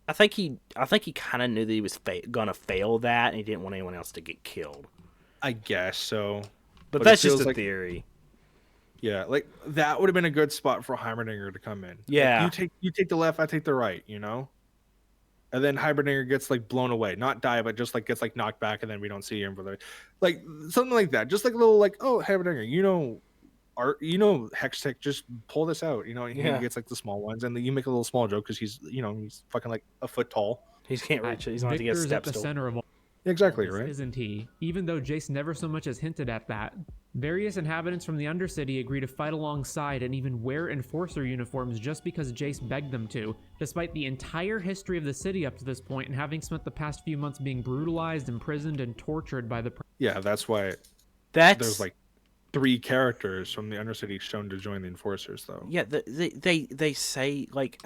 I think he kind of knew that he was gonna fail that, and he didn't want anyone else to get killed. I guess so, but that's just a theory. Yeah, like that would have been a good spot for Heimerdinger to come in. Yeah, like, you take the left, I take the right. You know, and then Heimerdinger gets like blown away, not die, but just like gets like knocked back, and then we don't see him for the like something like that. Just like a little like, oh, Heimerdinger, you know Hextech, just pull this out, you know, and he gets like the small ones, and then you make a little small joke because he's fucking like a foot tall. He can't reach it. He's not to get steps at the center of all. Exactly, right? Isn't he? Even though Jace never so much as hinted at that. Various inhabitants from the Undercity agree to fight alongside and even wear Enforcer uniforms just because Jace begged them to, despite the entire history of the city up to this point and having spent the past few months being brutalized, imprisoned, and tortured by the... Yeah, that's why there's like 3 characters from the Undercity shown to join the Enforcers, though. Yeah, they say, like...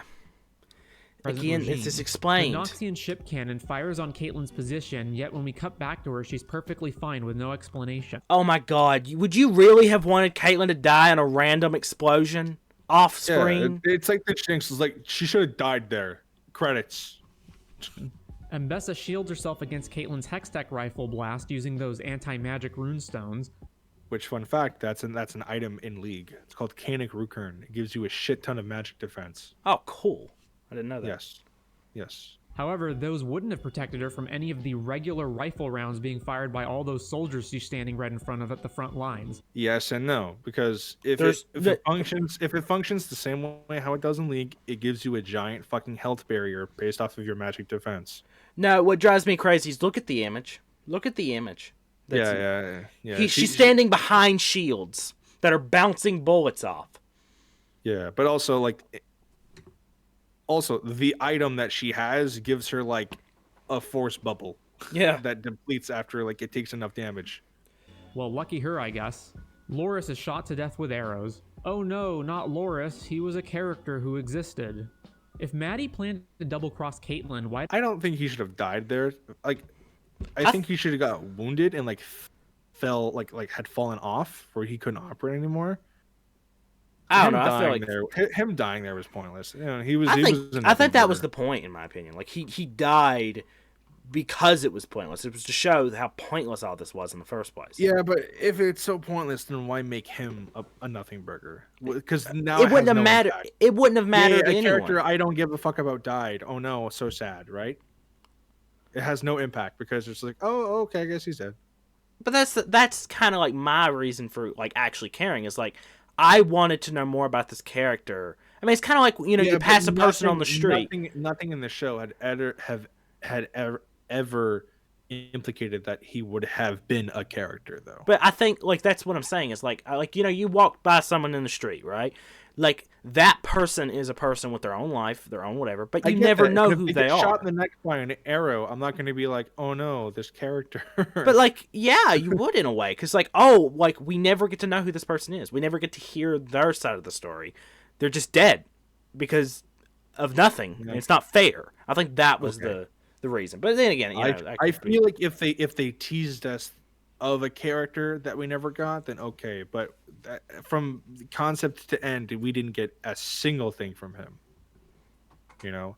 Again, it's just explained. The Noxian ship cannon fires on Caitlyn's position, yet when we cut back to her, she's perfectly fine with no explanation. Oh my god, would you really have wanted Caitlyn to die in a random explosion? Off screen? Yeah, it's like the Jinx is like, she should have died there. Credits. Ambessa shields herself against Caitlyn's Hextech rifle blast using those anti-magic runestones. Which, fun fact, that's an item in League. It's called Canic Rukern. It gives you a shit ton of magic defense. Oh, cool. I didn't know that. Yes. However, those wouldn't have protected her from any of the regular rifle rounds being fired by all those soldiers she's standing right in front of at the front lines. Yes and no, because if it functions the same way how it does in League, it gives you a giant fucking health barrier based off of your magic defense. No, what drives me crazy is look at the image. Look at the image. Yeah. She's standing behind shields that are bouncing bullets off. Yeah, but also the item that she has gives her like a force bubble. Yeah. That depletes after like it takes enough damage. Well, lucky her, I guess. Loris is shot to death with arrows. Oh no, not Loris. He was a character who existed. If Maddie planned to double-cross Caitlyn, why... I don't think he should have died there. Like, I think he should have got wounded and like fell had fallen off where he couldn't operate anymore. I don't know. I feel like him dying there was pointless. You know, I think that was the point, in my opinion. Like he died because it was pointless. It was to show how pointless all this was in the first place. Yeah, but if it's so pointless, then why make him a nothing burger? Because now it wouldn't have mattered. It wouldn't have mattered. A character I don't give a fuck about died. Oh no, so sad, right? It has no impact because it's like, oh, okay, I guess he's dead. But that's kind of like my reason for like actually caring is like I wanted to know more about this character. I mean, it's kind of like you pass a person on the street. Nothing in the show had ever implicated that he would have been a character, though. But I think like that's what I'm saying is like you walk by someone in the street, right? Like that person is a person with their own life, their own whatever, but you never know who they are. Shot in the neck by an arrow, I'm not going to be like, oh no, this character. But like, yeah, you would in a way, because like, oh, like we never get to know who this person is. We never get to hear their side of the story. They're just dead because of nothing. Yeah. And it's not fair. I think that was the reason. But then again, I feel like if they teased us of a character that we never got, then okay. But from concept to end, we didn't get a single thing from him. You know,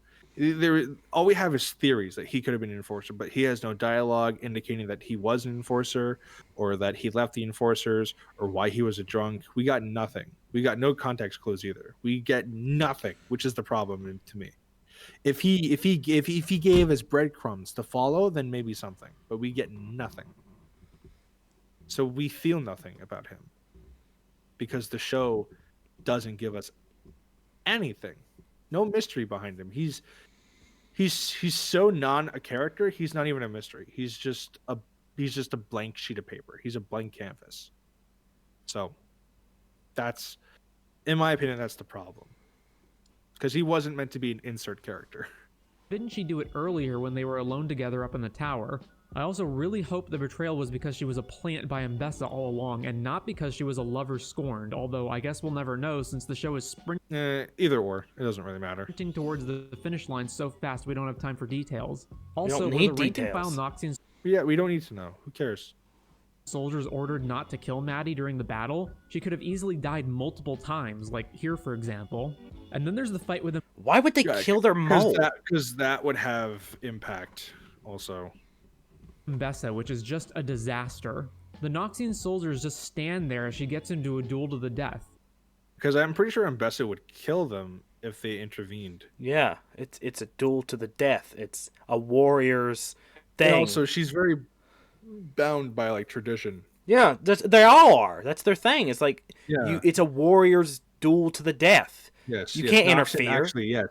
all we have is theories that he could have been an enforcer, but he has no dialogue indicating that he was an enforcer or that he left the enforcers or why he was a drunk. We got nothing. We got no context clues either. We get nothing, which is the problem to me. If he gave us breadcrumbs to follow, then maybe something. But we get nothing. So we feel nothing about him because the show doesn't give us anything. No mystery behind him. He's so a character. He's not even a mystery. He's just a blank sheet of paper. He's a blank canvas. So that's, in my opinion, that's the problem. Because he wasn't meant to be an insert character. Didn't she do it earlier when they were alone together up in the tower? I also really hope the betrayal was because she was a plant by Mbessa all along, and not because she was a lover scorned, although I guess we'll never know since the show is sprinting either or. It doesn't really matter. Towards the finish line so fast we don't have time for details. Also, were the rank and file Noxian... Yeah, we don't need to know. Who cares? Soldiers ordered not to kill Maddie during the battle, she could have easily died multiple times, like here for example. And then there's the fight with them. Why would they kill their mole? Because that would have impact also. Mbessa, which is just a disaster. The Noxian soldiers just stand there as she gets into a duel to the death. Because I'm pretty sure Mbessa would kill them if they intervened. Yeah, it's a duel to the death. It's a warrior's thing. And also, she's very bound by like tradition. Yeah, they all are. That's their thing. It's like it's a warrior's duel to the death. Yes, you can't interfere. Actually, yes.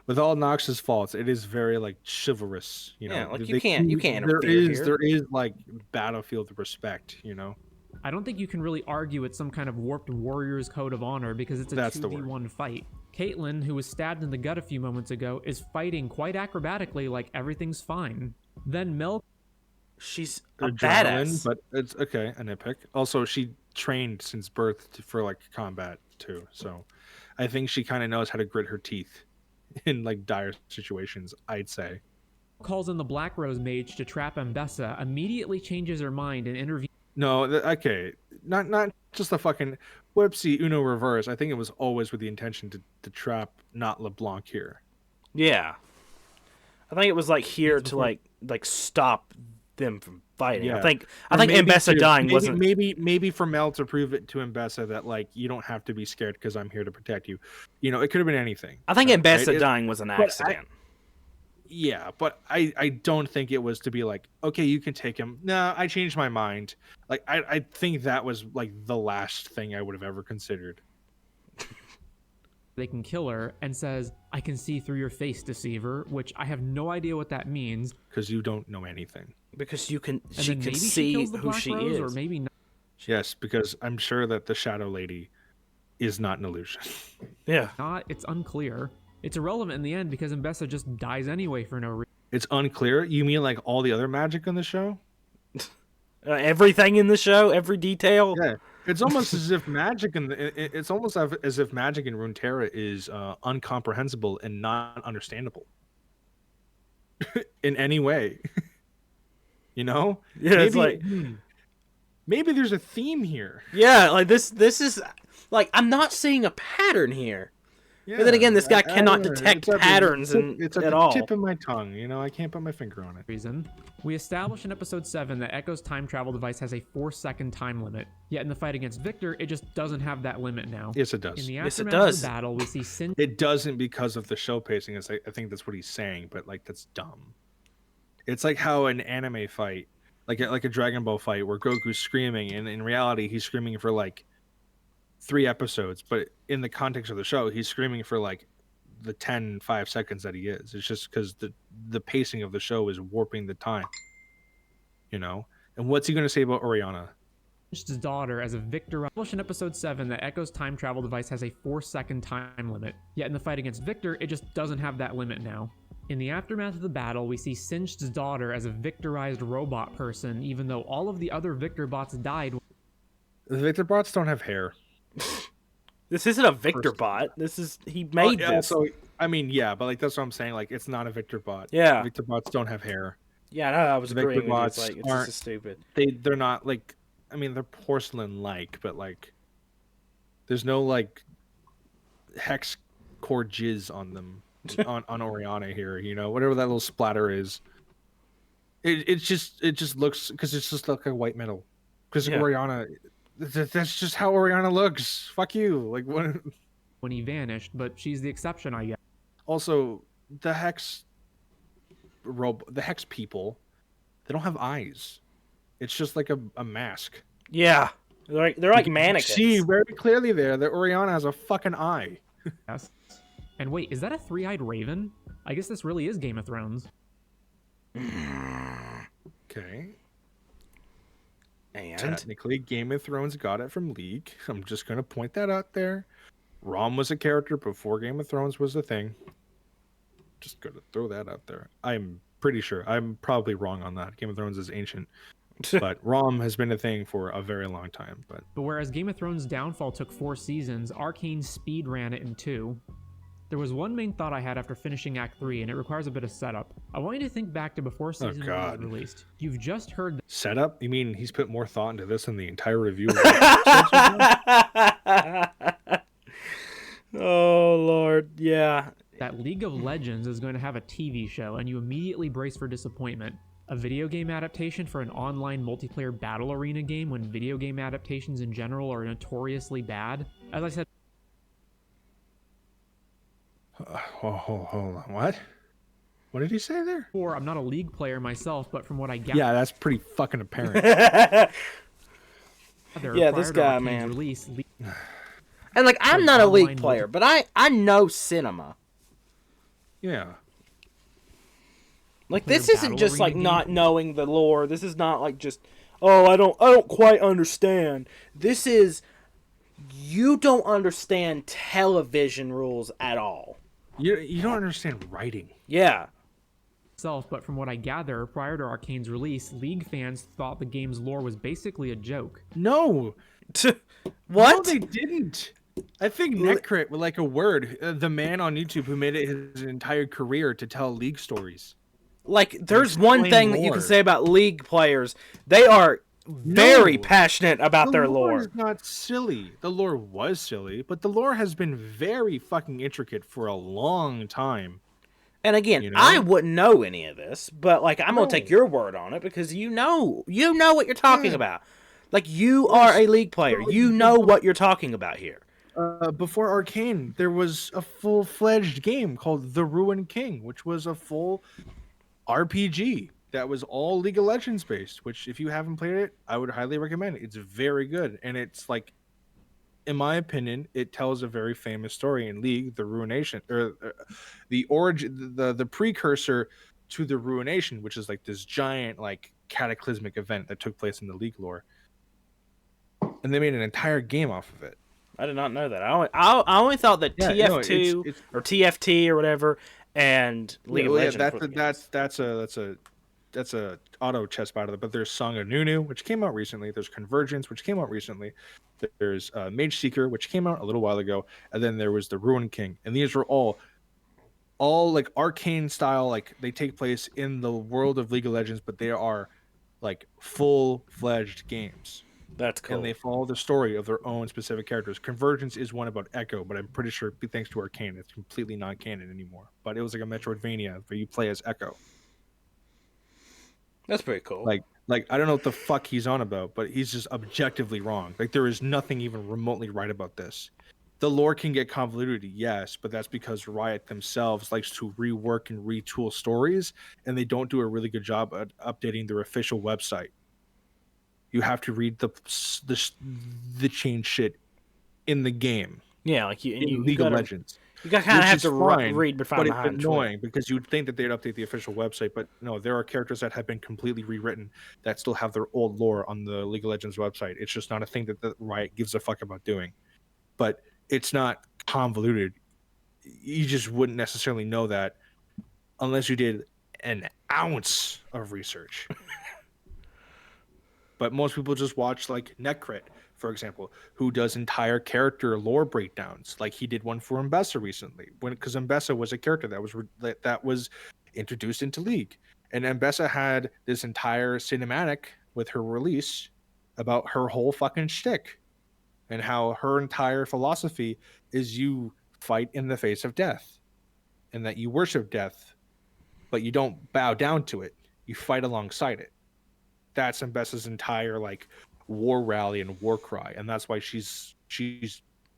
With all Nox's faults, it is very like chivalrous. You know, yeah, like you can't interfere. There is like battlefield respect. You know, I don't think you can really argue it's some kind of warped warrior's code of honor because it's a 2v1 fight. Caitlyn, who was stabbed in the gut a few moments ago, is fighting quite acrobatically like everything's fine. Then Mel, she's a badass, but it's okay. An epic. Also, she trained since birth for like combat too, so I think she kind of knows how to grit her teeth in like dire situations, I'd say. Calls in the Black Rose mage to trap Mbessa, immediately changes her mind and intervenes. No, okay, not just a fucking whoopsie Uno reverse. I think it was always with the intention to trap not LeBlanc here. Yeah, I think it was like here to like stop them from fighting. Yeah. I think Or Mbessa dying wasn't. Maybe for Mel to prove it to Mbessa that like you don't have to be scared because I'm here to protect you. You know, it could have been anything. I think Mbessa right? dying was an accident. Yeah, but I don't think it was to be like, okay, you can take him. No, I changed my mind. Like I think that was like the last thing I would have ever considered. They can kill her and says, "I can see through your face, deceiver," which I have no idea what that means. Because you don't know anything. Because she And can then maybe see kills the who Black she Rose, is. or maybe not. Yes, because I'm sure that the Shadow Lady is not an illusion. Yeah. It's unclear. It's irrelevant in the end because Mbessa just dies anyway for no reason. It's unclear. You mean like all the other magic in the show? Everything in the show, every detail. Yeah, it's almost as if magic it's almost as if magic in Runeterra is incomprehensible and not understandable in any way. You know? Yeah, maybe, it's like maybe there's a theme here. yeah, like this is like I'm not seeing a pattern here. Yeah, But then again, this guy I cannot don't know. detect It's at the patterns tip- in, it's at at the all. tip of my tongue. You know, I can't put my finger on it. We establish in episode 7 that Echo's time travel device has a 4-second time limit. Yet in the fight against Victor, it just doesn't have that limit now. Yes, it does. In the Yes, it aftermath of does. the battle, we see Sin. It doesn't because of the show pacing. I think that's what he's saying, but like that's dumb. It's like how an anime fight, like a Dragon Ball fight, where Goku's screaming, and in reality he's screaming for like 3 episodes, but in the context of the show, he's screaming for like the 5 seconds that he is. It's just because the pacing of the show is warping the time. You know, and what's he going to say about Oriana? His daughter as a Victor. Established in episode 7 that Echo's time travel device has a 4-second time limit. Yet in the fight against Victor, it just doesn't have that limit now. In the aftermath of the battle, we see Sinch's daughter as a Victorized robot person, even though all of the other Victor bots died. The Victor bots don't have hair. This isn't a Victor bot. He made this. So I mean, yeah, but like that's what I'm saying. Like it's not a Victor bot. Yeah. Victor bots don't have hair. Yeah, no, I was The agreeing Victor with you. It's bots like it's aren't- just stupid. They're not like, I mean, they're porcelain-like, but like there's no like hex core jizz on them on Oriana here. You know, whatever that little splatter is. It just looks because it's just like a white metal. Because Yeah. Oriana, that's just how Oriana looks. Fuck you. Like what? When he vanished, but she's the exception, I guess. Also, the hex people, they don't have eyes. It's just like a mask. Yeah, they're like You can mannequins. see very clearly there that Oriana has a fucking eye. Yes. And wait, is that a 3-eyed raven? I guess this really is Game of Thrones. Okay. And Technically, Game of Thrones got it from League. I'm just gonna point that out there. Rom was a character before Game of Thrones was a thing. Just gonna throw that out there. I'm pretty sure. I'm probably wrong on that. Game of Thrones is ancient. But Rom has been a thing for a very long time. But whereas Game of Thrones' downfall took 4 seasons, Arcane speed ran it in 2. There was one main thought I had after finishing Act 3, and it requires a bit of setup. I want you to think back to before season 1 was God. released. You've just heard setup? You mean he's put more thought into this than the entire review? oh Lord, yeah. that League of Legends is going to have a TV show, and you immediately brace for disappointment. A video game adaptation for an online multiplayer battle arena game when video game adaptations in general are notoriously bad? As I said, Hold on. What? What did he say there? before, I'm not a League player myself, but from what I gather, Yeah, that's pretty fucking apparent. Yeah, prior this to guy, Arcane's man. Release, And like I'm Like not a online League player, but I know cinema. Yeah. Like Player this isn't battle just arena like game? not knowing the lore. This is not like just I don't quite understand. This is you don't understand television rules at all. You don't understand writing. Yeah. but from what I gather, prior to Arcane's release, League fans thought the game's lore was basically a joke. No. What? No, they didn't. I think Netcrit was like a word. The man on YouTube who made it his entire career to tell League stories. Like there's one Explain thing that you lore. can say about League players. They are very passionate about their The lore lore. is not silly. The lore was silly, but the lore has been very fucking intricate for a long time. And again, You know? I wouldn't know any of this, but like I'm gonna No. take your word on it because you know what you're talking Yeah. about. Like you are a League player. You know what you're talking about here. Before Arcane, there was a full-fledged game called The Ruined King, which was a full RPG that was all League of Legends based, which if you haven't played it, I would highly recommend it. It's very good. And it's like, in my opinion, it tells a very famous story in League, the Ruination, or the origin, the precursor to the Ruination, which is like this giant, like cataclysmic event that took place in the League lore. And they made an entire game off of it. I did not know that. I only thought that TF2 it's or TFT or whatever and League of Legends. That's a auto chess battle. But there's Song of Nunu, which came out recently. There's Convergence, which came out recently. There's Mage Seeker, which came out a little while ago, and then there was the Ruined King. And these were all like Arcane style. Like they take place in the world of League of Legends, but they are like full-fledged games. That's cool. And they follow the story of their own specific characters. Convergence is one about Echo, but I'm pretty sure, thanks to Arcane, it's completely not canon anymore. But it was like a Metroidvania where you play as Echo. That's pretty cool. Like I don't know what the fuck he's on about, but he's just objectively wrong. Like there is nothing even remotely right about this. The lore can get convoluted, yes, but that's because Riot themselves likes to rework and retool stories, and they don't do a really good job at updating their official website. You have to read the change shit in the game. Yeah, like you League of Legends. You kind of have to read but it's annoying because you'd think that they'd update the official website, but no, there are characters that have been completely rewritten that still have their old lore on the League of Legends website. It's just not a thing that the Riot gives a fuck about doing. But it's not convoluted. You just wouldn't necessarily know that unless you did an ounce of research. But most people just watch like Netcrit, for example, who does entire character lore breakdowns. Like he did one for Mbessa recently, because Mbessa was a character that was introduced into League, and Mbessa had this entire cinematic with her release about her whole fucking shtick, and how her entire philosophy is you fight in the face of death, and that you worship death, but you don't bow down to it. You fight alongside it. That's Mbessa's entire like war rally and war cry, and that's why she's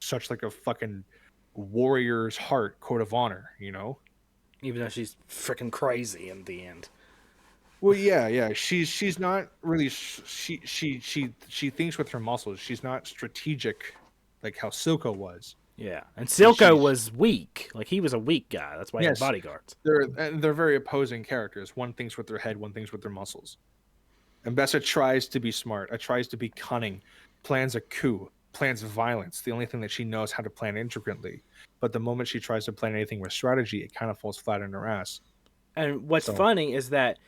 such like a fucking warrior's heart code of honor, you know. Even though she's freaking crazy in the end. Well, yeah. She's not really. She thinks with her muscles. She's not strategic, like how Silco was. Yeah, and Silco was weak. Like he was a weak guy. That's why he had bodyguards. They're very opposing characters. One thinks with their head. One thinks with their muscles. Mbessa tries to be smart, tries to be cunning, plans a coup, plans violence, the only thing that she knows how to plan intricately. But the moment she tries to plan anything with strategy, it kind of falls flat on her ass. And what's funny is that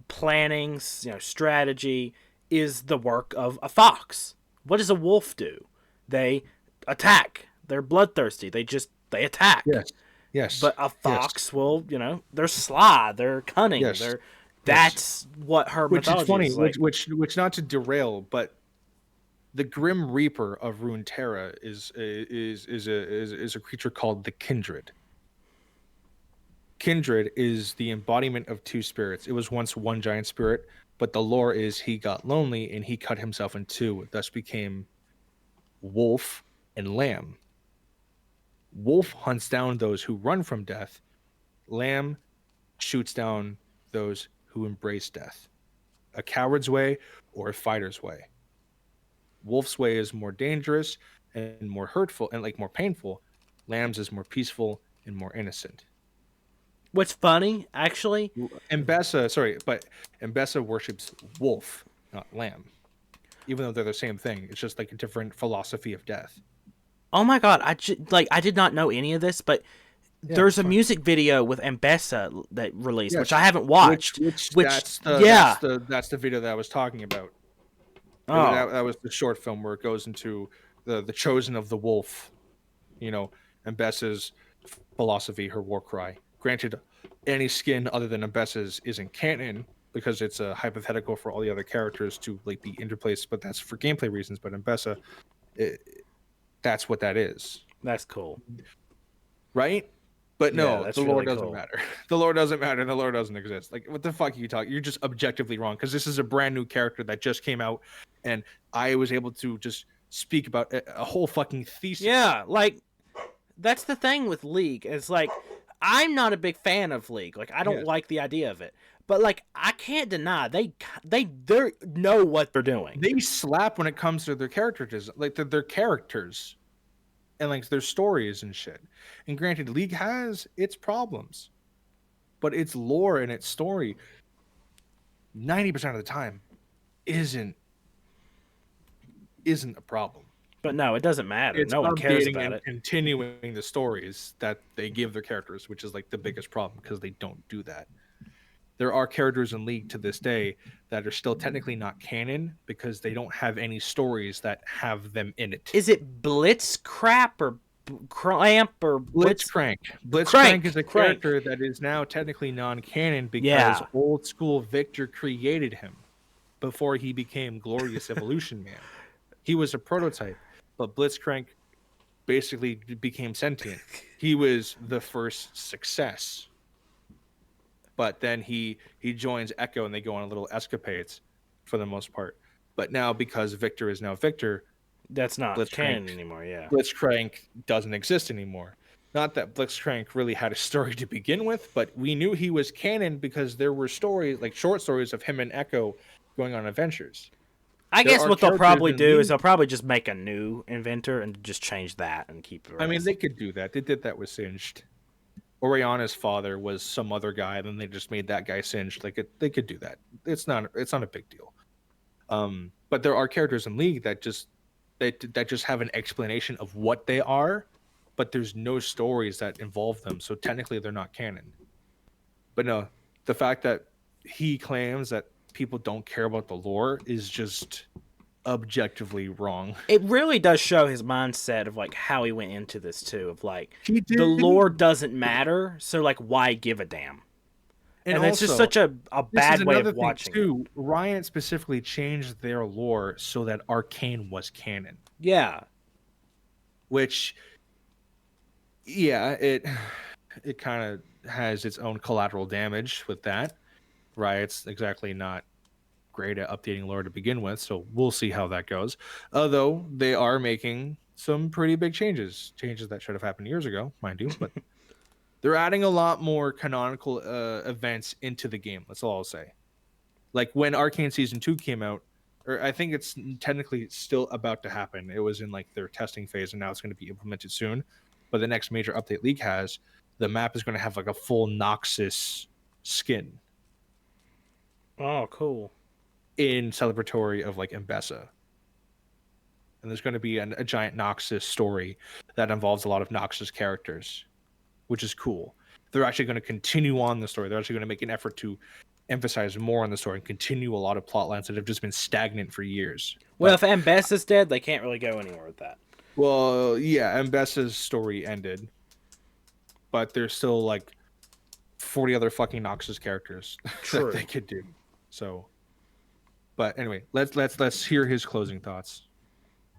planning, strategy is the work of a fox. What does a wolf do? They attack. They're bloodthirsty. They attack. Yes. But a fox will, they're sly, they're cunning, That's what her mythology is funny. Is like. Which not to derail, but the Grim Reaper of Runeterra is a creature called the Kindred. Kindred is the embodiment of two spirits. It was once one giant spirit, but the lore is he got lonely and he cut himself in two, thus became Wolf and Lamb. Wolf hunts down those who run from death. Lamb shoots down those who embrace death. A coward's way or a fighter's way. Wolf's way is more dangerous and more hurtful and like more painful. Lamb's is more peaceful and more innocent. What's funny, actually, Mbessa worships wolf, not lamb. Even though they're the same thing, it's just like a different philosophy of death. Oh my god, I did not know any of this, but there's a music video with Mbessa that released, which I haven't watched. That's the video that I was talking about. Oh. That was the short film where it goes into the chosen of the wolf, Mbessa's philosophy, her war cry. Granted, any skin other than Mbessa's isn't canon because it's a hypothetical for all the other characters to like be interplaced, but that's for gameplay reasons. But Mbessa, that's what that is. That's cool, right? But Yeah, no, that's the lore really doesn't cool. matter. The lore doesn't matter. The lore doesn't exist. Like, what the fuck are you talking? You're just objectively wrong because this is a brand new character that just came out, and I was able to just speak about a whole fucking thesis. Yeah, like that's the thing with League. It's like I'm not a big fan of League. Like I don't Yes. like the idea of it. But like I can't deny they know what they're doing. They slap when it comes to their characters, like their characters, and like their stories and shit. And granted, League has its problems, but its lore and its story, 90% of the time, isn't a problem. But no, it doesn't matter. It's No one cares updating about and it. continuing the stories that they give their characters, which is like the biggest problem because they don't do that. There are characters in League to this day that are still technically not canon because they don't have any stories that have them in it. Is it Blitzcrank or Clamp or Blitzcrank? Blitzcrank is a character that is now technically non-canon because old school Victor created him before he became Glorious Evolution Man. He was a prototype, but Blitzcrank basically became sentient. He was the first success. But then he joins Echo and they go on little escapades for the most part. But now because Victor is now Victor, that's not canon anymore. Yeah, Blitzcrank doesn't exist anymore. Not that Blitzcrank really had a story to begin with, but we knew he was canon because there were stories, like short stories of him and Echo going on adventures. I guess what they'll probably do is they'll probably just make a new inventor and just change that and keep it. I mean, they could do that. They did that with Singed. Oriana's father was some other guy, and then they just made that guy Singed. They could do that. It's not a big deal. But there are characters in League that just have an explanation of what they are, but there's no stories that involve them. So technically, they're not canon. But no, the fact that he claims that people don't care about the lore is just objectively wrong. It really does show his mindset of like how he went into this too, of like the lore doesn't matter, so like why give a damn? And it's just such a bad way of watching too. Riot specifically changed their lore so that Arcane was canon. Yeah. Which it kind of has its own collateral damage with that. Riot's exactly not great at updating lore to begin with, so we'll see how that goes. Although they are making some pretty big changes that should have happened years ago, mind you, but they're adding a lot more canonical events into the game. That's all I'll say. Like when Arcane Season 2 came out, or I think it's technically still about to happen. It was in like their testing phase, and now it's going to be implemented soon. But the next major update League has, the map is going to have like a full Noxus skin. Oh, cool. In celebratory of like Mbessa. And there's going to be a giant Noxus story that involves a lot of Noxus characters, which is cool. They're actually going to continue on the story. They're actually going to make an effort to emphasize more on the story and continue a lot of plot lines that have just been stagnant for years. Well, if Mbessa's dead, they can't really go anywhere with that. Well, yeah, Mbessa's story ended, but there's still like 40 other fucking Noxus characters that they could do. So, but anyway, let's hear his closing thoughts.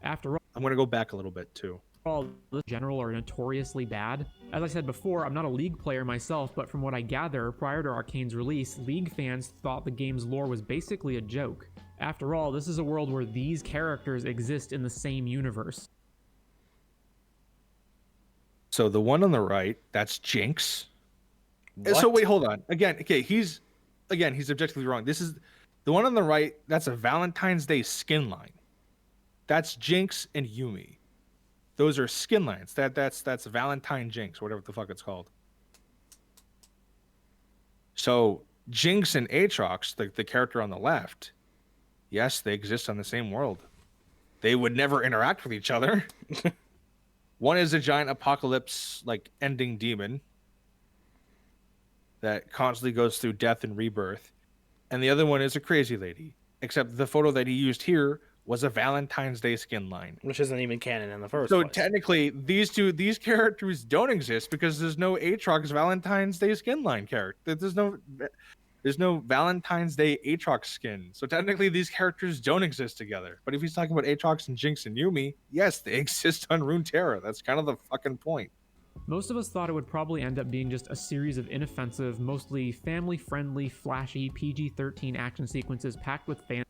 After all, I'm going to go back a little bit too. All the general are notoriously bad. As I said before, I'm not a League player myself, but from what I gather, prior to Arcane's release, League fans thought the game's lore was basically a joke. After all, this is a world where these characters exist in the same universe. So the one on the right, that's Jinx. What? So wait, hold on. He's objectively wrong. This is the one on the right, that's a Valentine's Day skin line. That's Jinx and Yumi. Those are skin lines. That's Valentine Jinx, whatever the fuck it's called. So Jinx and Aatrox, the character on the left, yes, they exist on the same world. They would never interact with each other. One is a giant apocalypse like ending demon that constantly goes through death and rebirth, and the other one is a crazy lady. Except the photo that he used here was a Valentine's Day skin line, which isn't even canon in the first place. So technically, these characters don't exist because there's no Aatrox Valentine's Day skin line character. There's no Valentine's Day Aatrox skin. So technically, these characters don't exist together. But if he's talking about Aatrox and Jinx and Yumi, yes, they exist on Runeterra. That's kind of the fucking point. Most of us thought it would probably end up being just a series of inoffensive, mostly family-friendly, flashy PG-13 action sequences packed with fan.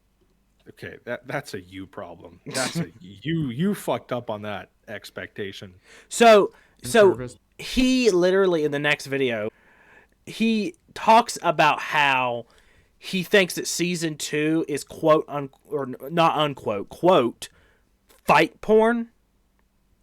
Okay, that's a you problem. That's a you fucked up on that expectation. So service. he literally in the next video, he talks about how he thinks that season 2 is quote fight porn.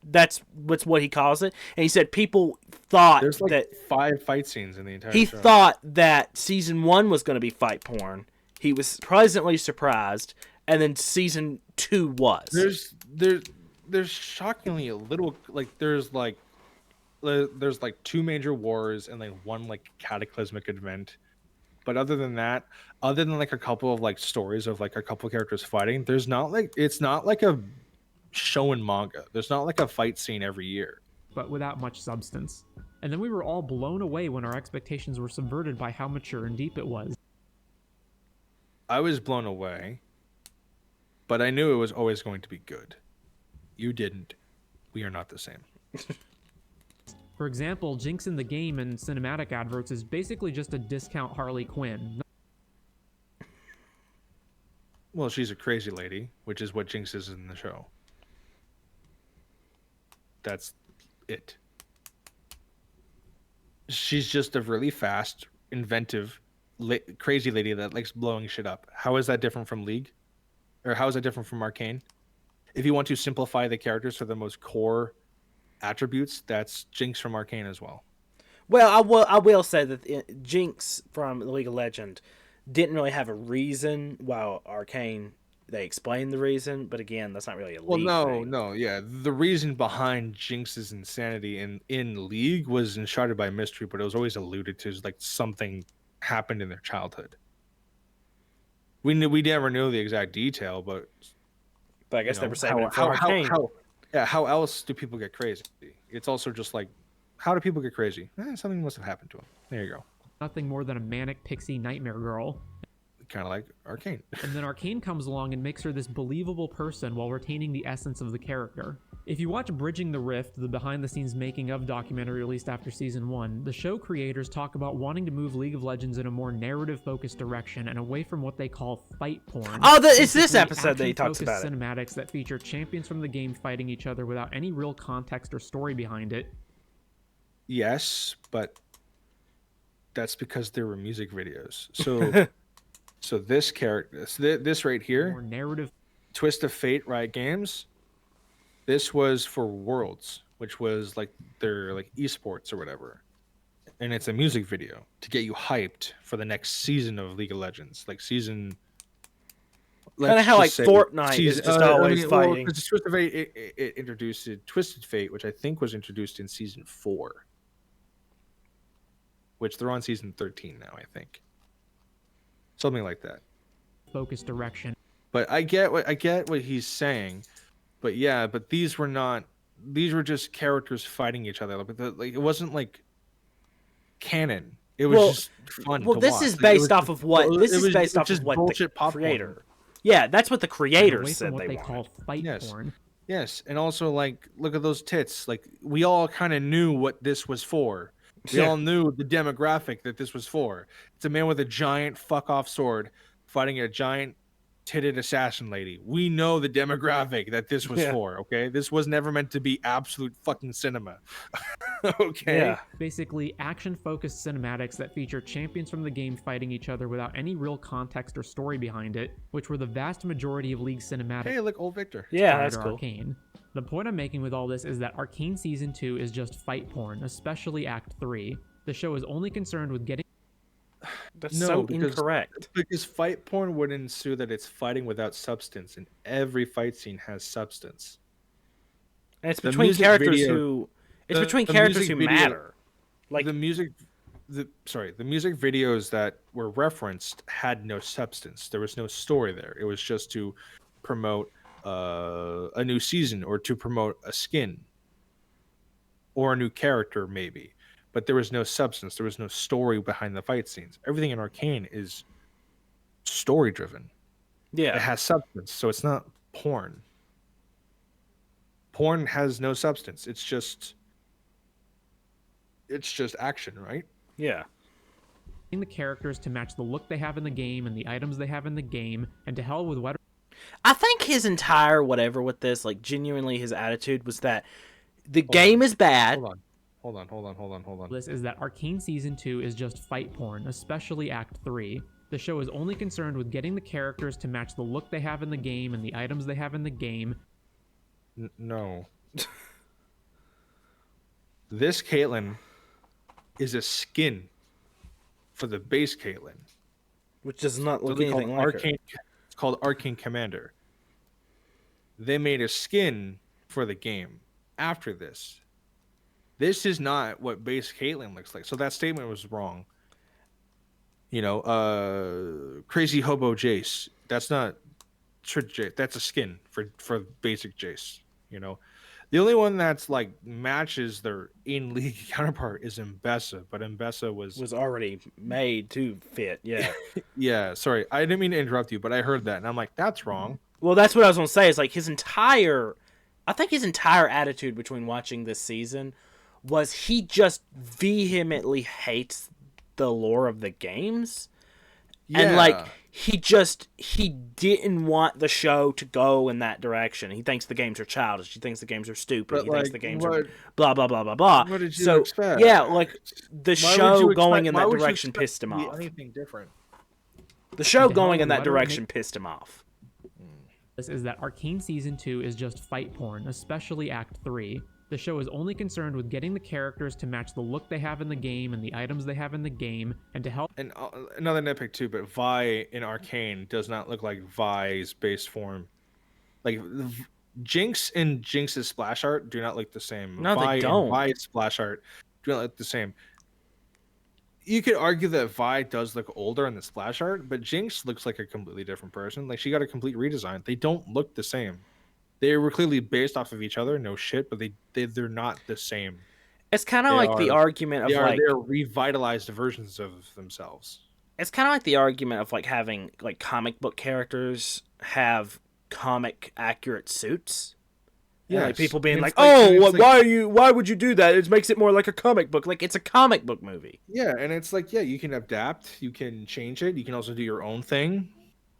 That's what he calls it. And he said people thought There's like that 5 fight scenes in the entire he show. thought that season 1 was going to be fight porn. He was pleasantly surprised, and then season 2 was. There's shockingly a little like there's like 2 major wars and like 1 like cataclysmic event. But other than that, other than like a couple of like stories of like a couple of characters fighting, there's not like it's not like a show in manga. There's not like a fight scene every year. But without much substance. And then we were all blown away when our expectations were subverted by how mature and deep it was. I was blown away, but I knew it was always going to be good. You didn't. We are not the same. For example, Jinx in the game and cinematic adverts is basically just a discount Harley Quinn. Well, she's a crazy lady, which is what Jinx is in the show. That's it. She's just a really fast, inventive, crazy lady that likes blowing shit up. How is that different from League? Or how is that different from Arcane? If you want to simplify the characters to the most core attributes, that's Jinx from Arcane as well. Well, I will say that Jinx from League of Legends didn't really have a reason, while Arcane, they explained the reason, but again, that's not really a League thing. Yeah. The reason behind Jinx's insanity in League was enshrouded by mystery, but it was always alluded to as like something happened in their childhood. We never knew the exact detail, but I guess they were saving it for Arcane. How else do people get crazy? It's also just like, how do people get crazy? Something must have happened to them. There you go. Nothing more than a manic pixie nightmare girl. Kind of like Arcane. And then Arcane comes along and makes her this believable person while retaining the essence of the character. If you watch Bridging the Rift, the behind-the-scenes making-of documentary released after Season 1, the show creators talk about wanting to move League of Legends in a more narrative-focused direction and away from what they call fight porn. Oh, it's this episode that he talks about it. Cinematics that feature champions from the game fighting each other without any real context or story behind it. Yes, but that's because there were music videos. So... So this character, this right here, more narrative. Twist of Fate, Riot Games. This was for Worlds, which was like their like esports or whatever, and it's a music video to get you hyped for the next season of League of Legends, like season. Kind of how like Fortnite is just always fighting. Well, Twist of Fate it introduced Twisted Fate, which I think was introduced in season 4, which they're on season 13 now, I think. Something like that. Focus direction. But I get what he's saying. But yeah, but these were just characters fighting each other. Like it wasn't like canon. It was just fun. Well, this is based off of what the creator. Yeah, that's what the creators said they call fight porn. Yes, and also like look at those tits. Like we all kind of knew what this was for. We all knew the demographic that this was for. It's a man with a giant fuck-off sword fighting a giant titted assassin lady. We know the demographic that this was for, okay? This was never meant to be absolute fucking cinema. Okay? Yeah. Basically, action-focused cinematics that feature champions from the game fighting each other without any real context or story behind it, which were the vast majority of League cinematics. Hey, look, old Victor. Yeah, that's cool. Arcane. The point I'm making with all this is that Arcane Season 2 is just fight porn, especially Act 3. The show is only concerned with getting... That's incorrect. Because fight porn would ensue that it's fighting without substance, and every fight scene has substance. And it's between characters who matter. Like the music videos that were referenced had no substance. There was no story there. It was just to promote a new season or to promote a skin or a new character maybe, but there was no substance. There was no story behind the fight scenes. Everything in Arcane is story driven. Yeah, it has substance, so it's not porn. Porn has no substance. It's just it's just action, right? Yeah. The characters to match the look they have in the game and the items they have in the game, and to hell with what. I think his entire whatever with this, like genuinely his attitude was that the game is bad. Hold on. This is that Arcane Season 2 is just fight porn, especially Act 3. The show is only concerned with getting the characters to match the look they have in the game and the items they have in the game. No. This Caitlyn is a skin for the base Caitlyn. Which does not look anything like Arcane. It's called Arcane Commander. They made a skin for the game after this. This is not what base Caitlyn looks like. So that statement was wrong. You know, Crazy Hobo Jace. That's not Jace. That's a skin for basic Jace. You know, the only one that's like matches their in-league counterpart is Mbessa, but Mbessa was already made to fit. Yeah. Yeah. Sorry, I didn't mean to interrupt you, but I heard that and I'm like, that's wrong. Well, that's what I was gonna say. Is like I think his entire attitude between watching this season was he just vehemently hates the lore of the games. Yeah. And like he didn't want the show to go in that direction. He thinks the games are childish. He thinks the games are stupid. He thinks the games are blah blah blah blah blah. What did you expect? Yeah, like the show going in that direction pissed him off. Anything different? The show going in that direction pissed him off. This is that Arcane Season 2 is just fight porn, especially Act 3. The show is only concerned with getting the characters to match the look they have in the game and the items they have in the game, and to help. And another nitpick too, but Vi in Arcane does not look like Vi's base form. Like Jinx and Jinx's splash art do not look the same. No, they don't. Vi's splash art do not look the same. You could argue that Vi does look older in the splash art, but Jinx looks like a completely different person. Like she got a complete redesign. They don't look the same. They were clearly based off of each other, no shit, but they're not the same. It's kind of like the argument of they're revitalized versions of themselves. It's kind of like the argument of like having like comic book characters have comic accurate suits. Yeah, like people being like, why would you do that? It makes it more like a comic book. Like it's a comic book movie. Yeah, and it's like, yeah, you can adapt, you can change it, you can also do your own thing.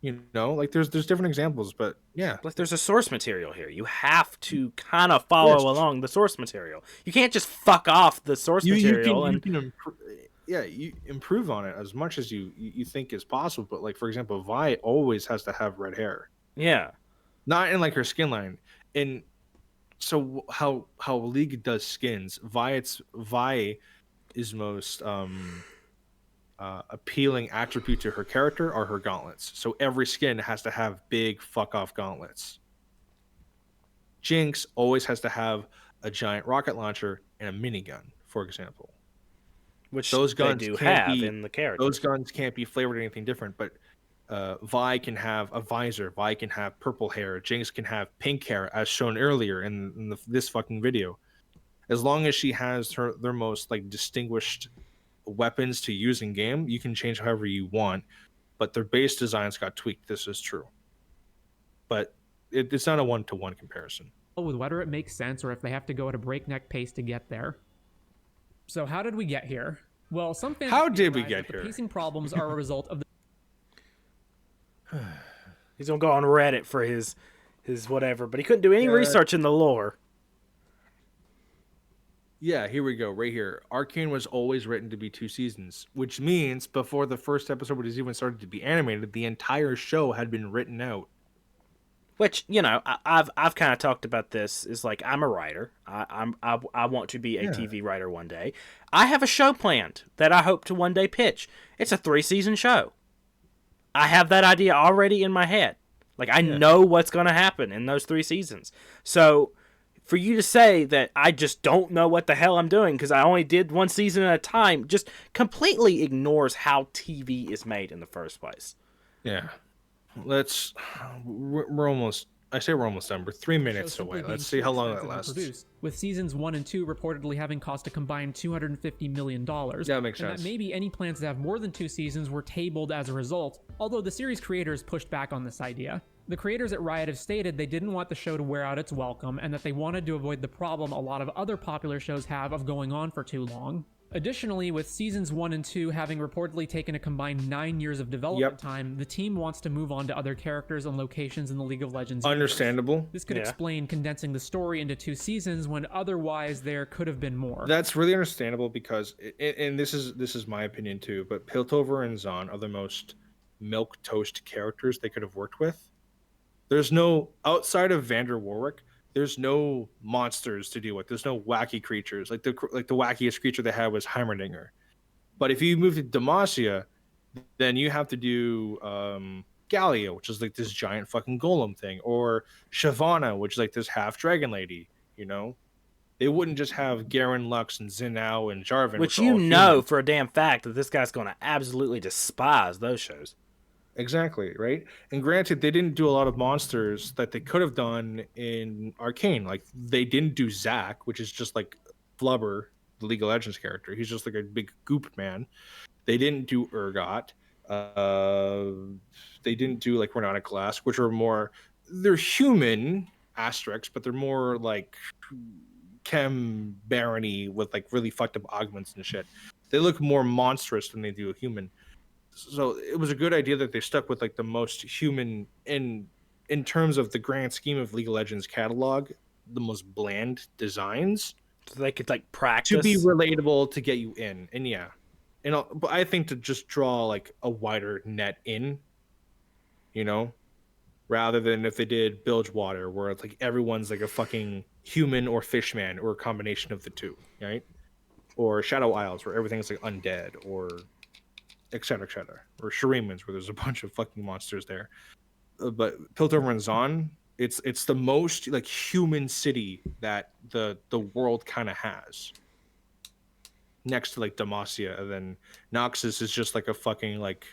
You know, like there's different examples, but yeah. Like there's a source material here. You have to kind of follow along the source material. You can't just fuck off the source material. You improve on it as much as you think is possible. But like, for example, Vi always has to have red hair. Yeah. Not in like her skin line. And so how League does skins, Vi is most appealing attribute to her character are her gauntlets. So every skin has to have big fuck off gauntlets. Jinx always has to have a giant rocket launcher and a minigun, for example. Which those guns do have in the character. Those guns can't be flavored anything different, but Vi can have a visor. Vi can have purple hair. Jinx can have pink hair, as shown earlier in this fucking video. As long as she has their most like distinguished weapons to use in game, you can change however you want, but their base designs got tweaked. This is true, but it's not a one-to-one comparison. With whether it makes sense or if they have to go at a breakneck pace to get there. So how did we get here? Well, some fans how did we get here? The pacing problems are a result of the He's gonna go on Reddit for his whatever, but he couldn't do any research in the lore. Yeah, here we go, right here. Arcane was always written to be 2 seasons, which means before the first episode was even started to be animated, the entire show had been written out. Which, you know, I've kind of talked about this. Is like I'm a writer. I want to be a TV writer one day. I have a show planned that I hope to one day pitch. It's a 3-season show. I have that idea already in my head. Like I know what's going to happen in those 3 seasons. So for you to say that I just don't know what the hell I'm doing because I only did 1 season at a time just completely ignores how TV is made in the first place. Yeah. We're almost done. We're 3 minutes away. Let's see how long that lasts. With seasons 1 and 2 reportedly having cost a combined $250 million. Yeah, that makes sense. And that maybe any plans to have more than 2 seasons were tabled as a result, although the series creators pushed back on this idea. The creators at Riot have stated they didn't want the show to wear out its welcome and that they wanted to avoid the problem a lot of other popular shows have of going on for too long. Additionally, with seasons 1 and 2 having reportedly taken a combined 9 years of development time, the team wants to move on to other characters and locations in the League of Legends universe. Understandable. This could explain condensing the story into 2 seasons when otherwise there could have been more. That's really understandable because, and this is my opinion too, but Piltover and Zahn are the most milquetoast characters they could have worked with. There's no, outside of Vander Warwick, there's no monsters to deal with. There's no wacky creatures. Like the wackiest creature they had was Heimerdinger. But if you move to Demacia, then you have to do Gallia, which is like this giant fucking golem thing, or Shyvana, which is like this half dragon lady. You know, they wouldn't just have Garen, Lux, and Zinao and Jarvan, which you know for a damn fact that this guy's going to absolutely despise those shows. Exactly, right? And granted, they didn't do a lot of monsters that they could have done in Arcane. Like, they didn't do Zac, which is just like Flubber, the League of Legends character. He's just like a big goop man. They didn't do Urgot. They didn't do like Renata Glass, which are more, they're human asterisks, but they're more like chem barony with like really fucked up augments and shit. They look more monstrous than they do a human. So it was a good idea that they stuck with like the most human in terms of the grand scheme of League of Legends catalog, the most bland designs, so they could like practice to be relatable to get you in. And yeah, but I think to just draw like a wider net in, you know, rather than if they did Bilgewater, where it's like everyone's like a fucking human or fishman or a combination of the two, right? Or Shadow Isles, where everything's like undead, or etc., or Sharimans, where there's a bunch of fucking monsters there. But Piltover and Zahn, it's the most like human city that the world kind of has, next to like Demacia, and then Noxus is just like a fucking like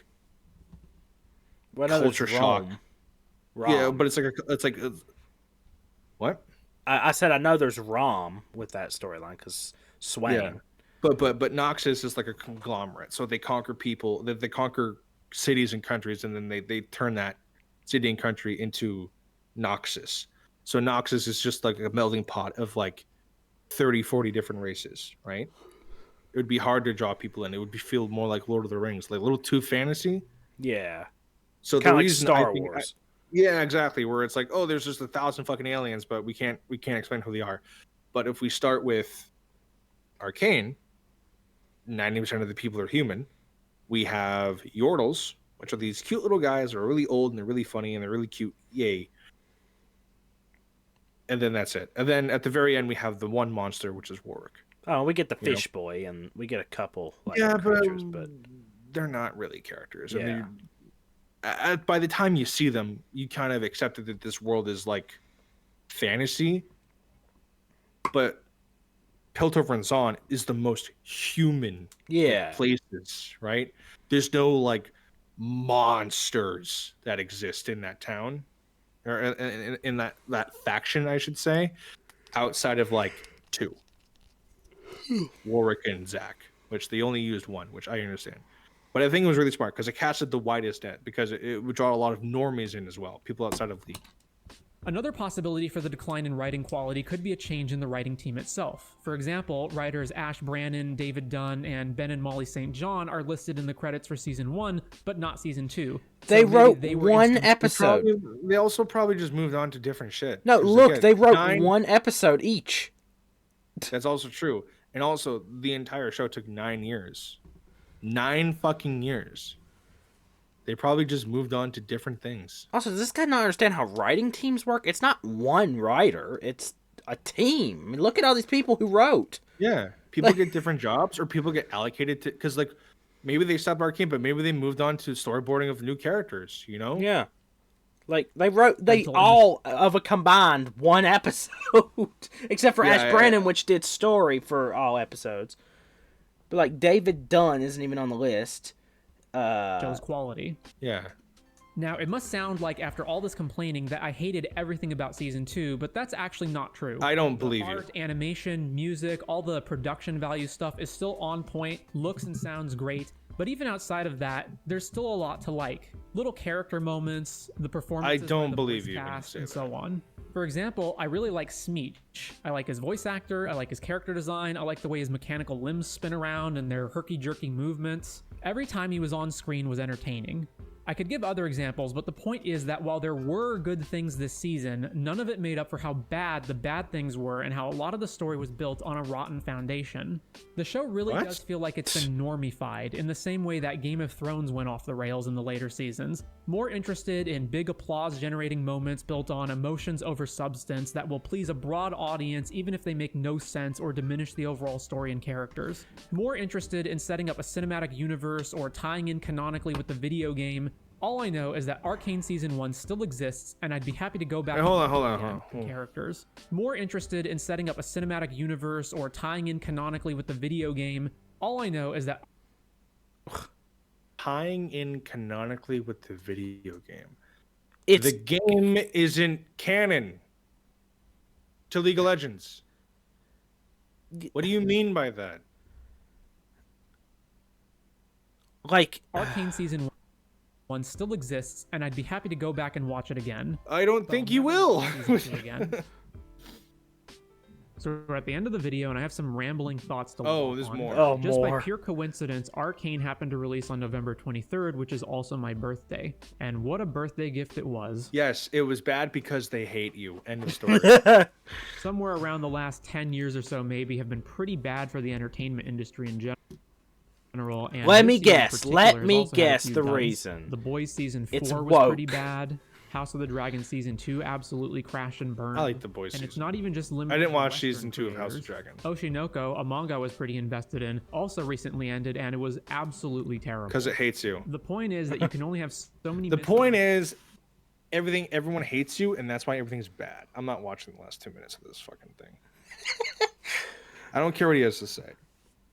culture shock. Yeah, but it's like what? I said I know there's ROM with that storyline because Swain. Yeah. But Noxus is like a conglomerate, so they conquer people, they conquer cities and countries, and then they turn that city and country into Noxus. So Noxus is just like a melting pot of like 30, 40 different races, right? It would be hard to draw people in. It would feel more like Lord of the Rings, like a little too fantasy. Yeah. So kind of like reason Star Wars. Yeah, exactly. Where it's like, oh, there's just 1,000 fucking aliens, but we can't explain who they are. But if we start with Arcane, 90% of the people are human. We have Yordles, which are these cute little guys that are really old and they're really funny and they're really cute. Yay. And then that's it. And then at the very end, we have the one monster, which is Warwick. Oh, we get the fish boy, and we get a couple like creatures, but they're not really characters. Yeah. I mean, by the time you see them, you kind of accepted that this world is like fantasy. But Piltover and Zahn is the most human places, right? There's no like monsters that exist in that town, or in that faction, I should say, outside of like 2. Warwick and Zac, which they only used 1, which I understand. But I think it was really smart because it casted the widest net, because it would draw a lot of normies in as well, people outside of League. Another possibility for the decline in writing quality could be a change in the writing team itself. For example, writers Ash Brannon, David Dunn, and Ben and Molly St. John are listed in the credits for Season 1, but not Season 2. They wrote one episode. They also probably just moved on to different shit. No, look, they wrote 1 episode each. That's also true. And also, the entire show took 9 years. 9 fucking years. They probably just moved on to different things. Also, does this guy not understand how writing teams work? It's not one writer. It's a team. I mean, look at all these people who wrote. Yeah. People get different jobs, or people get allocated to... Because, like, maybe they stopped Arcane, but maybe they moved on to storyboarding of new characters, you know? Yeah. Like, they all of a combined 1 episode. Except for Ash Brannon, which did story for all episodes. But, like, David Dunn isn't even on the list. Shows quality. Yeah. Now, it must sound like after all this complaining that I hated everything about Season 2, but that's actually not true. I don't believe you. Art, animation, music, all the production value stuff is still on point, looks and sounds great, but even outside of that, there's still a lot to like. Little character moments, the performances, I don't believe you cast, and so on. For example, I really like Smeech. I like his voice actor, I like his character design, I like the way his mechanical limbs spin around and their herky-jerky movements. Every time he was on screen was entertaining. I could give other examples, but the point is that while there were good things this season, none of it made up for how bad the bad things were and how a lot of the story was built on a rotten foundation. The show really does feel like it's been normified, in the same way that Game of Thrones went off the rails in the later seasons. More interested in big applause-generating moments built on emotions over substance that will please a broad audience even if they make no sense or diminish the overall story and characters. More interested in setting up a cinematic universe or tying in canonically with the video game. All I know is that Arcane Season 1 still exists, and I'd be happy to go back Hey, hold on. Characters. More interested in setting up a cinematic universe or tying in canonically with the video game. All I know is that... Tying in canonically with the video game. It's the game isn't canon to League of Legends. What do you mean by that? like Arcane Season 1 still exists, and I'd be happy to go back and watch it again. I don't think you will. Again. So we're at the end of the video, and I have some rambling thoughts to Oh, walk there's on. more. Oh, Just more. by pure coincidence, Arcane happened to release on November 23rd, which is also my birthday. And what a birthday gift it was. Yes, it was bad because they hate you. End of story. Somewhere around the last 10 years or so maybe have been pretty bad for the entertainment industry in general. And Let this me season in guess. particular Let has me also had a guess few the duds. reason. The Boys Season 4 It's was woke. pretty bad. House of the Dragon Season 2 absolutely crashed and burned. I like The Boys And season. it's not even just limited I didn't to watch Western season 2 of House of creators. Dragon. Oshinoko, a manga I was pretty invested in, also recently ended, and it was absolutely terrible. Because it hates you. The point is that you can only have so many... The point is, everyone hates you, and that's why everything's bad. I'm not watching the last 2 minutes of this fucking thing. I don't care what he has to say.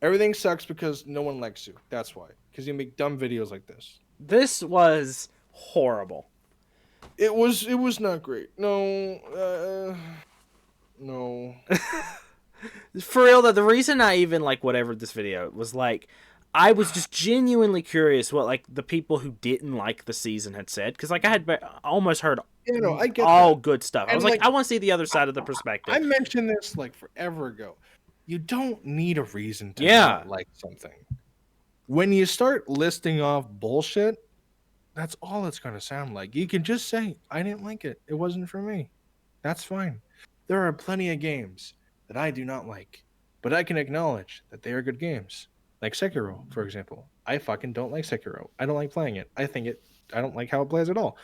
Everything sucks because no one likes you. That's why. Because you make dumb videos like this. This was horrible. It was not great. No. No. For real though, the reason I even like whatever this video was like, I was just genuinely curious what like the people who didn't like the season had said, because like I had almost heard I get all that. good stuff. I And, was like, like, I want to see the other side of the perspective. I mentioned this like forever ago. You don't need a reason to Yeah. not like something. When you start listing off bullshit, that's all it's going to sound like. You can just say, I didn't like it. It wasn't for me. That's fine. There are plenty of games that I do not like, but I can acknowledge that they are good games. Like Sekiro, for example. I fucking don't like Sekiro. I don't like playing it. I don't like how it plays at all.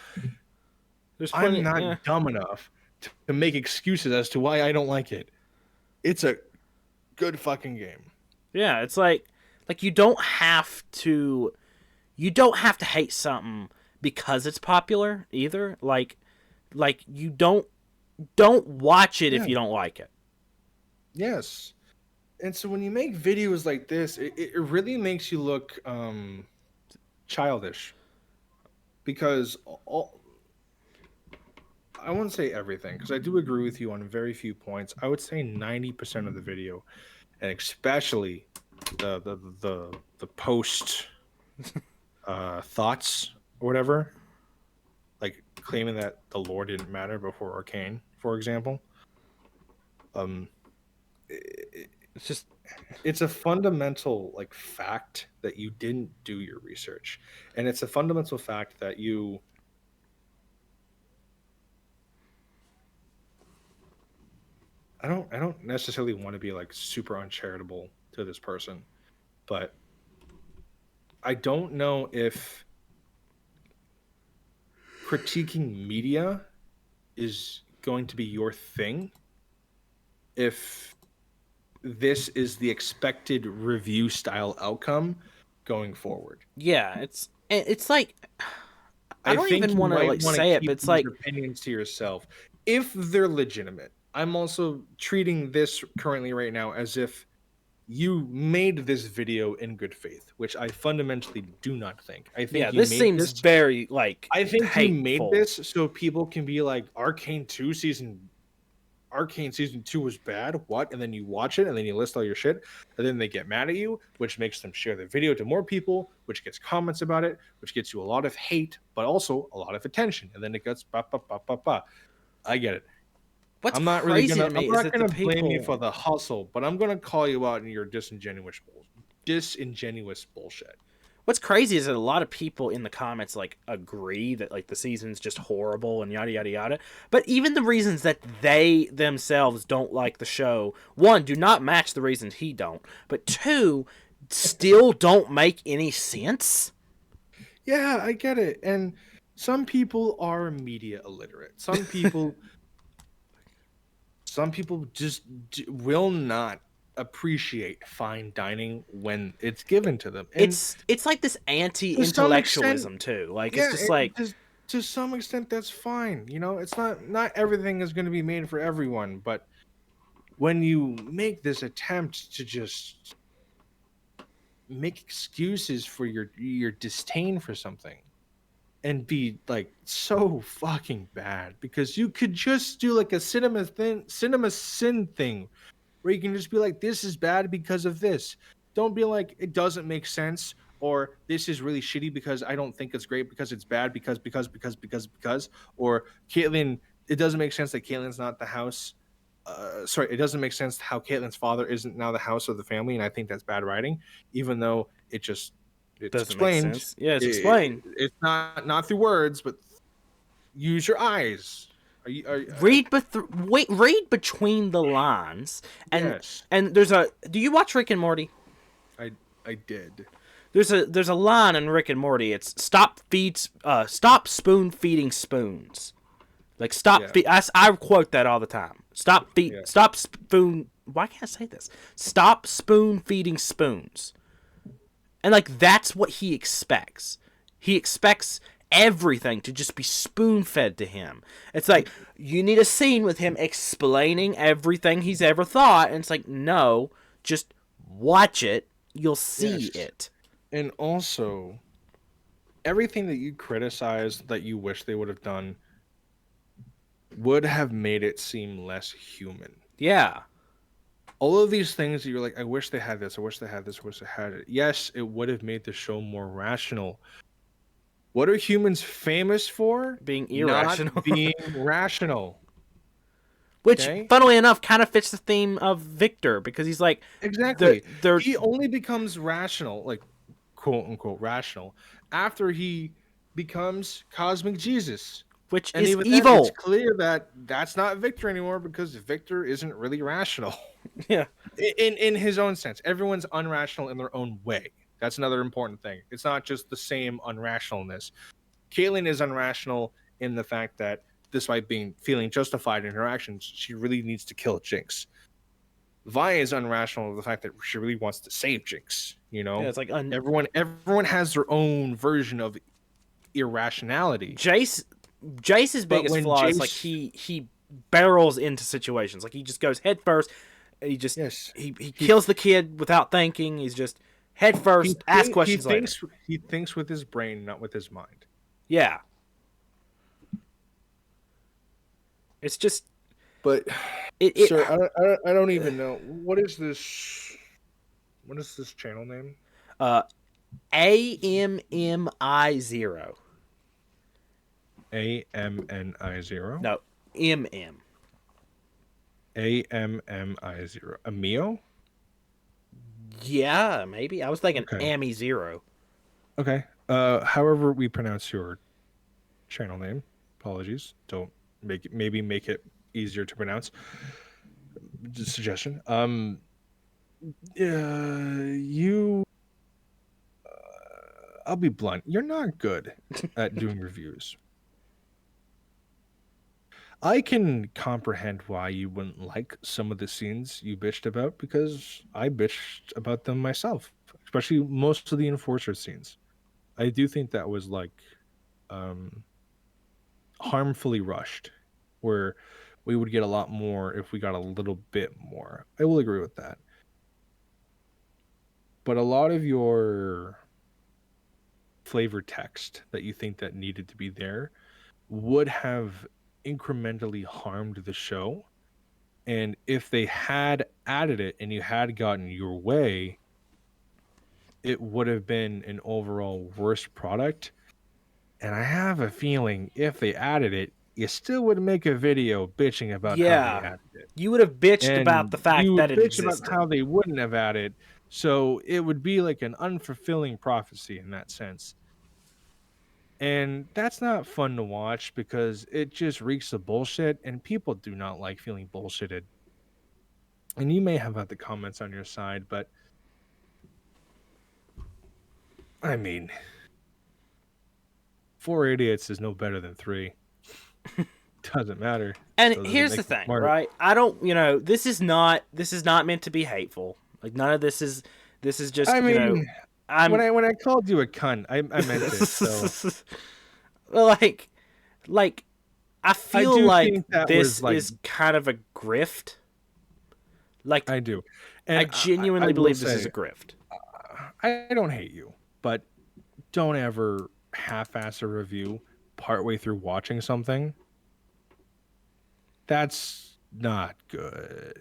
I'm not dumb enough to make excuses as to why I don't like it. It's a good fucking game. Yeah, it's like you don't have to hate something because it's popular either. Like you don't watch it if you don't like it. Yes. And so when you make videos like this, it really makes you look childish. Because I wouldn't say everything, because I do agree with you on very few points. I would say 90% of the video, and especially the post thoughts or whatever, like claiming that the lore didn't matter before Arcane, for example. It's a fundamental like fact that you didn't do your research, and it's a fundamental fact that you I don't necessarily want to be like super uncharitable to this person, but I don't know if critiquing media is going to be your thing if this is the expected review style outcome going forward. Yeah, it's like I don't even want to like say it, but it's like opinions to yourself if they're legitimate. I'm also treating this currently right now as if you made this video in good faith, which I fundamentally do not think. I think this seems very like I think hateful. you made this so people can be like Arcane Season 2 was bad. What? And then you watch it and then you list all your shit, and then they get mad at you, which makes them share the video to more people, which gets comments about it, which gets you a lot of hate, but also a lot of attention, and then it gets ba ba ba ba ba. I get it. What's I'm not really crazy gonna to me I'm is not that the gonna blame you people. for the hustle, but I'm gonna call you out in your disingenuous bullshit. What's crazy is that a lot of people in the comments like agree that like the season's just horrible and yada yada yada. But even the reasons that they themselves don't like the show, one, do not match the reasons he don't, but two, still don't make any sense. Yeah, I get it. And some people are media illiterate. Some people just will not appreciate fine dining when it's given to them. And It's like this to some extent, anti-intellectualism too. Like it's yeah, just like to some extent that's fine. You know, it's not everything is going to be made for everyone, but when you make this attempt to just make excuses for your disdain for something and be like so fucking bad, because you could just do like a cinema sin thing where you can just be like, this is bad because of this. Don't be like, it doesn't make sense, or this is really shitty because I don't think it's great because it's bad because, or Caitlyn, it doesn't make sense that Caitlyn's not the house. Sorry, it doesn't make sense how Caitlyn's father isn't now the house of the family, and I think that's bad writing, even though it's doesn't make explained. sense. Yeah, it's explained. It's not through words, but use your eyes. Read read between the lines, and Yes. there's a. Do you watch Rick and Morty? I did. There's a line in Rick and Morty. It's stop spoon feeding spoons. Like stop. Yeah. I quote that all the time. Stop spoon. Why can't I say this? Stop spoon feeding spoons. And like that's what he expects. He expects everything to just be spoon fed to him. It's like you need a scene with him explaining everything he's ever thought, and it's like no, just watch it. You'll see it. And also, everything that you criticized that you wish they would have done would have made it seem less human. Yeah. All of these things that you're like, I wish they had this, I wish they had this, I wish they had it. Yes, it would have made the show more rational. What are humans famous for? Being irrational. Not being rational. Which, funnily enough, kind of fits the theme of Victor, because he's like... Exactly. He only becomes rational, like, quote-unquote rational, after he becomes Cosmic Jesus. Which and is even evil. Then, it's clear that that's not Victor anymore, because Victor isn't really rational. Yeah. In his own sense. Everyone's unrational in their own way. That's another important thing. It's not just the same unrationalness. Caitlyn is unrational in the fact that, despite feeling justified in her actions, she really needs to kill Jinx. Vi is unrational in the fact that she really wants to save Jinx. You know, yeah, it's like everyone has their own version of irrationality. Jace's biggest flaw is like he barrels into situations. Like he just goes head first. He just he kills the kid without thinking. He's just head first. Ask questions later. He thinks with his brain, not with his mind. Yeah. It's just, but sir, I don't even know what is this. What is this channel name? AMMI0. AMNI0. No, MM. AMMI0. Amio. Yeah, maybe I was thinking Ami0. Okay. However we pronounce your channel name. Apologies. Don't make it easier to pronounce. Just suggestion. You I'll be blunt. You're not good at doing reviews. I can comprehend why you wouldn't like some of the scenes you bitched about, because I bitched about them myself, especially most of the Enforcer scenes. I do think that was like harmfully rushed, where we would get a lot more if we got a little bit more. I will agree with that. But a lot of your flavor text that you think that needed to be there would have incrementally harmed the show. And if they had added it and you had gotten your way, it would have been an overall worse product. And I have a feeling if they added it, you still would make a video bitching about how they added it. You would have bitched And about the fact you that would it bitch about existed. how they wouldn't have added. So it would be like an unfulfilling prophecy in that sense. And that's not fun to watch because it just reeks of bullshit, and people do not like feeling bullshitted. And you may have had the comments on your side, but I mean, 4 idiots is no better than 3. Doesn't matter. And Doesn't here's make the it thing, smart. right? I don't, this is not meant to be hateful. Like none of this is just, I mean, I'm when I called you a cunt, I meant it. So like I feel do like think that this was, like- is kind of a grift. Like I do. I And genuinely I will believe this is say, a grift. I don't hate you, but don't ever half-ass a review partway through watching something. That's not good.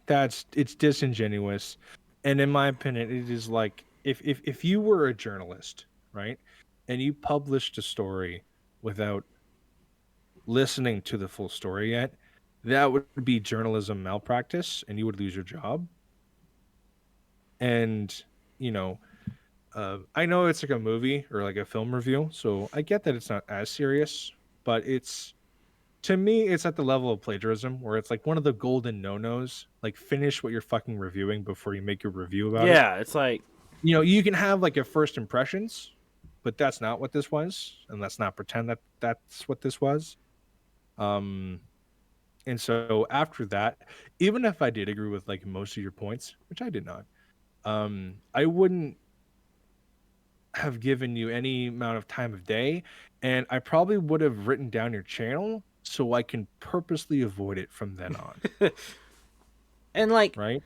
It's disingenuous, and in my opinion, it is like if you were a journalist, right, and you published a story without listening to the full story yet, that would be journalism malpractice, and you would lose your job. And I know it's like a movie or like a film review, so I get that it's not as serious, but to me, it's at the level of plagiarism where it's like one of the golden no-nos. Like, finish what you're fucking reviewing before you make your review about it. Yeah, it's like You can have like a first impressions, but that's not what this was, and let's not pretend that that's what this was. And so after that, even if I did agree with like most of your points, which I did not, I wouldn't have given you any amount of time of day, and I probably would have written down your channel so I can purposely avoid it from then on. and like Right?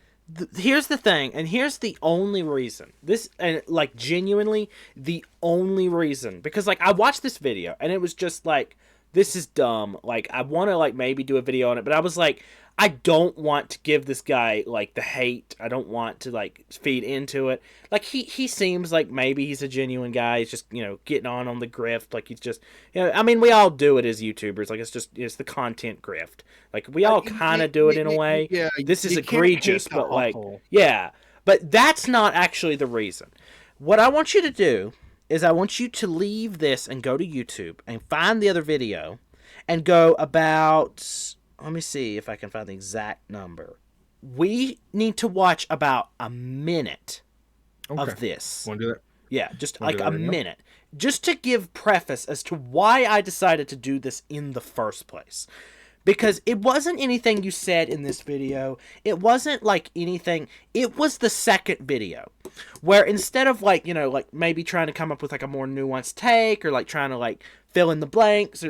here's the thing, and here's the only reason. This, and like genuinely the only reason, because like I watched this video and it was just like, this is dumb. Like I want to like maybe do a video on it, but I was like, I don't want to give this guy like the hate. I don't want to like feed into it. Like he seems like maybe he's a genuine guy. He's just, getting on the grift. Like he's just, I mean, we all do it as YouTubers. Like it's the content grift. Like we all kind of do it in a way. Yeah, this is you can't egregious, hate the but like, awful. yeah, but that's not actually the reason. What I want you to do is I want you to leave this and go to YouTube and find the other video and go about, let me see if I can find the exact number. We need to watch about a minute of this. Want to do that? Yeah, just Wanna like do a that right now? minute. Just to give preface as to why I decided to do this in the first place. Because it wasn't anything you said in this video. It wasn't like anything. It was the second video where instead of like, like maybe trying to come up with like a more nuanced take or like trying to like fill in the blanks,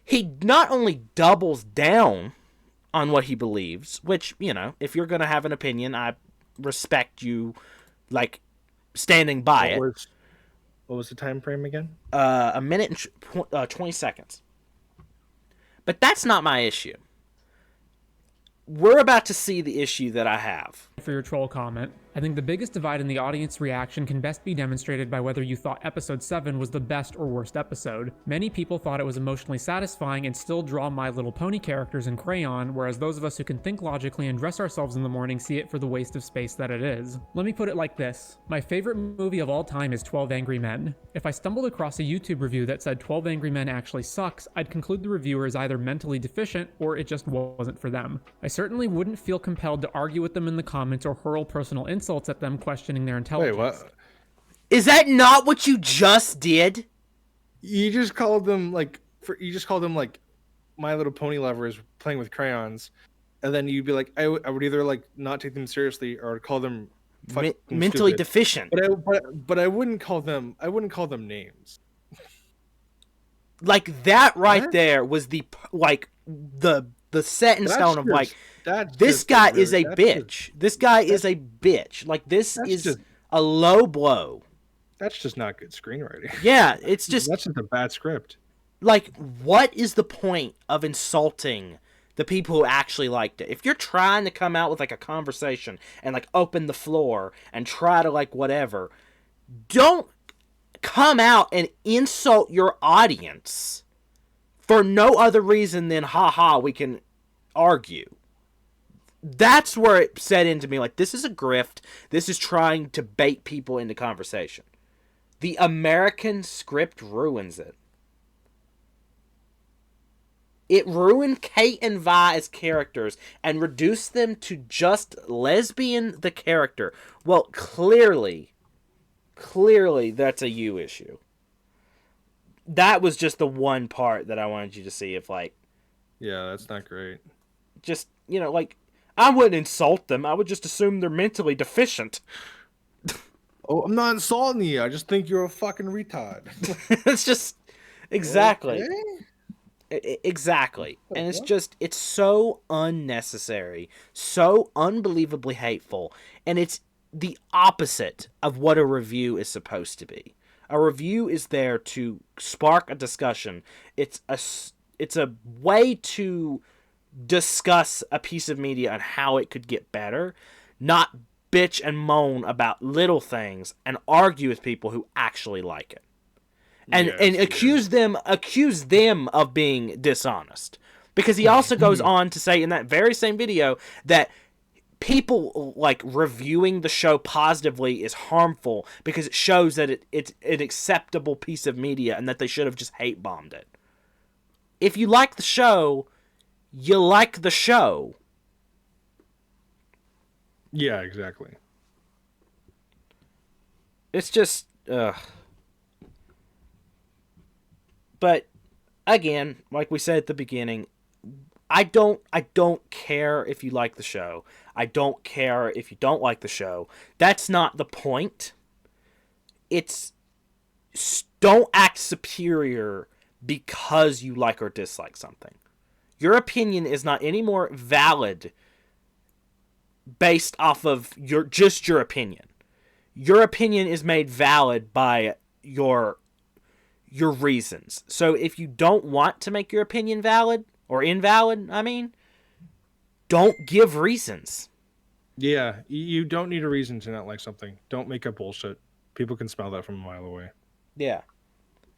he not only doubles down on what he believes, which, if you're going to have an opinion, I respect you like standing by it. What was the time frame again? A minute and 20 seconds. But that's not my issue. We're about to see the issue that I have. For your troll comment. I think the biggest divide in the audience reaction can best be demonstrated by whether you thought episode 7 was the best or worst episode. Many people thought it was emotionally satisfying and still draw My Little Pony characters in crayon, whereas those of us who can think logically and dress ourselves in the morning see it for the waste of space that it is. Let me put it like this. My favorite movie of all time is 12 Angry Men. If I stumbled across a YouTube review that said 12 Angry Men actually sucks, I'd conclude the reviewer is either mentally deficient or it just wasn't for them. I certainly wouldn't feel compelled to argue with them in the comments or hurl personal insults at them questioning their intelligence. Wait, what? Is that not what you just did? You just called them like My Little Pony lovers playing with crayons, and then you'd be like, I would either like not take them seriously or call them Mentally stupid. deficient. But I wouldn't call them names. Like that right What? there was the set in That's stone of just- like, that's this just guy really- is a that's bitch. just- This guy is a bitch. Like this That's is just- a low blow. That's just not good screenwriting. Yeah, it's just That's just a bad script. like, what is the point of insulting the people who actually liked it? If you're trying to come out with like a conversation and like open the floor and try to like whatever, don't come out and insult your audience for no other reason than, haha, we can argue. That's where it set into me, like, this is a grift. This is trying to bait people into conversation. The American script ruins it. It ruined Kate and Vi as characters and reduced them to just lesbian the character. Well, clearly, that's a you issue. That was just the one part that I wanted you to see if, like... Yeah, that's not great. Just, like, I wouldn't insult them. I would just assume they're mentally deficient. Oh, I'm not insulting you. I just think you're a fucking retard. It's just... Exactly. Okay. Exactly. And it's so unnecessary, so unbelievably hateful, and it's the opposite of what a review is supposed to be. A review is there to spark a discussion. It's a way to discuss a piece of media and how it could get better, not bitch and moan about little things and argue with people who actually like it. And accuse them of being dishonest. Because he also goes on to say in that very same video that people, like, reviewing the show positively is harmful because it shows that it's an acceptable piece of media and that they should have just hate bombed it. If you like the show, you like the show. Yeah, exactly. It's just, But again, like we said at the beginning, I don't care if you like the show. I don't care if you don't like the show. That's not the point. It's don't act superior because you like or dislike something. Your opinion is not any more valid based off of your opinion. Your opinion is made valid by your reasons. So if you don't want to make your opinion valid or invalid, don't give reasons. Yeah, you don't need a reason to not like something. Don't make up bullshit. People can smell that from a mile away. Yeah.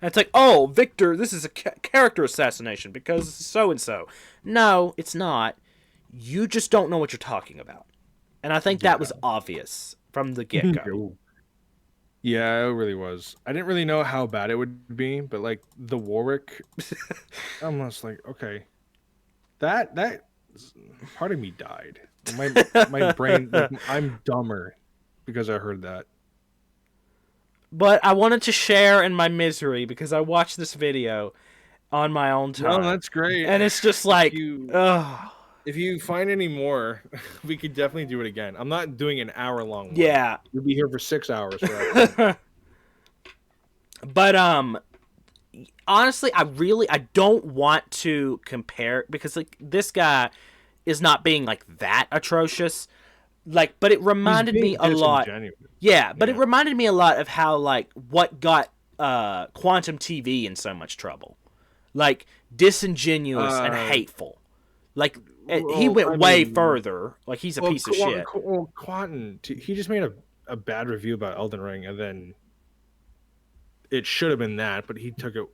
And it's like, oh, Victor, this is a character assassination because so-and-so. No, it's not. You just don't know what you're talking about. And I think that was obvious from the get-go. Yeah, it really was. I didn't really know how bad it would be, but, like, the Warwick, I'm almost like, okay, that part of me died. My brain, like, I'm dumber because I heard that. But I wanted to share in my misery because I watched this video on my own time. No, that's great. And it's just like, if you find any more, we could definitely do it again. I'm not doing an hour-long one. Yeah. We'll be here for 6 hours. But, honestly, I don't want to compare, because, like, this guy is not being, like, that atrocious. Like, but it reminded me a lot. Yeah, but it reminded me a lot of how, like, what got Quantum TV in so much trouble. Like, disingenuous and hateful. Like, he went way further. Like, he's a piece of shit. Quantum, he just made a bad review about Elden Ring, and then it should have been that, but he took it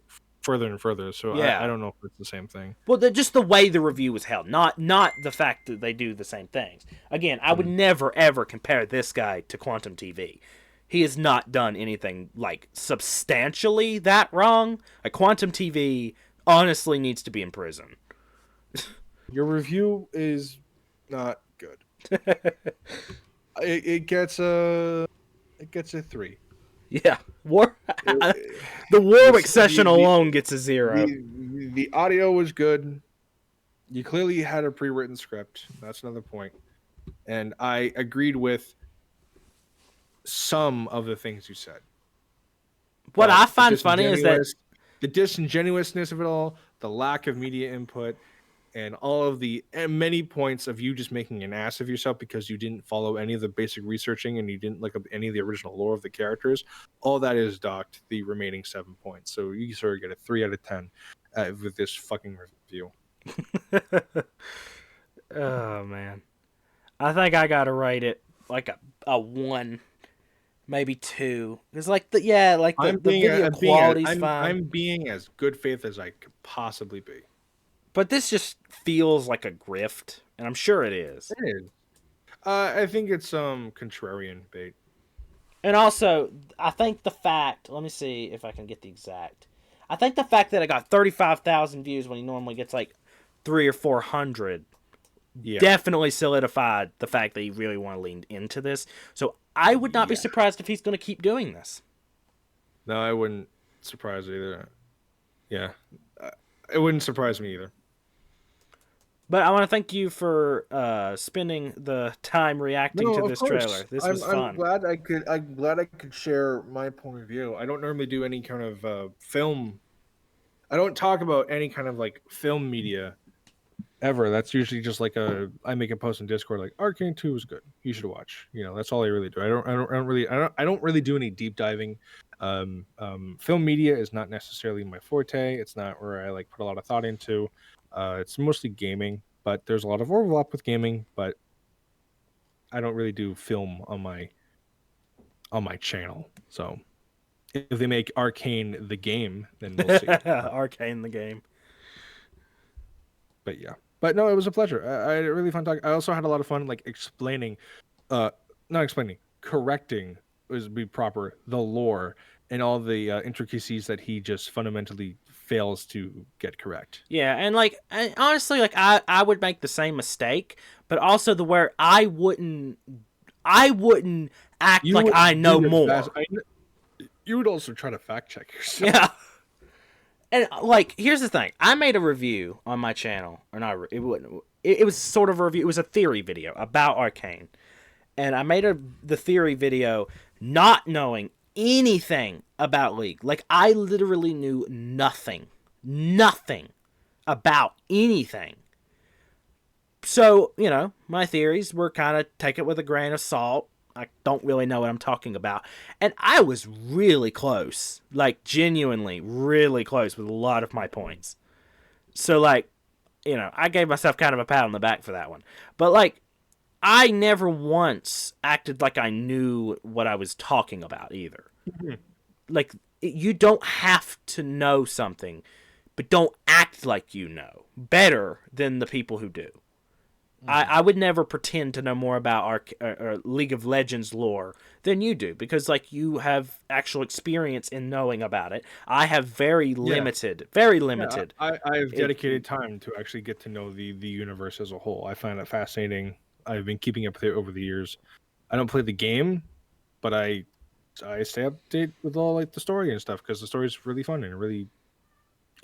further and further. So yeah. I don't know if it's the same thing. Well, just the way the review was held, not the fact that they do the same things. Again, I would never ever compare this guy to Quantum TV. He has not done anything, like, substantially that wrong. Like, Quantum TV honestly needs to be in prison. Your review is not good. It gets a 3. Yeah, the Warwick session alone gets a 0. The audio was good. You clearly had a pre-written script. That's another point. And I agreed with some of the things you said. What I find funny is that the disingenuousness of it all, the lack of media input, and all of the many points of you just making an ass of yourself because you didn't follow any of the basic researching and you didn't look up any of the original lore of the characters, all that is docked the remaining 7 points. So you sort of get a 3 out of 10 with this fucking review. Oh, man. I think I gotta rate it like a 1. maybe 2. It's like the being video I'm being quality's fine. I'm being as good faith as I could possibly be. But this just feels like a grift, and I'm sure it is. It is. I think it's contrarian bait. And also, I think the fact, let me see if I can get the exact. I think the fact that it got 35,000 views when he normally gets like 3 or 400 definitely solidified the fact that he really want to lean into this. So I would not be surprised if he's going to keep doing this. No, I wouldn't surprise either. Yeah, it wouldn't surprise me either. But I want to thank you for spending the time reacting to this trailer. This was fun. I'm glad I could share my point of view. I don't normally do any kind of film. I don't talk about any kind of like film media ever. That's usually just like I make a post on Discord like Arcane 2 is good. You should watch. You know, that's all I really do. I don't really do any deep diving. Film media is not necessarily my forte. It's not where I like put a lot of thought into. It's mostly gaming, but there's a lot of overlap with gaming, but I don't really do film on my channel. So if they make Arcane the game, then we'll see. Arcane the game. But yeah. But no, it was a pleasure. I had a really fun talk. I also had a lot of fun like correcting was be proper, the lore and all the intricacies that he just fundamentally fails to get correct. Yeah, and honestly, like I would make the same mistake, but also where I wouldn't act like I know more. You would also try to fact check yourself. Yeah. And like, here's the thing: I made a review on my channel, or not? It was sort of a review. It was a theory video about Arcane, and I made the theory video not knowing anything about League. Like, I literally knew nothing about anything. So, you know, my theories were kind of take it with a grain of salt. I don't really know what I'm talking about. And I was really close, like genuinely really close with a lot of my points. So, like, you know, I gave myself kind of a pat on the back for that one. But, like, I never once acted like I knew what I was talking about either. Mm-hmm. Like, you don't have to know something, but don't act like you know better than the people who do. I would never pretend to know more about our League of Legends lore than you do, because like you have actual experience in knowing about it. I have very limited. I have dedicated time to actually get to know the universe as a whole. I find it fascinating. I've been keeping up with it over the years. I don't play the game, but I stay up to date with all like the story and stuff because the story is really fun and really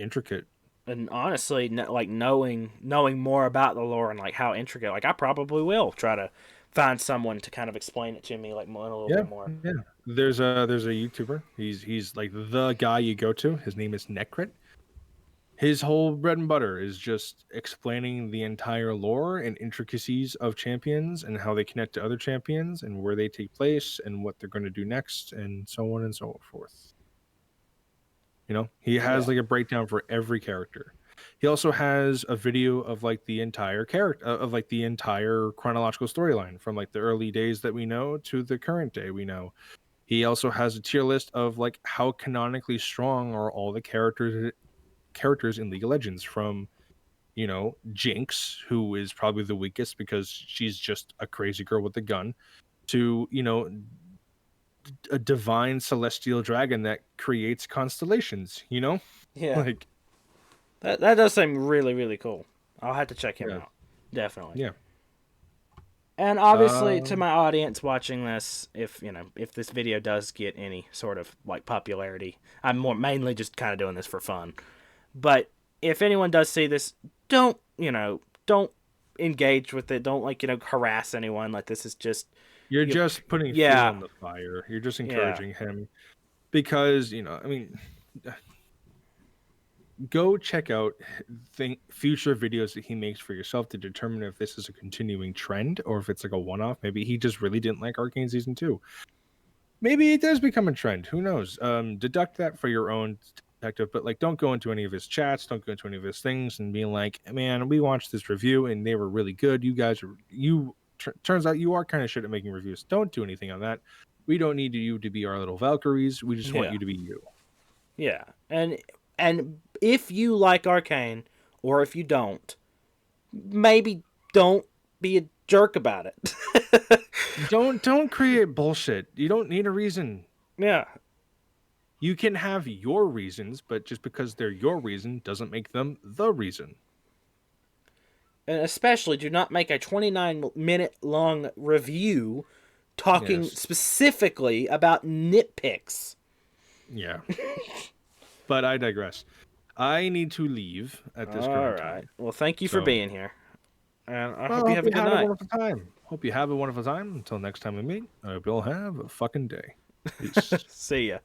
intricate. And honestly, like knowing more about the lore and like how intricate, like I probably will try to find someone to kind of explain it to me like a little bit more. Yeah, there's a YouTuber. He's like the guy you go to. His name is Necrit. His whole bread and butter is just explaining the entire lore and intricacies of champions and how they connect to other champions and where they take place and what they're going to do next and so on and so forth. You know, he has like a breakdown for every character. He also has a video of like the entire character of like the entire chronological storyline from like the early days that we know to the current day we know. He also has a tier list of like how canonically strong are all the characters in League of Legends, from, you know, Jinx, who is probably the weakest because she's just a crazy girl with a gun, to, you know, a divine celestial dragon that creates constellations, you know? Yeah. Like that does seem really, really cool. I'll have to check him out. Definitely. Yeah. And obviously to my audience watching this, if this video does get any sort of like popularity, I'm mainly just kind of doing this for fun. But if anyone does see this, don't engage with it. Don't harass anyone. Like, this is just, you're just putting fuel on the fire. You're just encouraging him because, you know, I mean, go check out future videos that he makes for yourself to determine if this is a continuing trend or if it's like a one-off. Maybe he just really didn't like Arcane Season 2. Maybe it does become a trend. Who knows? Deduct that for your own detective, but like, don't go into any of his chats, don't go into any of his things and being like, man, we watched this review and they were really good. You guys turns out you are kind of shit at making reviews. Don't do anything on that. We don't need you to be our little Valkyries. We just want Yeah. you to be you. Yeah, and if you like Arcane, or if you don't, maybe don't be a jerk about it. Don't create bullshit. You don't need a reason. Yeah. You can have your reasons, but just because they're your reason doesn't make them the reason. And especially do not make a 29-minute long review talking specifically about nitpicks. Yeah. But I digress. I need to leave at this current time. Well, thank you for So- being here. And I hope you have a good a night. wonderful time. Hope you have a wonderful time. Until next time we meet, I hope you'll have a fucking day. Peace. See ya.